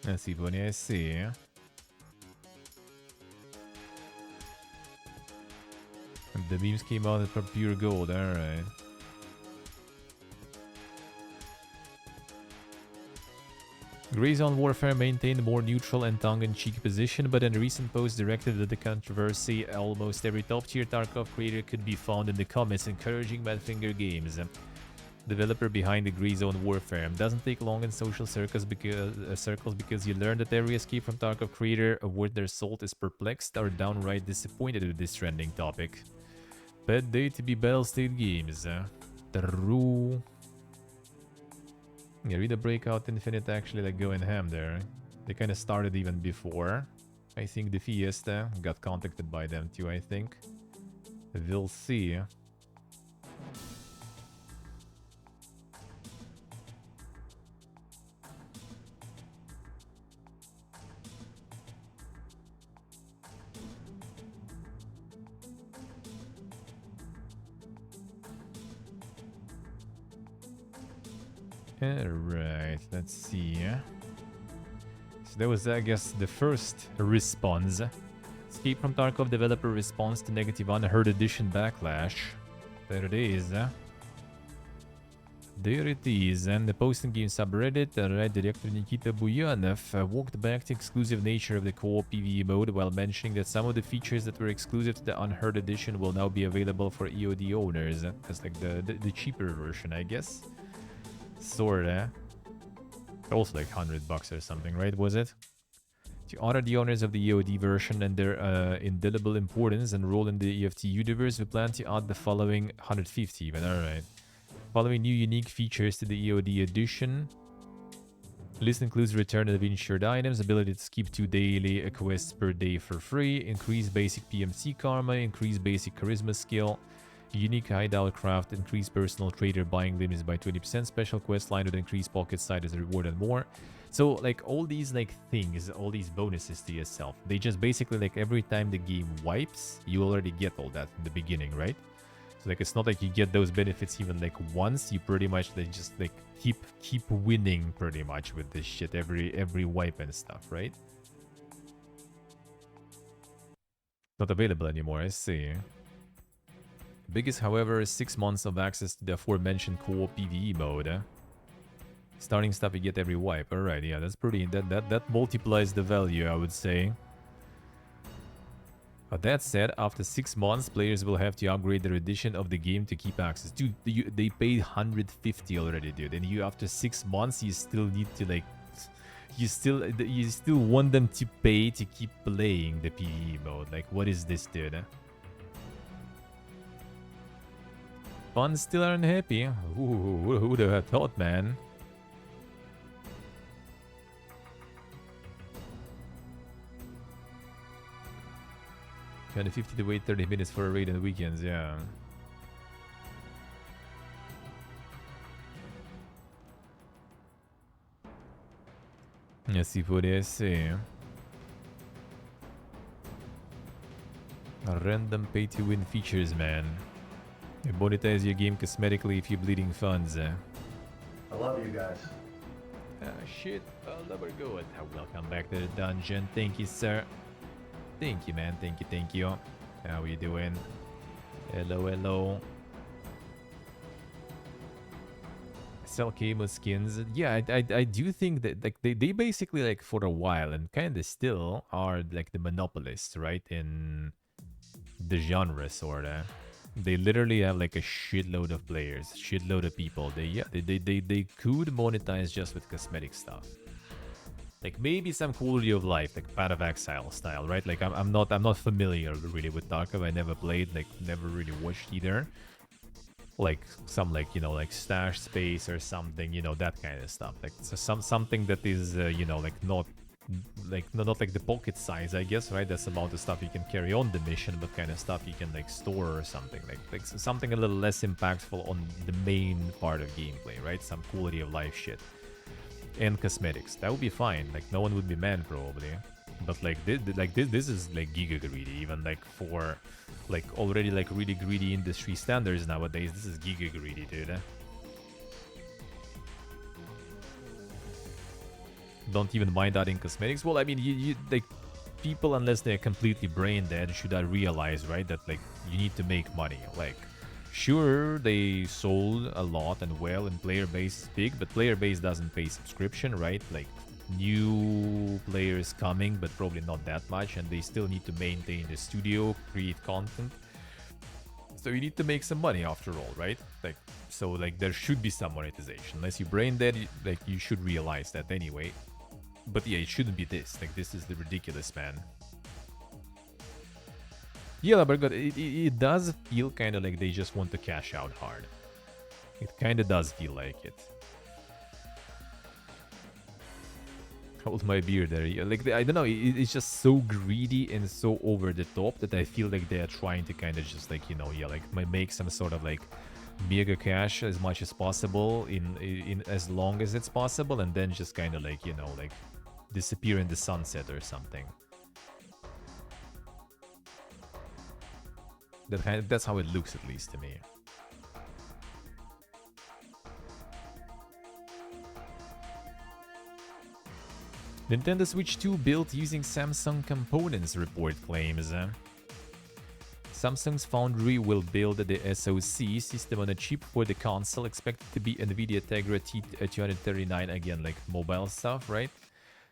I see, Bonnie, I see. The beams came out for pure gold, alright. Gray Zone Warfare maintained a more neutral and tongue-in-cheek position, but in a recent post directed at the controversy, almost every top-tier Tarkov creator could be found in the comments encouraging Badfinger Games, developer behind the Gray Zone Warfare. Doesn't take long in social circles because you learn that every escape from Tarkov creator worth their salt is perplexed or downright disappointed with this trending topic. Bad day to be Battlestate Games. True. Yeah, read the Breakout Infinite actually like going ham there. They kind of started even before. I think the Fiesta got contacted by them too, I think. We'll see. Alright, let's see. So that was, I guess, the first response. Escape from Tarkov developer response to negative unheard edition backlash. There it is. There it is. And the post in game subreddit, right, director Nikita Buyanov walked back the exclusive nature of the co-op PvE mode while mentioning that some of the features that were exclusive to the unheard edition will now be available for EOD owners. That's like the cheaper version, I guess. Sorta. Also like $100 or something, right? Was it? To honor the owners of the EOD version and their indelible importance and role in the EFT universe, we plan to add the following 150 even. Alright. Following new unique features to the EOD edition. List includes return of insured items, ability to skip 2 daily quests per day for free, increase basic PMC karma, increase basic charisma skill, unique hideout craft, increased personal trader buying limits by 20%, special quest line with increased pocket size as a reward and more. So like all these like things, all these bonuses to yourself, they just basically like every time the game wipes, you already get all that in the beginning, right? So like it's not like you get those benefits even like once, you pretty much like just like keep winning pretty much with this shit every wipe and stuff, right? Not available anymore, I see. Biggest, however, is 6 months of access to the aforementioned co-op PvE mode. Starting stuff you get every wipe. Alright, yeah, that's pretty... That multiplies the value, I would say. But that said, after 6 months, players will have to upgrade their edition of the game to keep access. Dude, they paid 150 already, dude. And you, after 6 months, you still need to, like... You still want them to pay to keep playing the PvE mode. Like, what is this, dude? Fans still aren't happy. Ooh, who would have thought, man? $250 to wait 30 minutes for a raid on the weekends, yeah. Let's see what they say. Random pay-to-win features, man. You monetize your game cosmetically if you're bleeding funds. I love you guys. Ah, shit. I'll never go. Welcome back to the dungeon. Thank you, sir. Thank you, man. Thank you. How you doing? Hello. Sell camo skins. Yeah, I do think that like they basically like for a while and kind of still are like the monopolists, right? In the genre, sorta. They literally have like a shitload of players, shitload of people. They could monetize just with cosmetic stuff. Like maybe some quality of life, like Path of Exile style, right? Like I'm not familiar really with Tarkov. I never played, like never really watched either. Like some like, you know, like stash space or something, you know, that kind of stuff. Like so something that is you know, like not like the pocket size, I guess, right? That's the amount of stuff you can carry on the mission, but kind of stuff you can like store or something, like something a little less impactful on the main part of gameplay, right? Some quality of life shit and cosmetics. That would be fine. Like no one would be mad probably, but like this is like giga greedy, even like for like already like really greedy industry standards nowadays. This is giga greedy, dude. Don't even mind adding cosmetics. Well, I mean, you like people, unless they're completely brain dead, should I realize, right, that like you need to make money. Like, sure, they sold a lot and well, and player base is big, but player base doesn't pay subscription, right? Like new players coming, but probably not that much, and they still need to maintain the studio, create content. So you need to make some money after all, right? Like, so like there should be some monetization. Unless you brain dead, like you should realize that anyway. But yeah, it shouldn't be this. Like this is the ridiculous, man. Yeah, but it does feel kind of like they just want to cash out hard. It kind of does feel like it. Hold my beer there. Yeah, like I don't know, it's just so greedy and so over the top that I feel like they are trying to kind of just like, you know, yeah, like make some sort of like mega cash as much as possible in as long as it's possible, and then just kind of like, you know, like disappear in the sunset or something. That's how it looks, at least to me. Nintendo Switch 2 built using Samsung components, report claims. Samsung's foundry will build the SoC system on a chip for the console, expected to be NVIDIA Tegra T239, again, like mobile stuff, right?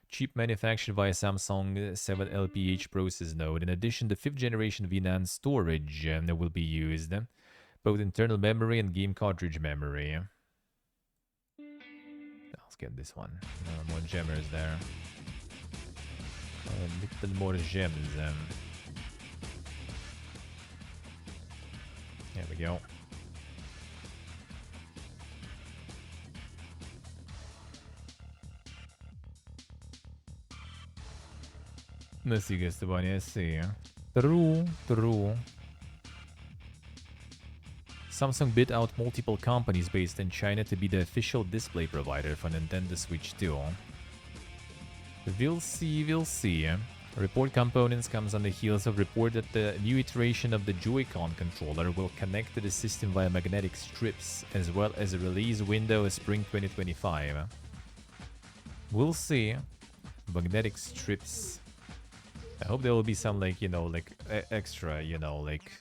Chip manufactured by Samsung 7LPH process node. In addition, the 5th generation VNAND storage will be used, both internal memory and game cartridge memory. Let's get this one. More gemmers there. A little more gems. There we go. Let's see, guess the one. Let's see. True. Samsung bid out multiple companies based in China to be the official display provider for Nintendo Switch 2. We'll see. Report components comes on the heels of report that the new iteration of the Joy-Con controller will connect to the system via magnetic strips, as well as a release window of spring 2025. We'll see. Magnetic strips. I hope there will be some, like, you know, like extra, you know, like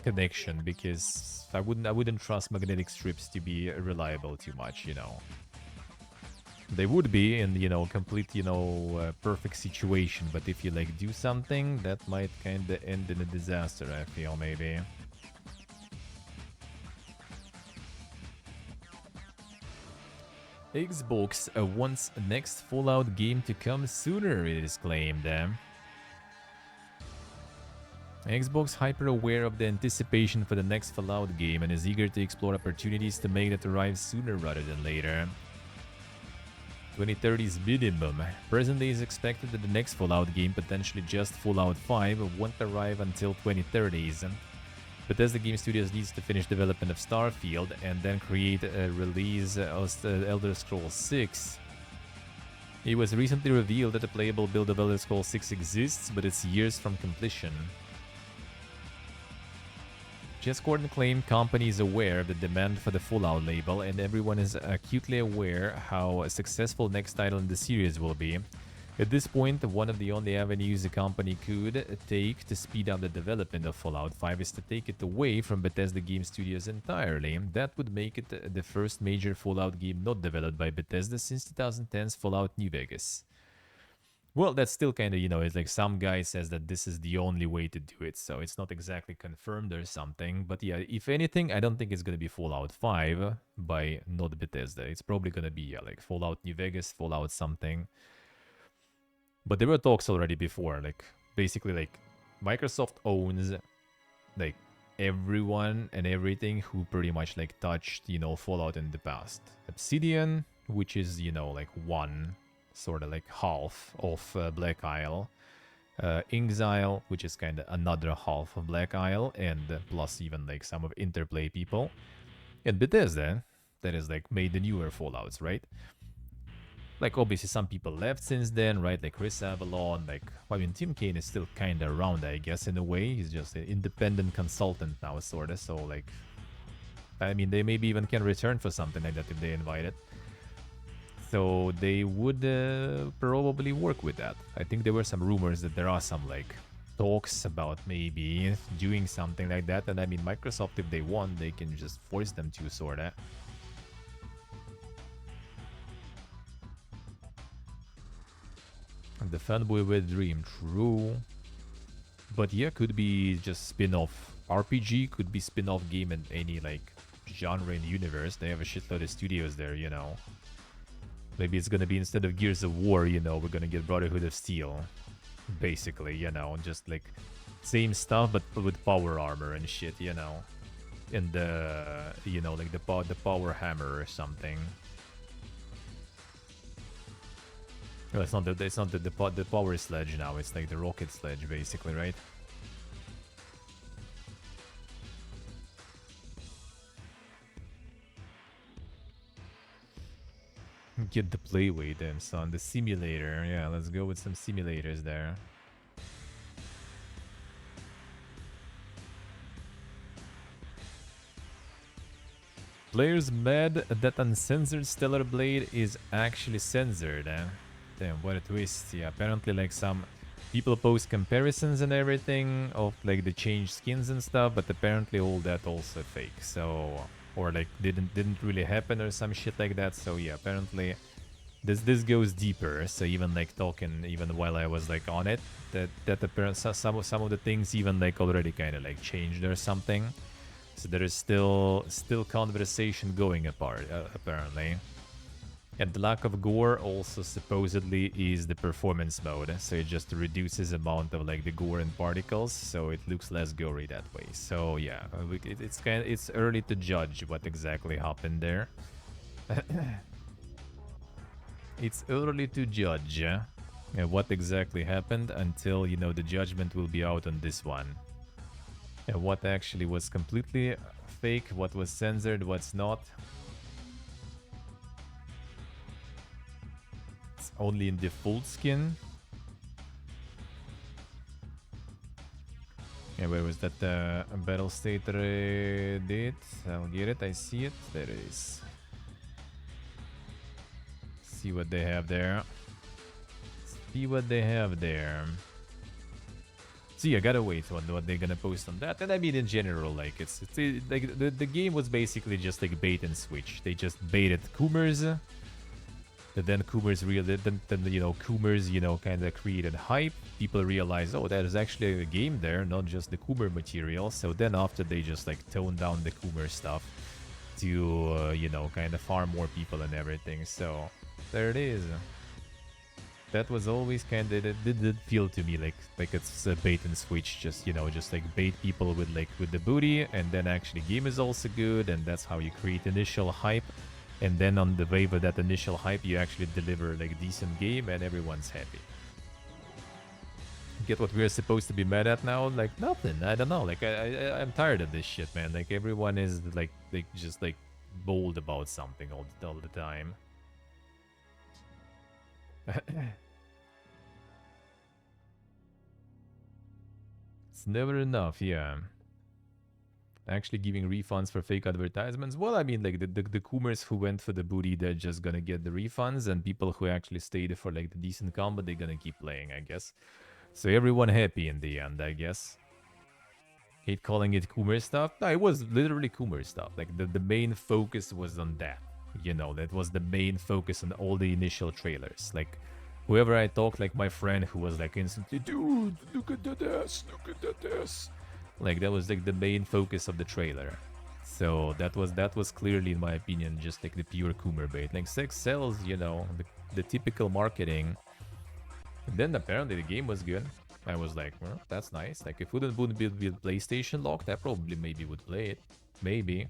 connection, because I wouldn't trust magnetic strips to be reliable too much, you know. They would be in, you know, complete, you know, perfect situation, but if you like do something, that might kind of end in a disaster, I feel, maybe. Xbox wants next Fallout game to come sooner, it is claimed. Xbox hyper aware of the anticipation for the next Fallout game and is eager to explore opportunities to make it arrive sooner rather than later. 2030's minimum. Presently is expected that the next Fallout game, potentially just Fallout 5, won't arrive until 2030s. Bethesda Game Studios needs to finish development of Starfield and then create a release of Elder Scrolls 6. It was recently revealed that a playable build of Elder Scrolls 6 exists, but it's years from completion. Jez Corden claimed company is aware of the demand for the Fallout label, and everyone is acutely aware how successful next title in the series will be. At this point, one of the only avenues the company could take to speed up the development of Fallout 5 is to take it away from Bethesda Game Studios entirely. That would make it the first major Fallout game not developed by Bethesda since 2010's Fallout New Vegas. Well, that's still kind of, you know, it's like some guy says that this is the only way to do it, so it's not exactly confirmed or something. But yeah, if anything, I don't think it's going to be Fallout 5 by not Bethesda. It's probably going to be, yeah, like Fallout New Vegas, Fallout something. But there were talks already before, like, basically, like, Microsoft owns, like, everyone and everything who pretty much, like, touched, you know, Fallout in the past. Obsidian, which is, you know, like, one sort of like half of Black Isle, Exile, which is kind of another half of Black Isle, and plus even like some of Interplay people, and Bethesda, that is like made the newer Fallouts, right? Like obviously some people left since then, right? Like Chris Avalon, like, I mean, Tim Kaine is still kind of around, I guess, in a way. He's just an independent consultant now, sort of. So like, I mean, they maybe even can return for something like that if they invite it. So they would probably work with that. I think there were some rumors that there are some like talks about maybe doing something like that. And I mean, Microsoft, if they want, they can just force them to, sorta. The fanboy with dream, true. But yeah, could be just spin-off RPG, could be spin-off game in any like genre in the universe. They have a shitload of studios there, you know. Maybe it's gonna be, instead of Gears of War, you know, we're gonna get Brotherhood of Steel. Basically, you know, just like same stuff but with power armor and shit, you know. And the, you know, like the power hammer or something. Well, it's not the power sledge now. It's like the rocket sledge, basically, right? Get the playweight, then, son. The simulator. Yeah, let's go with some simulators there. Players mad that uncensored Stellar Blade is actually censored, eh? Damn, what a twist. Yeah, apparently like some people post comparisons and everything of like the changed skins and stuff, but apparently all that also fake. So, or like didn't really happen or some shit like that. So yeah, apparently this goes deeper. So even like talking, even while I was like on it, that apparently some of the things even like already kind of like changed or something. So there is still conversation going apart, apparently. And the lack of gore also supposedly is the performance mode, so it just reduces amount of like the gore and particles, so it looks less gory that way. So yeah, it's early to judge what exactly happened there. It's early to judge what exactly happened until, you know, the judgment will be out on this one. And what actually was completely fake, what was censored, what's not. It's only in default skin. Yeah, where was that battle state date? I'll get it, I see it. There it is. See what they have there. See what they have there. See, I gotta wait on what they're gonna post on that. And I mean, in general, like it's like the game was basically just like bait and switch. They just baited Coomers. Then Coomers you know, Coomers, you know, kind of created hype. People realized, oh, that is actually a game there, not just the Coomer material. So then after they just like toned down the Coomer stuff to you know, kind of farm more people and everything. So there it is. That was always kind of, it did feel to me like it's a bait and switch, just, you know, just like bait people with the booty, and then actually game is also good, and that's how you create initial hype, and then on the wave of that initial hype you actually deliver like decent game and everyone's happy. Get what we're supposed to be mad at now? Like nothing. I don't know. Like I'm tired of this shit, man. Like everyone is like just like bold about something all the time. It's never enough, yeah. Actually giving refunds for fake advertisements. Well, I mean, like the Coomers who went for the booty, they're just gonna get the refunds, and people who actually stayed for like the decent combat, they're gonna keep playing, I guess. So everyone happy in the end, I guess. Hate calling it Coomer stuff. No, it was literally Coomer stuff. Like the main focus was on that. You know, that was the main focus on all the initial trailers. Like whoever I talked, like my friend who was like instantly, dude, look at that ass, look at that ass. Like that was like the main focus of the trailer. So that was clearly, in my opinion, just like the pure Coomer bait. Like sex sells, you know, the typical marketing. And then apparently the game was good. I was like, well, that's nice. Like if it wouldn't be PlayStation locked, I probably maybe would play it. Maybe.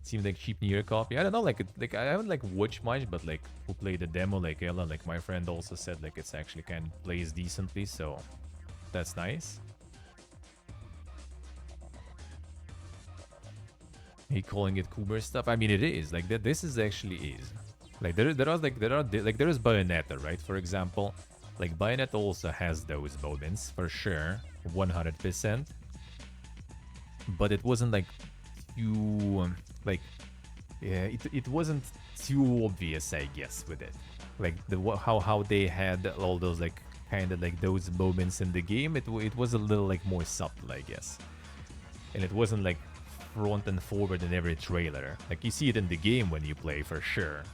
Seemed like cheap near copy. I don't know, like I haven't like watched much, but like who played the demo, like Ella, like my friend also said like it's actually kind of plays decently, so that's nice. He calling it Coomer stuff. I mean, it is like that. This is actually is like there is Bayonetta, right? For example, like Bayonetta also has those moments for sure, 100%. But it wasn't like you like, yeah, it wasn't too obvious, I guess, with it. Like how they had all those like kind of like those moments in the game. It was a little like more subtle, I guess, and it wasn't like front and forward in every trailer. Like you see it in the game when you play for sure,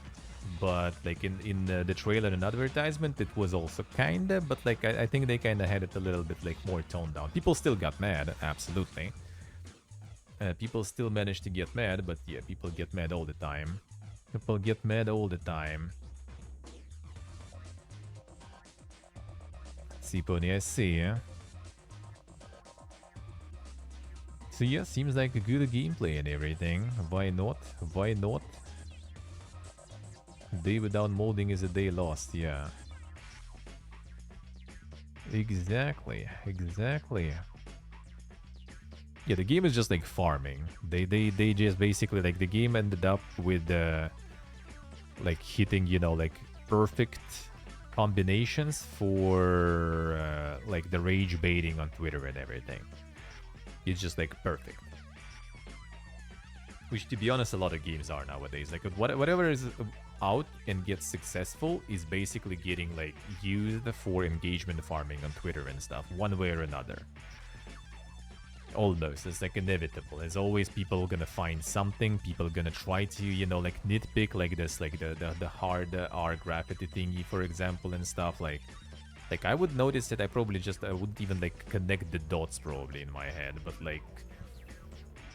But like in the trailer and advertisement, it was also kinda. But like I think they kinda had it a little bit like more toned down. People still got mad, absolutely. People still managed to get mad, but yeah, people get mad all the time. People get mad all the time. See, Pony, I see, yeah. So yeah, seems like a good gameplay and everything. Why not? Why not? Day without molding is a day lost, yeah. Exactly, exactly. Yeah, the game is just like farming. They just basically like the game ended up with like hitting, you know, like perfect combinations for like the rage baiting on Twitter and everything. It's just like perfect. Which, to be honest, a lot of games are nowadays. Like whatever is out and gets successful is basically getting like used for engagement farming on Twitter and stuff, one way or another. Almost, it's like inevitable. There's always people gonna find something. People gonna try to, you know, like nitpick like this, like the hard R graffiti thingy, for example, and stuff. Like I would notice it. I wouldn't even like connect the dots probably in my head, but like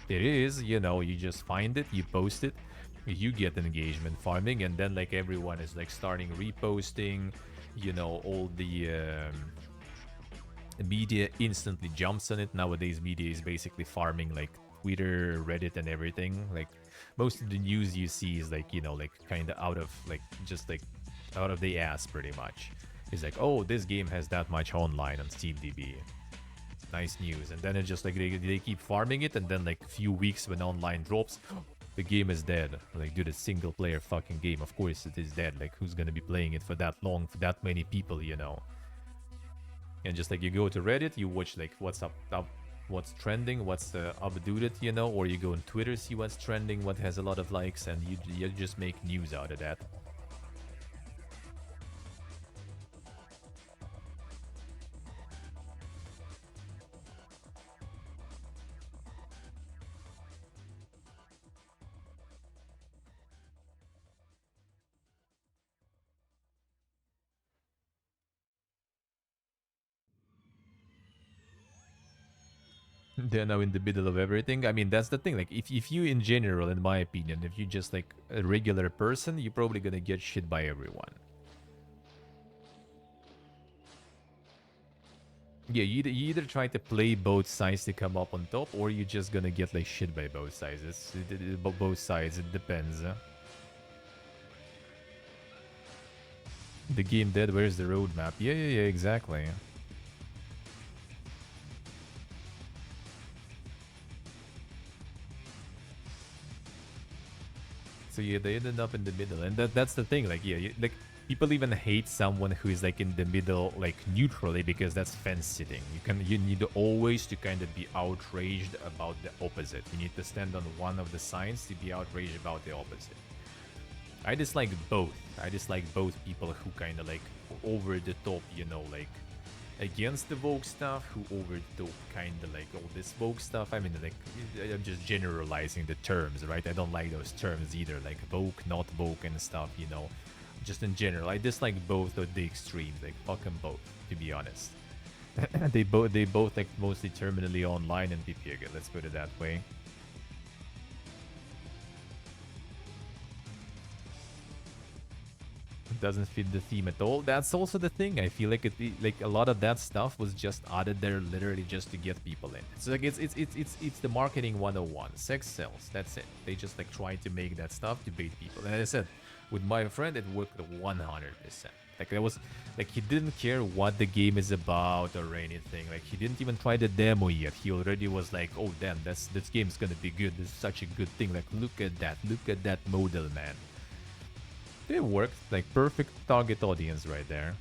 it is, you know, you just find it, you post it, you get engagement farming, and then like everyone is like starting reposting, you know, all the media instantly jumps on it. Nowadays media is basically farming like Twitter, Reddit, and everything. Like most of the news you see is like, you know, like kind of out of like just like out of the ass pretty much. It's like, oh, this game has that much online on SteamDB. Nice news. And then it's just like they keep farming it, and then like a few weeks when online drops, the game is dead. Like, dude, it's single player fucking game. Of course it is dead. Like, who's gonna be playing it for that long, for that many people, you know? And just like you go to Reddit, you watch like what's up what's trending, what's updated, you know, or you go on Twitter, see what's trending, what has a lot of likes, and you just make news out of that. They're now in the middle of everything. I mean, that's the thing. Like, if you, in general, in my opinion, if you just like a regular person, you're probably gonna get shit by everyone. Yeah, you either try to play both sides to come up on top, or you're just gonna get like shit by both sides. Both sides, it depends. The game dead, where's the roadmap? Yeah, exactly. So yeah, they ended up in the middle, and that's the thing. Like, yeah, like people even hate someone who is like in the middle, like neutrally, because that's fence sitting. You need always to kind of be outraged about the opposite. You need to stand on one of the sides to be outraged about the opposite. I dislike both. I dislike both people who kind of like over the top, you know, like against the Vogue stuff, who over the top kind of like all this Vogue stuff. I mean, like, I'm just generalizing the terms, right? I don't like those terms either, like Vogue, not Vogue and stuff, you know. Just in general, I dislike both of the extremes, like fuck them both, to be honest. they both like mostly terminally online and PPG, let's put it that way. Doesn't fit the theme at all. That's also the thing. I feel like like a lot of that stuff was just added there literally just to get people in. It's like it's the marketing 101. Sex sells. That's it. They just like try to make that stuff to bait people. And as I said, with my friend, it worked 100%. Like there was like he didn't care what the game is about or anything. Like he didn't even try the demo yet. He already was like, oh damn, this game's gonna be good. This is such a good thing. Like look at that model, man. It worked, like perfect target audience right there.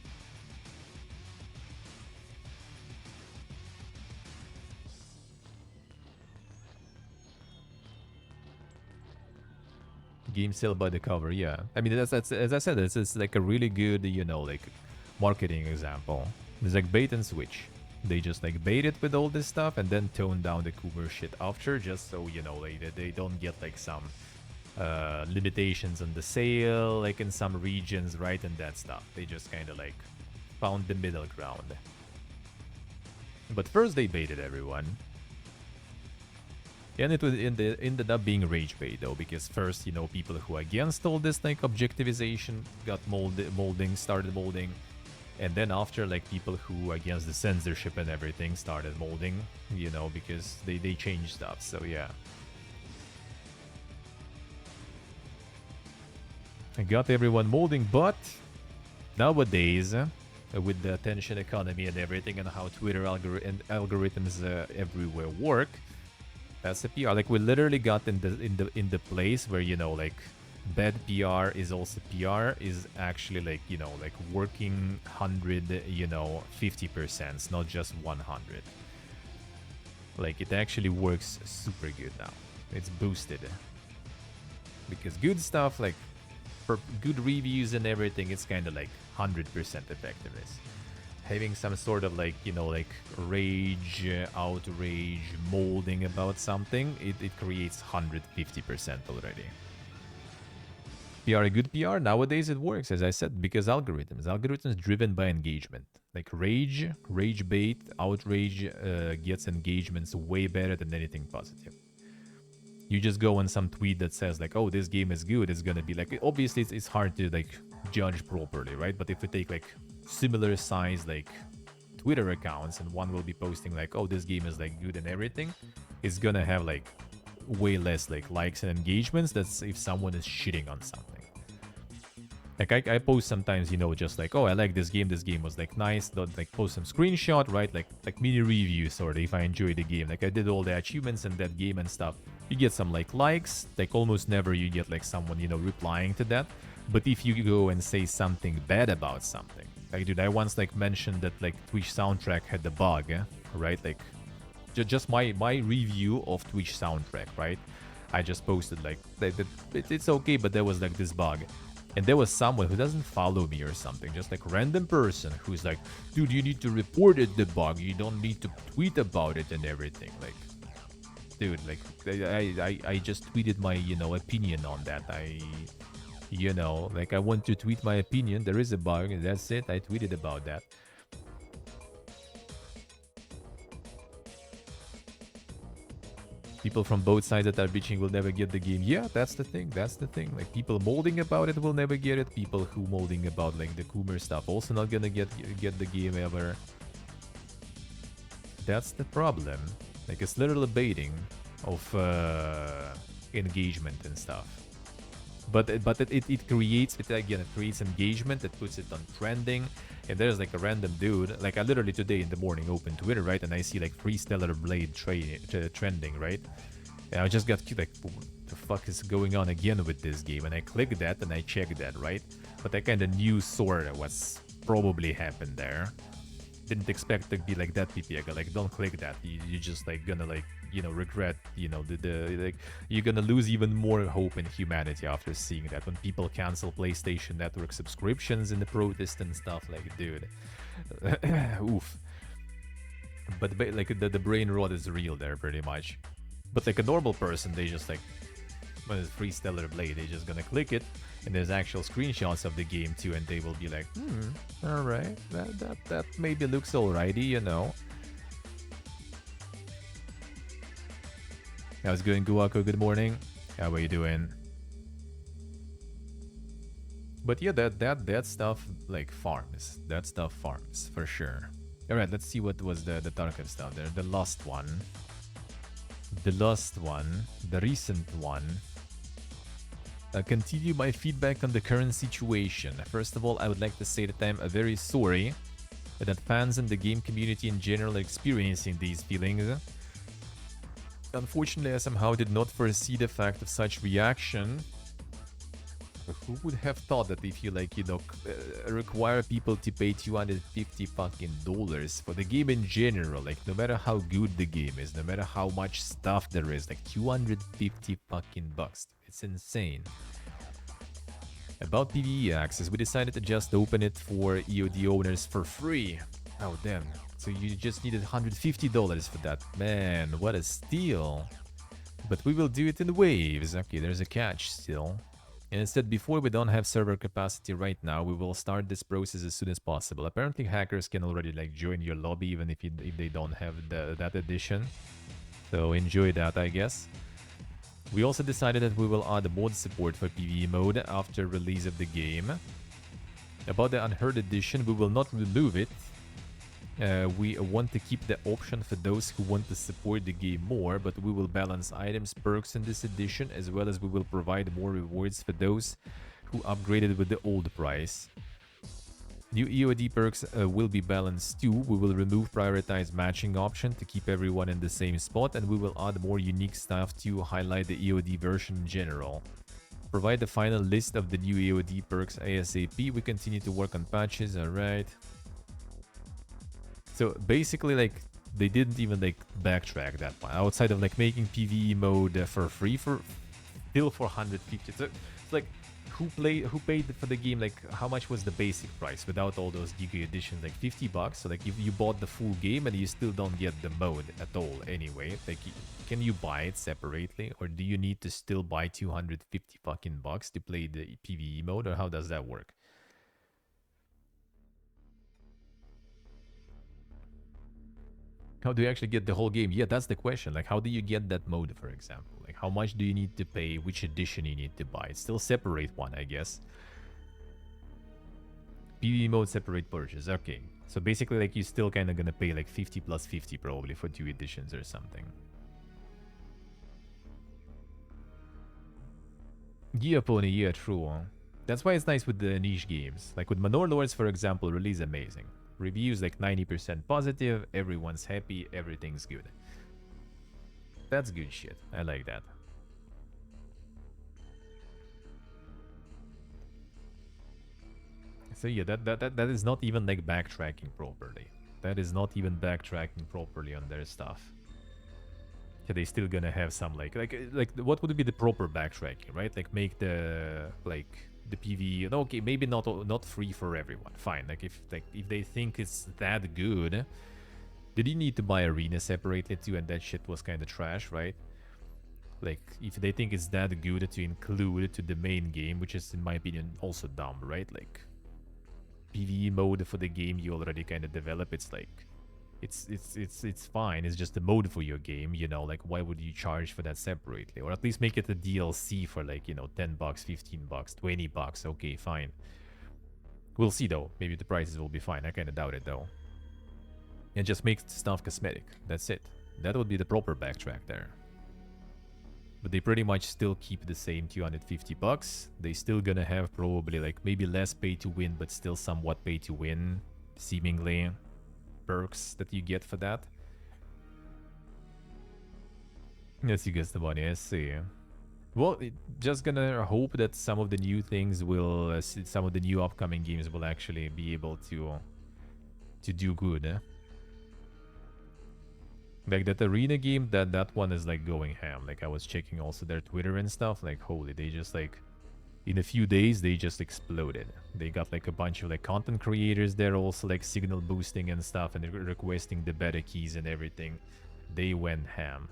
Game sell by the cover, yeah. I mean, that's as I said, it's like a really good, you know, like marketing example. It's like bait and switch. They just like bait it with all this stuff and then tone down the cooler shit after, just so, you know, like they don't get like some limitations on the sale, like in some regions, right, and that stuff. They just kind of like found the middle ground. But first they baited everyone. And it ended up being rage bait though, because first, you know, people who are against all this like objectivization got started molding. And then after, like, people who are against the censorship and everything started molding, you know, because they changed stuff, so yeah. I got everyone molding, but nowadays, with the attention economy and everything, and how Twitter algorithms everywhere work, that's a PR. Like, we literally got in the place where, you know, like, bad PR is also PR is actually, like, you know, like working 100, you know, 50%, not just 100. Like, it actually works super good now. It's boosted. Because good stuff, like, for good reviews and everything, it's kind of like 100% effectiveness. Having some sort of, like, you know, like rage, outrage, molding about something, it creates 150% already. PR, good PR, nowadays it works, as I said, because algorithms driven by engagement. Like rage bait, outrage gets engagements way better than anything positive. You just go on some tweet that says like, oh, this game is good, it's gonna be like, obviously it's hard to like judge properly, right? But if we take like similar size like Twitter accounts, and one will be posting like, oh, this game is like good and everything, it's gonna have like way less like likes and engagements. That's if someone is shitting on something. Like I post sometimes, you know, just like, oh, I like this game was like nice, like post some screenshot, right? Like mini review sort of, if I enjoy the game. Like I did all the achievements in that game and stuff. You get some like likes, like almost never you get like someone, you know, replying to that. But if you go and say something bad about something, like, dude, I once like mentioned that like Twitch soundtrack had a bug, right? Like just my review of Twitch soundtrack, right? I just posted like it's okay, but there was like this bug. And there was someone who doesn't follow me or something, just like random person who's like, dude, you need to report it, the bug. You don't need to tweet about it and everything. Like, dude, like, I just tweeted my, you know, opinion on that. You know, like, I want to tweet my opinion. There is a bug, and that's it. I tweeted about that. People from both sides that are bitching will never get the game. Yeah, that's the thing. That's the thing. Like, people molding about it will never get it. People who molding about, like, the Coomer stuff also not gonna get the game ever. That's the problem. Like, it's literally baiting of engagement and stuff. But it creates it again. It creates engagement. It puts it on trending. And there's like a random dude. Like I literally today in the morning opened Twitter, right, and I see like 3 Stellar Blade trending, right. And I just got like, what the fuck is going on again with this game? And I clicked that and I checked that, right. But I kind of knew sort of what's probably happened there. Didn't expect to be like that, PPA. Like, don't click that. You just like gonna like, you know, regret, you know, like you're gonna lose even more hope in humanity after seeing that. When people cancel PlayStation Network subscriptions in the protest and stuff, like, dude, oof. But like the brain rot is real there, pretty much. But like a normal person, they just like, when it's 3 Stellar Blade, they're just gonna click it, and there's actual screenshots of the game too, and they will be like, all right, that maybe looks alrighty, you know. How's it going, Guaco? Good morning. How are you doing? But yeah, that stuff like farms. That stuff farms for sure. All right, let's see what was the Tarkov stuff there. The last one, the recent one. Continue my feedback on the current situation. First of all, I would like to say that I'm very sorry that fans and the game community in general are experiencing these feelings. Unfortunately, I somehow did not foresee the fact of such reaction. Who would have thought that if you, like, you know, require people to pay $250 fucking dollars for the game in general, like, no matter how good the game is, no matter how much stuff there is, like, 250 fucking bucks. It's insane. About PvE access, we decided to just open it for EOD owners for free. Oh, damn. So you just needed $150 for that. Man, what a steal. But we will do it in waves. Okay, there's a catch still. And instead, before we don't have server capacity right now, we will start this process as soon as possible. Apparently, hackers can already like join your lobby even if they don't have that edition. So enjoy that, I guess. We also decided that we will add mod support for PvE mode after release of the game. About the Unheard edition, we will not remove it. We want to keep the option for those who want to support the game more, but we will balance items, perks in this edition, as well as we will provide more rewards for those who upgraded with the old price. New EOD perks will be balanced too. We will remove prioritized matching option to keep everyone in the same spot, and we will add more unique stuff to highlight the EOD version in general. Provide the final list of the new EOD perks ASAP. We continue to work on patches, alright. So basically, like, they didn't even like backtrack that one outside of like making PvE mode for free for still 450. So it's like who paid for the game? Like how much was the basic price without all those giga editions? Like $50. So like if you bought the full game and you still don't get the mode at all anyway, like can you buy it separately, or do you need to still buy 250 fucking bucks to play the PvE mode, or how does that work? How do you actually get the whole game? Yeah, that's the question. Like, how do you get that mode, for example? Like, how much do you need to pay? Which edition you need to buy? It's still separate one, I guess. PvE mode, separate purchase. Okay. So basically, like, you're still kind of gonna pay like 50 plus 50 probably for 2 editions or something. Yeah, Pony, yeah, true. That's why it's nice with the niche games. Like with Manor Lords, for example, release amazing. Reviews like 90% positive, everyone's happy, everything's good. That's good shit. I like that. So yeah, that is not even like backtracking properly. That is not even backtracking properly on their stuff. Yeah, they still gonna have some like what would be the proper backtracking, right? Like make the the PvE, okay, maybe not free for everyone. Fine, like if they think it's that good, did you need to buy arena separately too? And that shit was kind of trash, right? Like if they think it's that good to include to the main game, which is in my opinion also dumb, right? Like PvE mode for the game you already kind of develop, it's like it's fine. It's just a mode for your game, you know. Like why would you charge for that separately, or at least make it a DLC for like, you know, 10 bucks, 15 bucks, 20 bucks. Okay, fine. We'll see though. Maybe the prices will be fine. I kind of doubt it though. And just make stuff cosmetic. That's it. That would be the proper backtrack there. But they pretty much still keep the same 250 bucks. They still gonna have probably like maybe less pay to win, but still somewhat pay to win, seemingly. Perks that you get for that. Yes, you guess the money. I see. Well, just gonna hope that some of the new things will, some of the new upcoming games will actually be able to do good. Eh? Like that arena game, that one is like going ham. Like I was checking also their Twitter and stuff. Like holy, they just like in a few days they just exploded. They got like a bunch of like content creators there also like signal boosting and stuff and requesting the beta keys and everything. They went ham.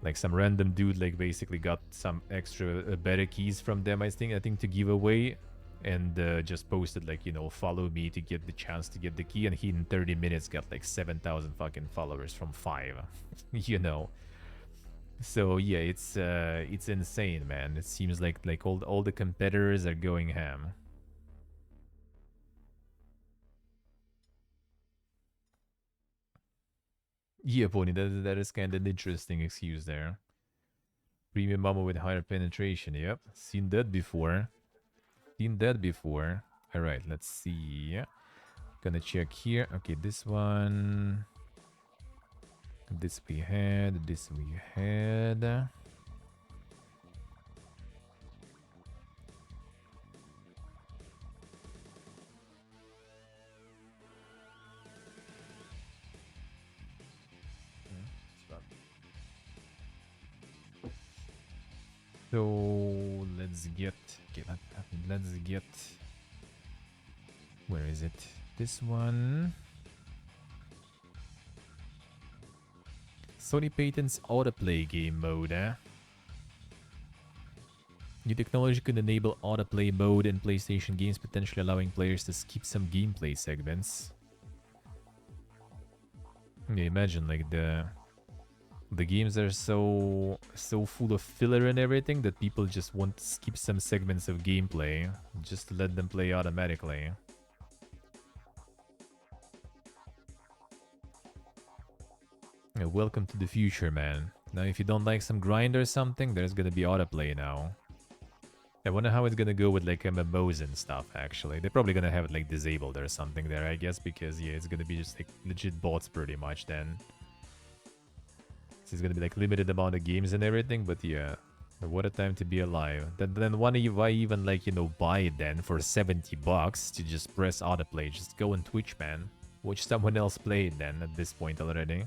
Like some random dude like basically got some extra beta keys from them, I think to give away, and just posted like, you know, follow me to get the chance to get the key, and he in 30 minutes got like 7,000 fucking followers from 5. You know. So yeah, it's insane, man. It seems like all the competitors are going ham. Yeah, Pony, that is kind of an interesting excuse there. Premium ammo with higher penetration. Yep, seen that before. All right, let's see. Gonna check here. Okay, this one. This we had. This we had. So let's get. Okay, let's get. Where is it? This one. Sony Patent's autoplay game mode, eh? New technology could enable autoplay mode in PlayStation games, potentially allowing players to skip some gameplay segments. Yeah, imagine like the games are so full of filler and everything that people just want to skip some segments of gameplay just to let them play automatically. Yeah, welcome to the future, man. Now, if you don't like some grind or something, there's gonna be autoplay now. I wonder how it's gonna go with like MMOs and stuff, actually. They're probably gonna have it like disabled or something there, I guess, because yeah, it's gonna be just like legit bots pretty much then. So it's gonna be like limited amount of games and everything, but yeah. What a time to be alive. Then why even like, you know, buy it then for 70 bucks to just press autoplay? Just go on Twitch, man. Watch someone else play it then at this point already.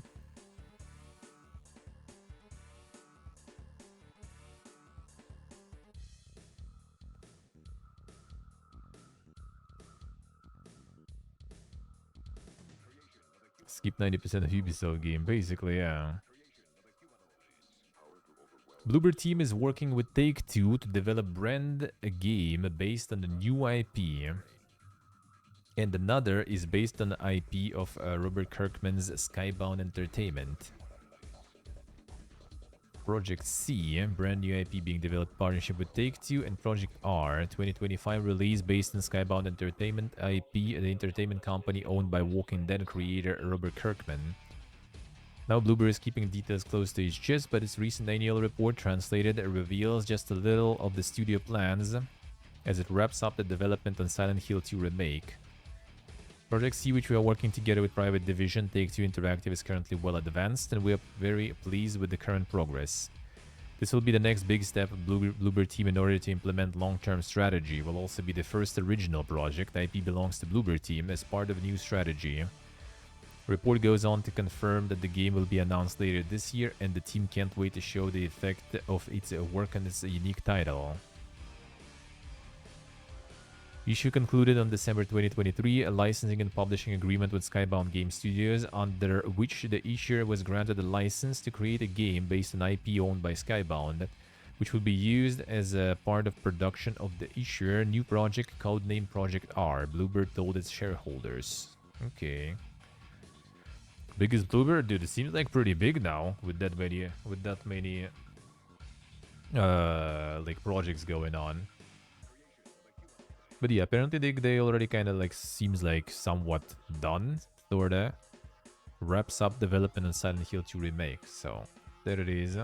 Skip 90% of Ubisoft game, basically, yeah. Bloober team is working with Take-Two to develop brand a game based on a new IP. And another is based on the IP of Robert Kirkman's Skybound Entertainment. Project C, brand new IP being developed in partnership with Take-Two, and Project R, 2025 release based on Skybound Entertainment IP, the entertainment company owned by Walking Dead creator Robert Kirkman. Now Bloober is keeping details close to his chest, but its recent annual report translated reveals just a little of the studio plans as it wraps up the development on Silent Hill 2 Remake. Project C, which we are working together with Private Division, Take-Two Interactive, is currently well advanced, and we are very pleased with the current progress. This will be the next big step of Bloober team in order to implement long-term strategy. It will also be the first original project. IP belongs to Bloober team as part of a new strategy. Report goes on to confirm that the game will be announced later this year, and the team can't wait to show the effect of its work on this unique title. Issue concluded on December 2023 a licensing and publishing agreement with Skybound Game Studios, under which the issuer was granted a license to create a game based on IP owned by Skybound, which will be used as a part of production of the issuer new project codenamed Project R, Bloober told its shareholders. Okay. Biggest Bloober? Dude, it seems like pretty big now with that many like projects going on. But yeah, apparently they already kind of like seems like somewhat done. Sorta wraps up development on Silent Hill 2 Remake. So there it is.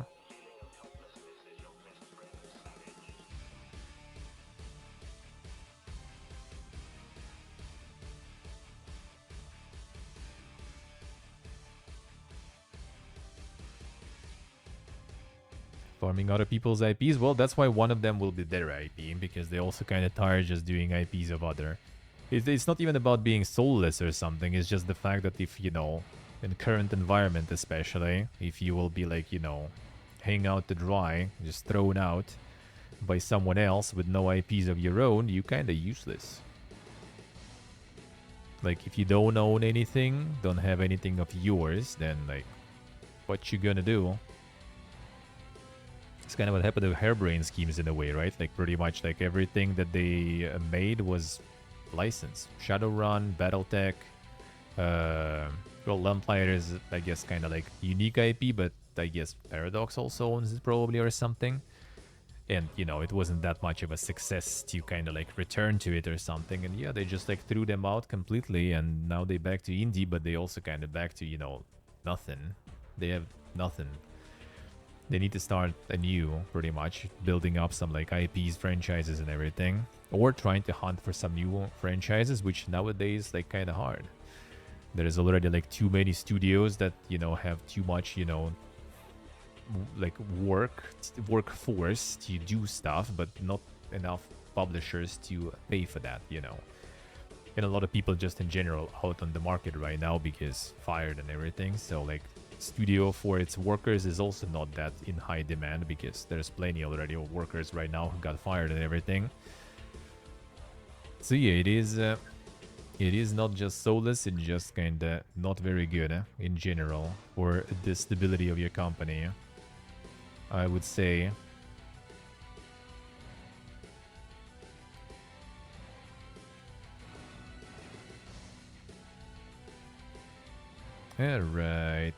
Farming other people's IPs, well, that's why one of them will be their IP, because they also kind of tired just doing IPs of other. It's not even about being soulless or something, it's just the fact that if, you know, in current environment especially, if you will be like, you know, hang out to dry, just thrown out by someone else with no IPs of your own, you kind of useless. Like, if you don't own anything, don't have anything of yours, then, like, what you gonna do? It's kind of what happened to Hairbrain Schemes in a way, right? Like, pretty much, like, everything that they made was licensed. Shadowrun, Battletech, well, Lamplighter is, I guess, kind of like unique IP, but I guess Paradox also owns it probably or something. And, you know, it wasn't that much of a success to kind of like return to it or something. And yeah, they just like threw them out completely, and now they back to indie, but they also kind of back to, you know, nothing. They have nothing. They need to start anew, pretty much, building up some like IPs, franchises and everything, or trying to hunt for some new franchises, which nowadays like kind of hard. There is already like too many studios that, you know, have too much, you know, like workforce to do stuff, but not enough publishers to pay for that, you know. And a lot of people just in general out on the market right now because fired and everything. So like studio for its workers is also not that in high demand because there's plenty already of workers right now who got fired and everything. So yeah, it is not just soulless, it's just kinda not very good in general for the stability of your company, I would say. Alright.